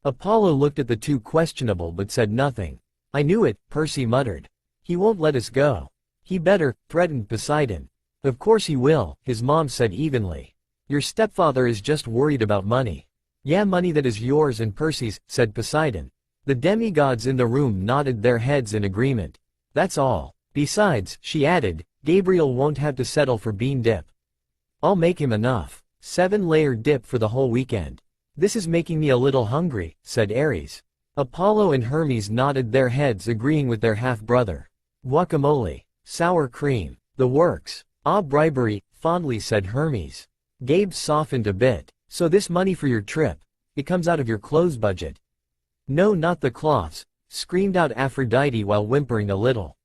Apollo looked at the two questionable but said nothing. I knew it, Percy muttered. He won't let us go. He better, threatened Poseidon. Of course he will, his mom said evenly. Your stepfather is just worried about money. Yeah, money that is yours and Percy's, said Poseidon. The demigods in the room nodded their heads in agreement. That's all. Besides, she added, Gabriel won't have to settle for bean dip. I'll make him enough. 7-layer dip for the whole weekend. This is making me a little hungry, said Ares. Apollo and Hermes nodded their heads agreeing with their half-brother. Guacamole. Sour cream. The works. Ah, bribery, fondly said Hermes. Gabe softened a bit. So this money for your trip, it comes out of your clothes budget. No, not the cloths, screamed out Aphrodite while whimpering a little.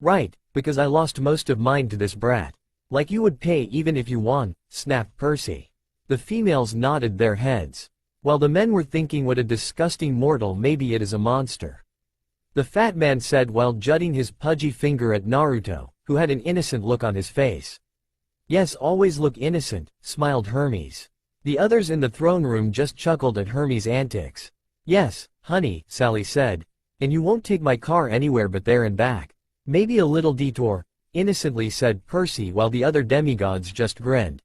Right, because I lost most of mine to this brat. Like you would pay even if you won, snapped Percy. The females nodded their heads. While the men were thinking what a disgusting mortal, maybe it is a monster. The fat man said while jutting his pudgy finger at Naruto, who had an innocent look on his face. Yes, always look innocent, smiled Hermes. The others in the throne room just chuckled at Hermes' antics. Yes, honey, Sally said. And you won't take my car anywhere but there and back. Maybe a little detour, innocently said Percy while the other demigods just grinned.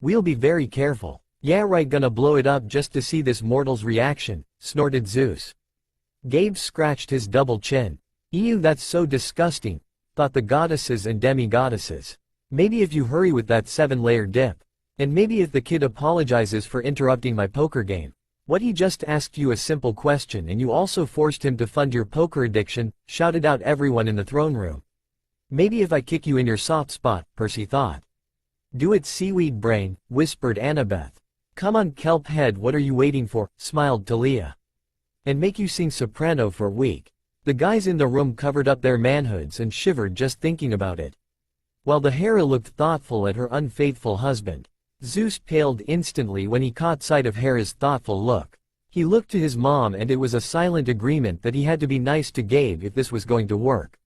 We'll be very careful. Yeah, right, gonna blow it up just to see this mortal's reaction, snorted Zeus. Gabe scratched his double chin. Ew, that's so disgusting, thought the goddesses and demigoddesses. Maybe if you hurry with that 7-layer dip. And maybe if the kid apologizes for interrupting my poker game. What, he just asked you a simple question and you also forced him to fund your poker addiction, shouted out everyone in the throne room. Maybe if I kick you in your soft spot, Percy thought. Do it, seaweed brain, whispered Annabeth. Come on, kelp head, what are you waiting for, smiled Thalia. And make you sing soprano for a week. The guys in the room covered up their manhoods and shivered just thinking about it. While the Hera looked thoughtful at her unfaithful husband. Zeus paled instantly when he caught sight of Hera's thoughtful look. He looked to his mom and it was a silent agreement that he had to be nice to Gabe if this was going to work.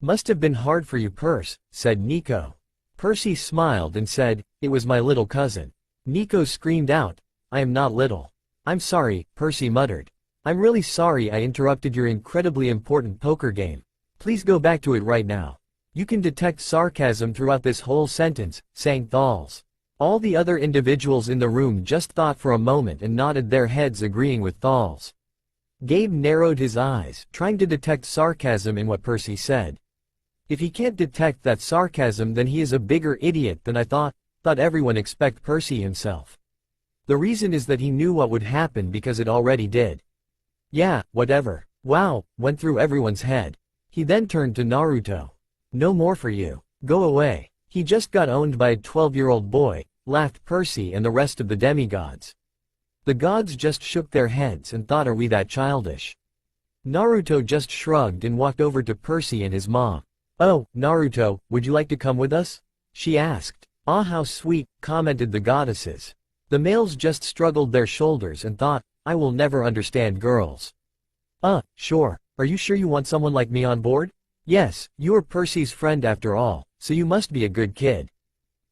Must have been hard for you, Percy, said Nico. Percy smiled and said, it was my little cousin. Nico screamed out, I am not little. I'm sorry, Percy muttered. I'm really sorry I interrupted your incredibly important poker game. Please go back to it right now. You can detect sarcasm throughout this whole sentence, sang Thals. All the other individuals in the room just thought for a moment and nodded their heads agreeing with Thals. Gabe narrowed his eyes, trying to detect sarcasm in what Percy said. If he can't detect that sarcasm, then he is a bigger idiot than I thought everyone expect Percy himself. The reason is that he knew what would happen because it already did. Yeah, whatever. Wow, went through everyone's head. He then turned to Naruto. No more for you. Go away. He just got owned by a 12-year-old boy, laughed Percy and the rest of the demigods. The gods just shook their heads and thought, are we that childish? Naruto just shrugged and walked over to Percy and his mom. Oh, Naruto, would you like to come with us? She asked. Ah, how sweet, commented the goddesses. The males just struggled their shoulders and thought, I will never understand girls. Sure. Are you sure you want someone like me on board? Yes, you are Percy's friend after all, so you must be a good kid.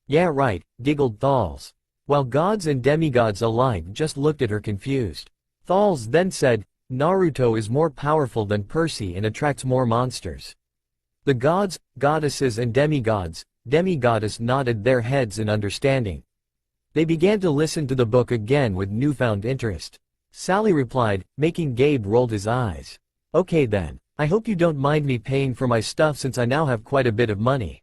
Yeah right, giggled Thals. While gods and demigods alike just looked at her confused. Thals then said, Naruto is more powerful than Percy and attracts more monsters. The gods, goddesses and demigoddess nodded their heads in understanding. They began to listen to the book again with newfound interest. Sally replied, making Gabe roll his eyes. Okay then, I hope you don't mind me paying for my stuff since I now have quite a bit of money.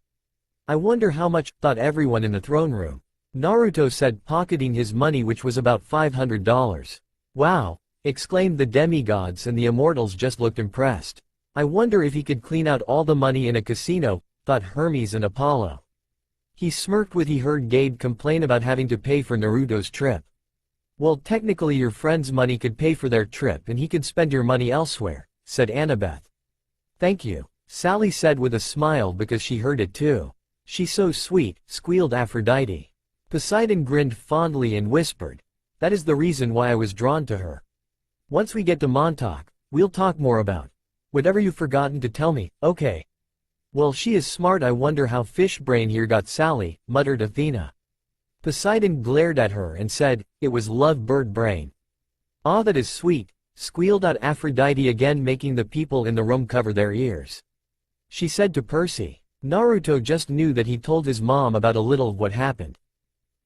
I wonder how much, thought everyone in the throne room. Naruto said, pocketing his money, which was about $500. Wow, exclaimed the demigods, and the immortals just looked impressed. I wonder if he could clean out all the money in a casino, thought Hermes and Apollo. He smirked when he heard Gabe complain about having to pay for Naruto's trip. Well, technically your friend's money could pay for their trip and he could spend your money elsewhere, said Annabeth. Thank you, Sally said with a smile because she heard it too. She's so sweet, squealed Aphrodite. Poseidon grinned fondly and whispered, that is the reason why I was drawn to her. Once we get to Montauk, we'll talk more about whatever you've forgotten to tell me, okay? Well, she is smart. I wonder how Fishbrain here got Sally, muttered Athena. Poseidon glared at her and said, it was Love Bird Brain. Ah, that is sweet, squealed out Aphrodite again, making the people in the room cover their ears. She said to Percy, Naruto just knew that he told his mom about a little of what happened.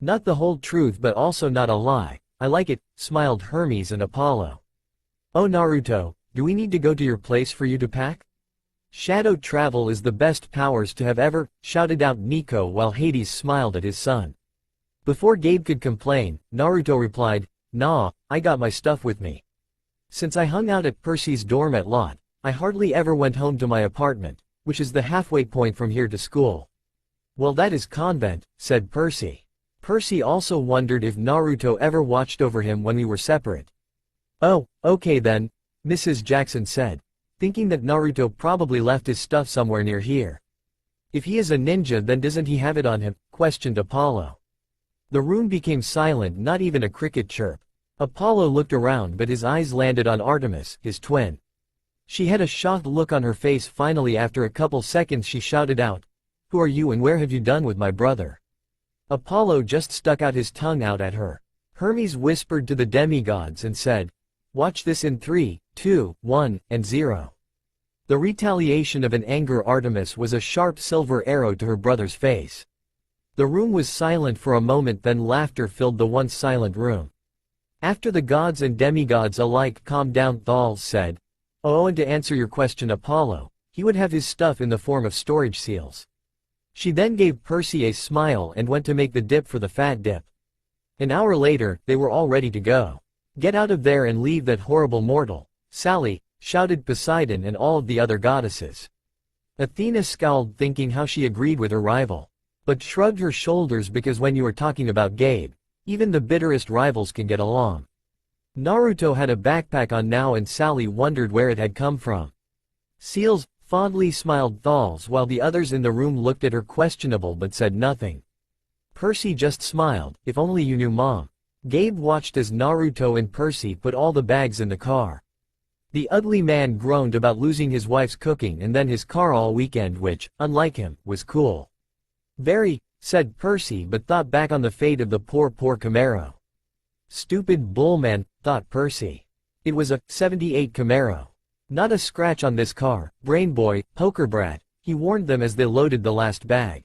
Not the whole truth but also not a lie. I like it, smiled Hermes and Apollo. Oh Naruto, do we need to go to your place for you to pack? Shadow travel is the best powers to have ever, shouted out Nico while Hades smiled at his son. Before Gabe could complain, Naruto replied, nah, I got my stuff with me. Since I hung out at Percy's dorm at Lot, I hardly ever went home to my apartment, which is the halfway point from here to school. Well, that is convent, said Percy. Percy also wondered if Naruto ever watched over him when we were separate. Oh, okay then, Mrs. Jackson said, thinking that Naruto probably left his stuff somewhere near here. If he is a ninja, then doesn't he have it on him? Questioned Apollo. The room became silent, not even a cricket chirp. Apollo looked around but his eyes landed on Artemis, his twin. She had a shocked look on her face. Finally, after a couple seconds, she shouted out, who are you and where have you done with my brother? Apollo just stuck out his tongue out at her. Hermes whispered to the demigods and said, watch this in 3, 2, 1, and 0. The retaliation of an anger Artemis was a sharp silver arrow to her brother's face. The room was silent for a moment, then laughter filled the once silent room. After the gods and demigods alike calmed down, Thals said, oh, and to answer your question, Apollo, he would have his stuff in the form of storage seals. She then gave Percy a smile and went to make the dip for the fat dip. An hour later, they were all ready to go. Get out of there and leave that horrible mortal, Sally, shouted Poseidon and all of the other goddesses. Athena scowled, thinking how she agreed with her rival, but shrugged her shoulders because when you are talking about Gabe, even the bitterest rivals can get along. Naruto had a backpack on now and Sally wondered where it had come from. Seals, fondly smiled Thals while the others in the room looked at her questionable but said nothing. Percy just smiled, if only you knew Mom. Gabe watched as Naruto and Percy put all the bags in the car. The ugly man groaned about losing his wife's cooking and then his car all weekend, which, unlike him, was cool. Very, said Percy, but thought back on the fate of the poor Camaro. Stupid bullman, thought Percy. It was a 78 Camaro. Not a scratch on this car, brain boy, poker brat, he warned them as they loaded the last bag.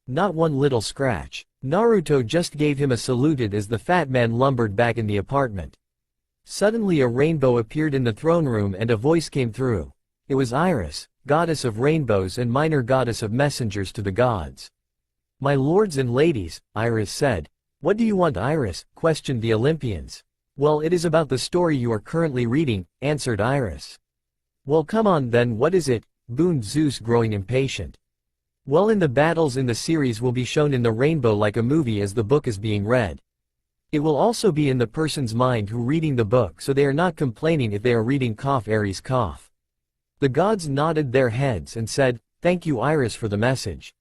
Not one little scratch. Naruto just gave him a saluted as the fat man lumbered back in the apartment. Suddenly a rainbow appeared in the throne room and a voice came through. It was Iris, goddess of rainbows and minor goddess of messengers to the gods. My lords and ladies, Iris said. What do you want, Iris? Questioned the Olympians. Well, it is about the story you are currently reading, answered Iris. Well, come on then, what is it? Boomed Zeus, growing impatient. Well, in the battles in the series will be shown in the rainbow like a movie as the book is being read. It will also be in the person's mind who reading the book, so they are not complaining if they are reading Aries cough. The gods nodded their heads and said, "Thank you Iris for the message."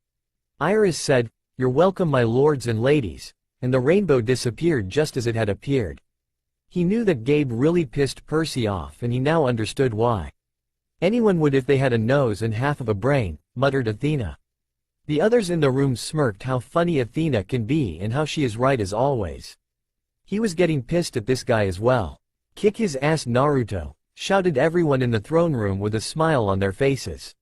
Iris said, "You're welcome my lords and ladies," and the rainbow disappeared just as it had appeared. He knew that Gabe really pissed Percy off, and he now understood why. "Anyone would if they had a nose and half of a brain," muttered Athena. The others in the room smirked how funny Athena can be and how she is right as always. He was getting pissed at this guy as well. "Kick his ass Naruto," shouted everyone in the throne room with a smile on their faces.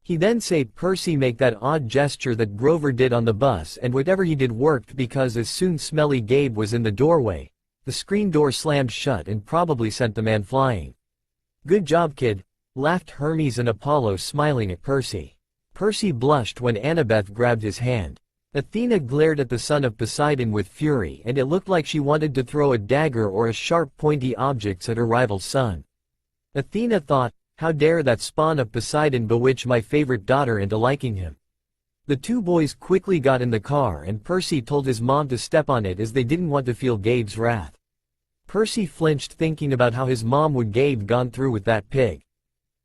He then said Percy make that odd gesture that Grover did on the bus, and whatever he did worked, because as soon smelly Gabe was in the doorway, the screen door slammed shut and probably sent the man flying. "Good job kid," laughed Hermes and Apollo, smiling at Percy. Percy blushed when Annabeth grabbed his hand. Athena glared at the son of Poseidon with fury, and it looked like she wanted to throw a dagger or a sharp pointy objects at her rival's son. Athena thought, how dare that spawn of Poseidon bewitch my favorite daughter into liking him. The two boys quickly got in the car and Percy told his mom to step on it as they didn't want to feel Gabe's wrath. Percy flinched thinking about how his mom would Gabe gone through with that pig.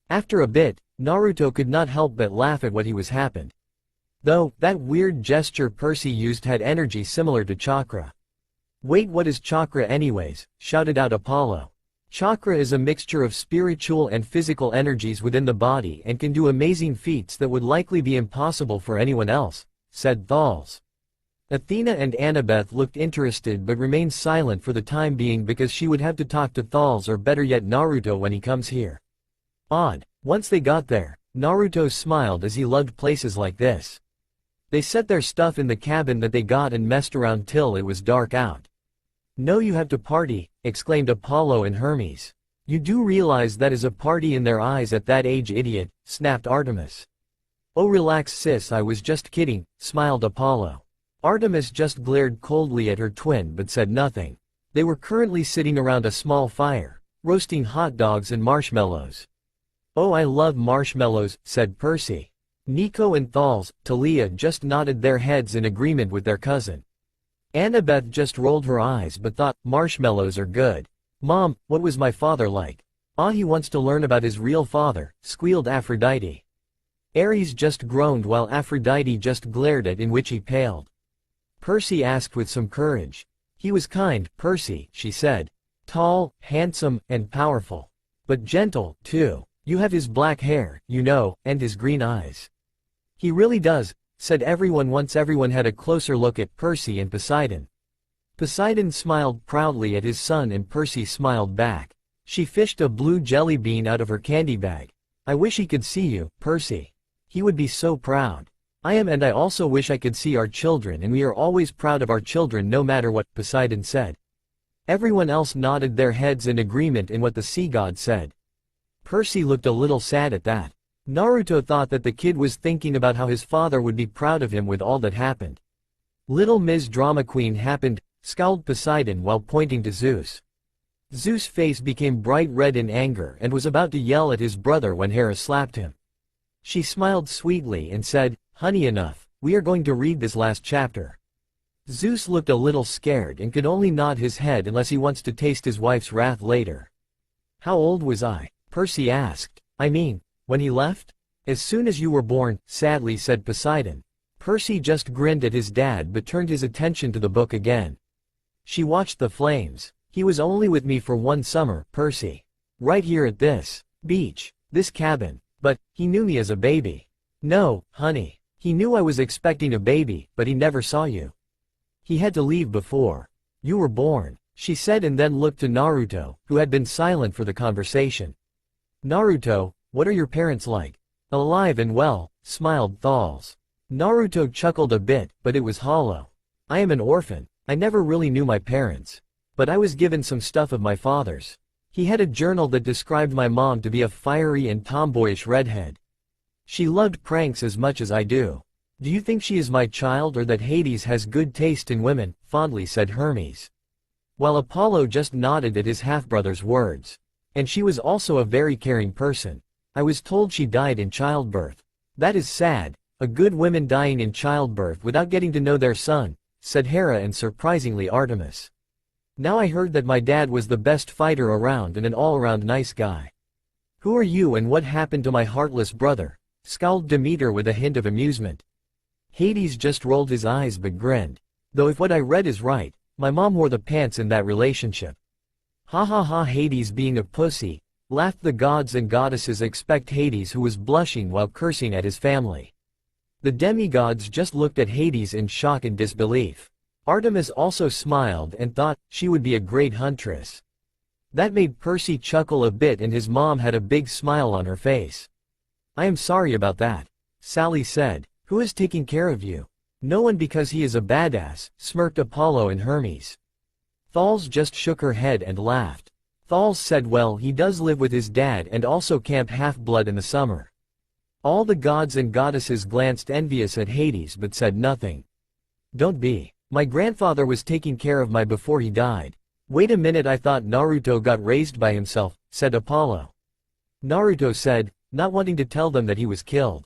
After a bit, Naruto could not help but laugh at what he was happened. Though, that weird gesture Percy used had energy similar to chakra. "Wait, what is chakra anyways?" shouted out Apollo. "Chakra is a mixture of spiritual and physical energies within the body and can do amazing feats that would likely be impossible for anyone else," said Thales. Athena and Annabeth looked interested but remained silent for the time being because she would have to talk to Thales, or better yet Naruto, when he comes here. Odd. Once they got there, Naruto smiled as he loved places like this. They set their stuff in the cabin that they got and messed around till it was dark out. "No, you have to party," exclaimed Apollo and Hermes. "You do realize that is a party in their eyes at that age, idiot," snapped Artemis. "Oh relax sis, I was just kidding," smiled Apollo. Artemis just glared coldly at her twin but said nothing. They were currently sitting around a small fire, roasting hot dogs and marshmallows. "Oh, I love marshmallows," said Percy. Nico and Thalia just nodded their heads in agreement with their cousin. Annabeth just rolled her eyes but thought, "Marshmallows are good. Mom, what was my father like?" "Ah, he wants to learn about his real father," squealed Aphrodite. Ares just groaned while Aphrodite just glared at in which he paled. Percy asked with some courage. "He was kind, Percy," she said. "Tall, handsome, and powerful. But gentle, too. You have his black hair, you know, and his green eyes." "He really does," said everyone once everyone had a closer look at Percy and Poseidon. Poseidon smiled proudly at his son and Percy smiled back. She fished a blue jelly bean out of her candy bag. "I wish he could see you, Percy. He would be so proud." "I am, and I also wish I could see our children, and we are always proud of our children no matter what," Poseidon said. Everyone else nodded their heads in agreement in what the sea god said. Percy looked a little sad at that. Naruto thought that the kid was thinking about how his father would be proud of him with all that happened. "Little Ms. Drama Queen happened," scowled Poseidon while pointing to Zeus. Zeus' face became bright red in anger and was about to yell at his brother when Hera slapped him. She smiled sweetly and said, "Honey, enough, we are going to read this last chapter." Zeus looked a little scared and could only nod his head unless he wants to taste his wife's wrath later. "How old was I?" Percy asked. "I mean, when he left?" "As soon as you were born," sadly said Poseidon. Percy just grinned at his dad but turned his attention to the book again. She watched the flames. "He was only with me for one summer, Percy. Right here at this beach, this cabin. But, he knew me as a baby." "No, honey. He knew I was expecting a baby, but he never saw you. He had to leave before you were born," she said, and then looked to Naruto, who had been silent for the conversation. "Naruto, what are your parents like?" "Alive and well," smiled Thales. Naruto chuckled a bit, but it was hollow. "I am an orphan. I never really knew my parents. But I was given some stuff of my father's. He had a journal that described my mom to be a fiery and tomboyish redhead. She loved pranks as much as I do." "Do you think she is my child, or that Hades has good taste in women?" fondly said Hermes. While Apollo just nodded at his half-brother's words. "And she was also a very caring person. I was told she died in childbirth." "That is sad, a good woman dying in childbirth without getting to know their son," said Hera and surprisingly Artemis. Now I heard that my dad was the best fighter around and an all-around nice guy. Who are you and what happened to my heartless brother? Scowled Demeter with a hint of amusement. Hades just rolled his eyes but grinned. Though if what I read is right, my mom wore the pants in that relationship. Ha ha ha, Hades being a pussy, laughed the gods and goddesses expect Hades, who was blushing while cursing at his family. The demigods just looked at Hades in shock and disbelief. Artemis also smiled and thought she would be a great huntress. That made Percy chuckle a bit and his mom had a big smile on her face. I am sorry about that, Sally said. Who is taking care of you? No one, because he is a badass, smirked Apollo and Hermes. Thales just shook her head and laughed. Thales said, well, he does live with his dad and also camp Half-Blood in the summer. All the gods and goddesses glanced envious at Hades but said nothing. Don't be. My grandfather was taking care of my before he died. Wait a minute, I thought Naruto got raised by himself, said Apollo. Naruto said, not wanting to tell them that he was killed.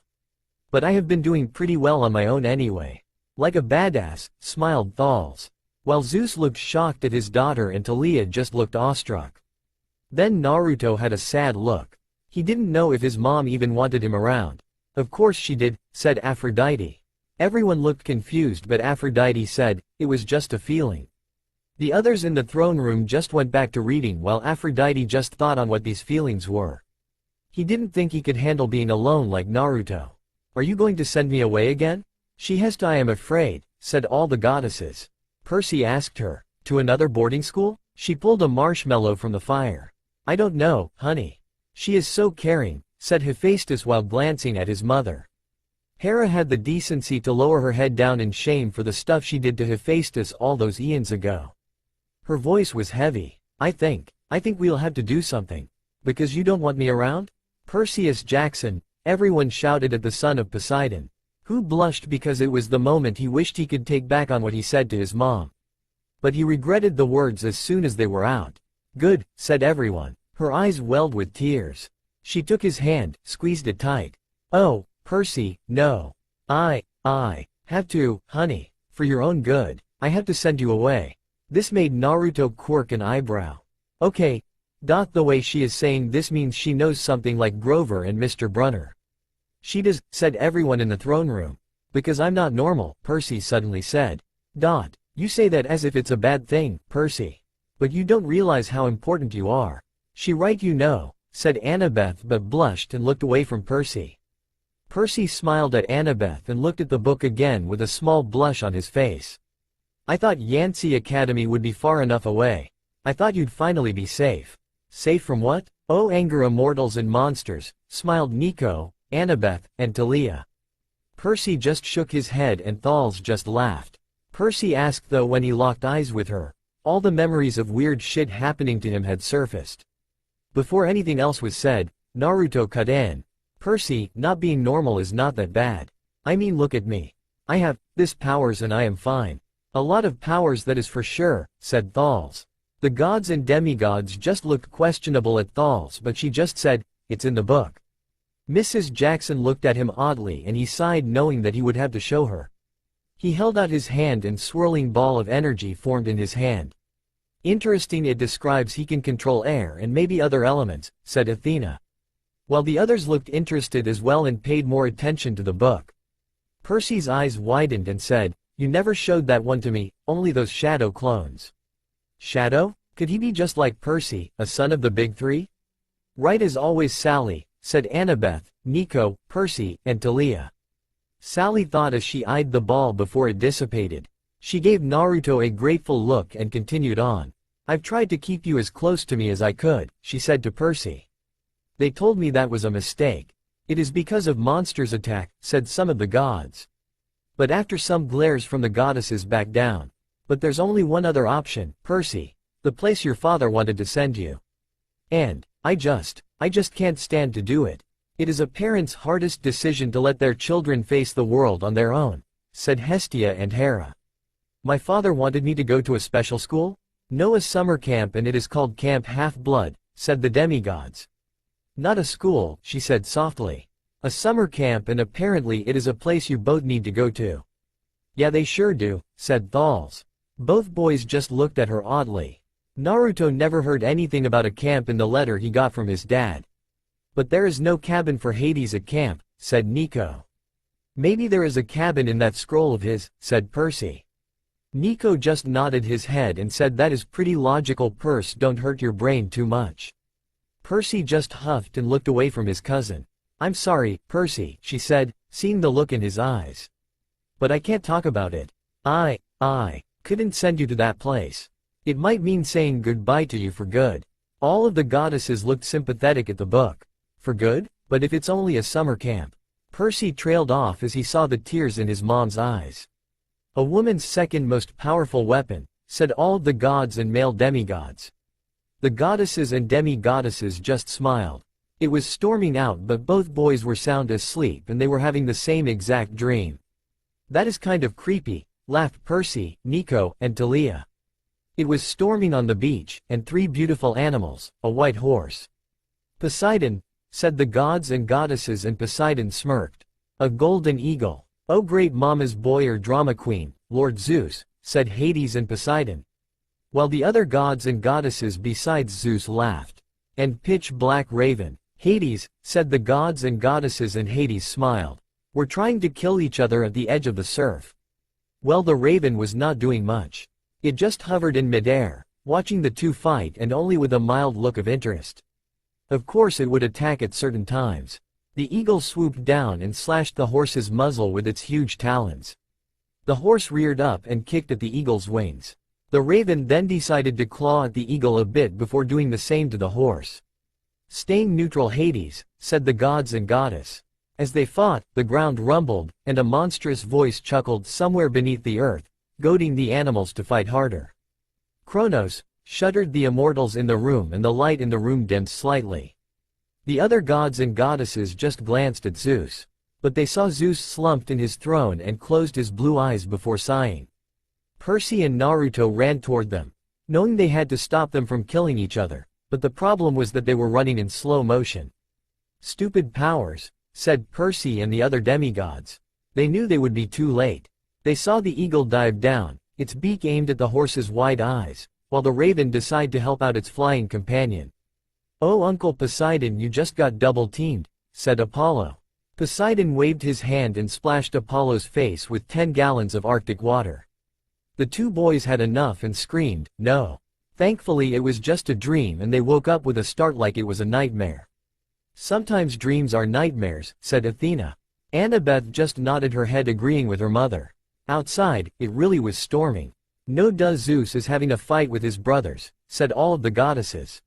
But I have been doing pretty well on my own anyway. Like a badass, smiled Thales. While Zeus looked shocked at his daughter and Thalia just looked awestruck. Then Naruto had a sad look. He didn't know if his mom even wanted him around. Of course she did, said Aphrodite. Everyone looked confused but Aphrodite said, it was just a feeling. The others in the throne room just went back to reading while Aphrodite just thought on what these feelings were. He didn't think he could handle being alone like Naruto. Are you going to send me away again? She hessed. I am afraid, said all the goddesses. Percy asked her, to another boarding school? She pulled a marshmallow from the fire. I don't know, honey. She is so caring, said Hephaestus while glancing at his mother. Hera had the decency to lower her head down in shame for the stuff she did to Hephaestus all those eons ago. Her voice was heavy. I think we'll have to do something. Because you don't want me around? Perseus Jackson, everyone shouted at the son of Poseidon, who blushed because it was the moment he wished he could take back on what he said to his mom. But he regretted the words as soon as they were out. Good, said everyone. Her eyes welled with tears. She took his hand, squeezed it tight. Oh, Percy, no. I have to, honey. For your own good, I have to send you away. This made Naruto quirk an eyebrow. Okay. The way she is saying this means she knows something like Grover and Mr. Brunner. She does, said everyone in the throne room. Because I'm not normal, Percy suddenly said. You say that as if it's a bad thing, Percy. But you don't realize how important you are. She right, you know, said Annabeth but blushed and looked away from Percy. Percy smiled at Annabeth and looked at the book again with a small blush on his face. I thought Yancy Academy would be far enough away. I thought you'd finally be safe. Safe from what? Oh, anger, immortals and monsters, smiled Nico, Annabeth, and Thalia. Percy just shook his head and Thales just laughed. Percy asked though when he locked eyes with her. All the memories of weird shit happening to him had surfaced. Before anything else was said, Naruto cut in. Percy, not being normal is not that bad. I mean, look at me. I have this powers and I am fine. A lot of powers, that is for sure, said Thales. The gods and demigods just looked questionable at Thales but she just said, it's in the book. Mrs. Jackson looked at him oddly and he sighed knowing that he would have to show her. He held out his hand and swirling ball of energy formed in his hand. Interesting, it describes he can control air and maybe other elements, said Athena. While the others looked interested as well and paid more attention to the book. Percy's eyes widened and said, you never showed that one to me, only those shadow clones. Shadow? Could he be just like Percy, a son of the big three? Right as always, Sally, said Annabeth, Nico, Percy, and Thalia. Sally thought as she eyed the ball before it dissipated. She gave Naruto a grateful look and continued on. I've tried to keep you as close to me as I could, she said to Percy. They told me that was a mistake. It is because of monsters' attack, said some of the gods. But after some glares from the goddesses backed down. But there's only one other option, Percy. The place your father wanted to send you. And, I just can't stand to do it. It is a parent's hardest decision to let their children face the world on their own, said Hestia and Hera. My father wanted me to go to a special school? No, a summer camp, and it is called Camp Half-Blood, said the demigods. Not a school, she said softly. A summer camp, and apparently it is a place you both need to go to. Yeah, they sure do, said Thales. Both boys just looked at her oddly. Naruto never heard anything about a camp in the letter he got from his dad. But there is no cabin for Hades at camp, said Nico. Maybe there is a cabin in that scroll of his, said Percy. Nico just nodded his head and said that is pretty logical. Percy, don't hurt your brain too much. Percy just huffed and looked away from his cousin. I'm sorry, Percy, she said, seeing the look in his eyes. But I can't talk about it. I couldn't send you to that place. It might mean saying goodbye to you for good. All of the goddesses looked sympathetic at the book. For good? But if it's only a summer camp. Percy trailed off as he saw the tears in his mom's eyes. A woman's second most powerful weapon, said all of the gods and male demigods. The goddesses and demi-goddesses just smiled. It was storming out, but both boys were sound asleep and they were having the same exact dream. That is kind of creepy, laughed Percy, Nico, and Thalia. It was storming on the beach, and 3 beautiful animals, a white horse. Poseidon, said the gods and goddesses, and Poseidon smirked. A golden eagle. Oh great mama's boy or drama queen, Lord Zeus, said Hades and Poseidon. While the other gods and goddesses besides Zeus laughed. And pitch black raven. Hades, said the gods and goddesses, and Hades smiled. We're trying to kill each other at the edge of the surf. Well, the raven was not doing much. It just hovered in midair, watching the two fight, and only with a mild look of interest. Of course it would attack at certain times. The eagle swooped down and slashed the horse's muzzle with its huge talons. The horse reared up and kicked at the eagle's wings. The raven then decided to claw at the eagle a bit before doing the same to the horse. Staying neutral, Hades, said the gods and goddess. As they fought, the ground rumbled, and a monstrous voice chuckled somewhere beneath the earth, goading the animals to fight harder. Kronos, shuddered the immortals in the room, and the light in the room dimmed slightly. The other gods and goddesses just glanced at Zeus. But they saw Zeus slumped in his throne and closed his blue eyes before sighing. Percy and Naruto ran toward them, knowing they had to stop them from killing each other, but the problem was that they were running in slow motion. Stupid powers, said Percy and the other demigods. They knew they would be too late. They saw the eagle dive down, its beak aimed at the horse's wide eyes, while the raven decided to help out its flying companion. Oh Uncle Poseidon, you just got double-teamed, said Apollo. Poseidon waved his hand and splashed Apollo's face with 10 gallons of Arctic water. The two boys had enough and screamed, no. Thankfully it was just a dream, and they woke up with a start like it was a nightmare. Sometimes dreams are nightmares, said Athena. Annabeth just nodded her head, agreeing with her mother. Outside, it really was storming. No duh, Zeus is having a fight with his brothers, said all of the goddesses.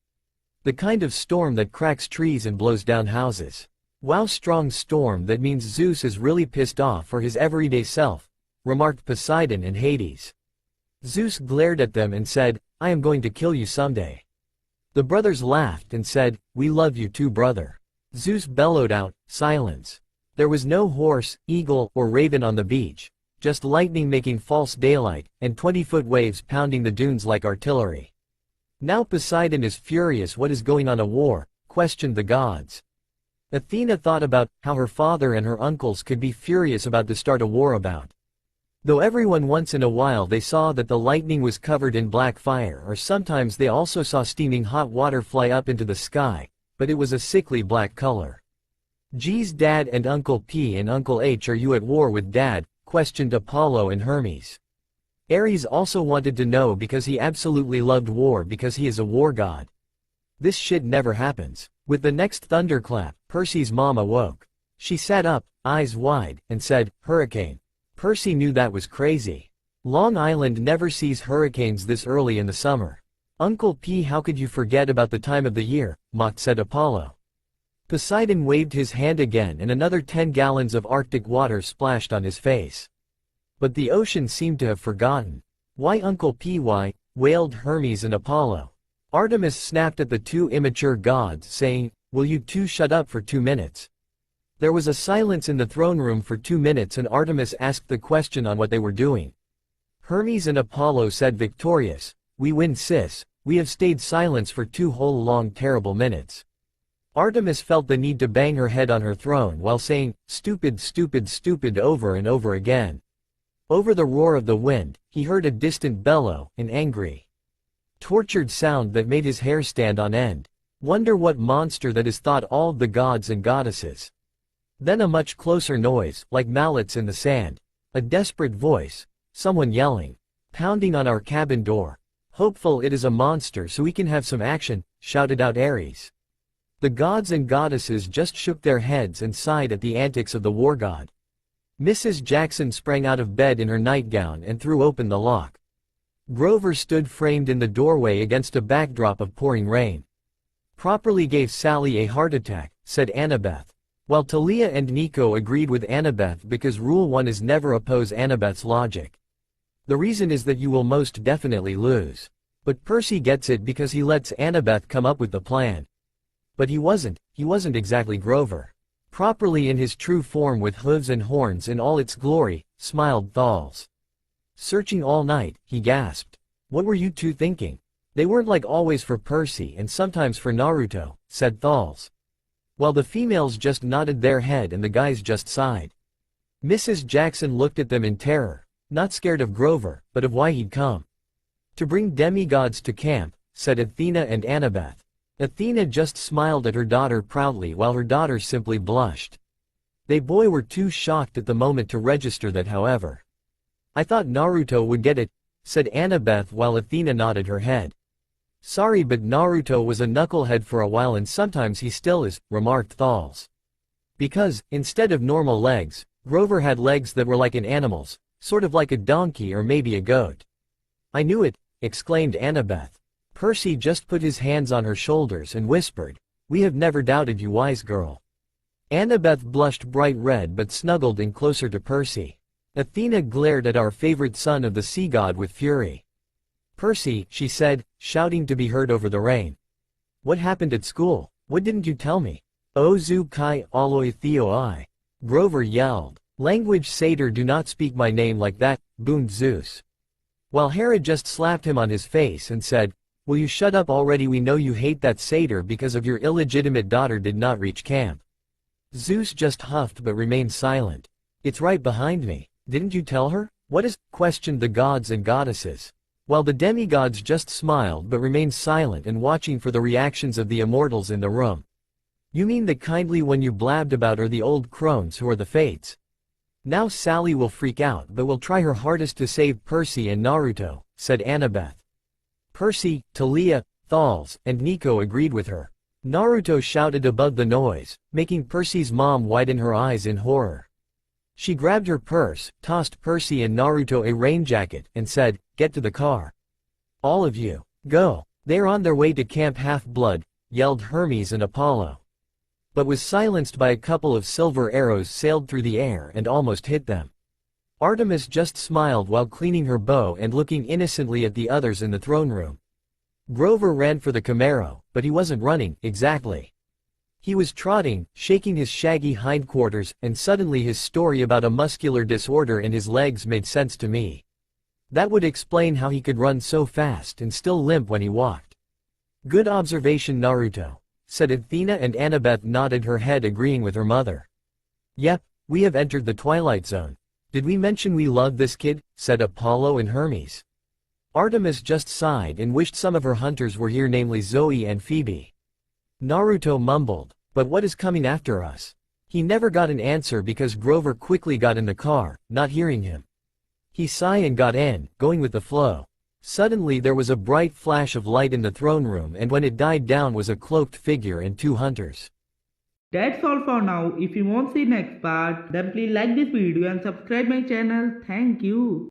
The kind of storm that cracks trees and blows down houses. Wow, strong storm, that means Zeus is really pissed off for his everyday self, remarked Poseidon and Hades. Zeus glared at them and said, I am going to kill you someday. The brothers laughed and said, we love you too, brother. Zeus bellowed out, silence. There was no horse, eagle, or raven on the beach, just lightning making false daylight, and 20-foot waves pounding the dunes like artillery. Now Poseidon is furious. What is going on? A war? Questioned the gods. Athena thought about how her father and her uncles could be furious about to start a war about. Though everyone once in a while they saw that the lightning was covered in black fire, or sometimes they also saw steaming hot water fly up into the sky, but it was a sickly black color. Geez, Dad and Uncle P and Uncle H, are you at war with Dad? Questioned Apollo and Hermes. Ares also wanted to know because he absolutely loved war because he is a war god. This shit never happens. With the next thunderclap, Percy's mom awoke. She sat up, eyes wide, and said, hurricane. Percy knew that was crazy. Long Island never sees hurricanes this early in the summer. Uncle P, how could you forget about the time of the year, mocked said Apollo. Poseidon waved his hand again and another 10 gallons of Arctic water splashed on his face. But the ocean seemed to have forgotten. Why Uncle P, why? Wailed Hermes and Apollo. Artemis snapped at the two immature gods, saying, will you two shut up for 2 minutes? There was a silence in the throne room for 2 minutes, and Artemis asked the question on what they were doing. Hermes and Apollo said, victorious. We win, sis. We have stayed silent for 2 whole long terrible minutes. Artemis felt the need to bang her head on her throne while saying, stupid, stupid, stupid over and over again. Over the roar of the wind, he heard a distant bellow, an angry, tortured sound that made his hair stand on end. Wonder what monster that has thought all the gods and goddesses. Then a much closer noise, like mallets in the sand. A desperate voice. Someone yelling. Pounding on our cabin door. Hopeful it is a monster so we can have some action, shouted out Ares. The gods and goddesses just shook their heads and sighed at the antics of the war god. Mrs. Jackson sprang out of bed in her nightgown and threw open the lock. Grover stood framed in the doorway against a backdrop of pouring rain. Properly gave Sally a heart attack, said Annabeth. While Thalia and Nico agreed with Annabeth because Rule 1 is never oppose Annabeth's logic. The reason is that you will most definitely lose. But Percy gets it because he lets Annabeth come up with the plan. But he wasn't exactly Grover. Properly in his true form with hooves and horns in all its glory, smiled Thals. Searching all night, he gasped. What were you two thinking? They weren't like always for Percy and sometimes for Naruto, said Thals. While the females just nodded their head and the guys just sighed. Mrs. Jackson looked at them in terror, not scared of Grover, but of why he'd come. To bring demigods to camp, said Athena and Annabeth. Athena just smiled at her daughter proudly while her daughter simply blushed. They were too shocked at the moment to register that however. I thought Naruto would get it, said Annabeth while Athena nodded her head. Sorry but Naruto was a knucklehead for a while and sometimes he still is, remarked Thals. Because, instead of normal legs, Grover had legs that were like an animal's, sort of like a donkey or maybe a goat. I knew it, exclaimed Annabeth. Percy just put his hands on her shoulders and whispered, we have never doubted you, wise girl. Annabeth blushed bright red but snuggled in closer to Percy. Athena glared at our favorite son of the sea god with fury. Percy, she said, shouting to be heard over the rain. What happened at school? What didn't you tell me? Ozu kai aloi theo I. Grover yelled. Language satyr, do not speak my name like that, boomed Zeus. While Hera just slapped him on his face and said, will you shut up already, we know you hate that satyr because of your illegitimate daughter did not reach camp. Zeus just huffed but remained silent. It's right behind me. Didn't you tell her? What is? Questioned the gods and goddesses. While the demigods just smiled but remained silent and watching for the reactions of the immortals in the room. You mean the kindly one you blabbed about are the old crones who are the fates? Now Sally will freak out but will try her hardest to save Percy and Naruto, said Annabeth. Percy, Thalia, Thals, and Nico agreed with her. Naruto shouted above the noise, making Percy's mom widen her eyes in horror. She grabbed her purse, tossed Percy and Naruto a rain jacket, and said, get to the car. All of you, go. They're on their way to Camp Half-Blood, yelled Hermes and Apollo. But was silenced by a couple of silver arrows sailed through the air and almost hit them. Artemis just smiled while cleaning her bow and looking innocently at the others in the throne room. Grover ran for the Camaro, but he wasn't running, exactly. He was trotting, shaking his shaggy hindquarters, and suddenly his story about a muscular disorder in his legs made sense to me. That would explain how he could run so fast and still limp when he walked. Good observation, Naruto, said Athena, and Annabeth nodded her head agreeing with her mother. Yep, we have entered the Twilight Zone. Did we mention we love this kid? Said Apollo and Hermes. Artemis just sighed and wished some of her hunters were here, namely Zoe and Phoebe. Naruto mumbled, but what is coming after us? He never got an answer because Grover quickly got in the car, not hearing him. He sighed and got in, going with the flow. Suddenly there was a bright flash of light in the throne room, and when it died down was a cloaked figure and two hunters. That's all for now. If you want to see next part, then please like this video and subscribe my channel. Thank you.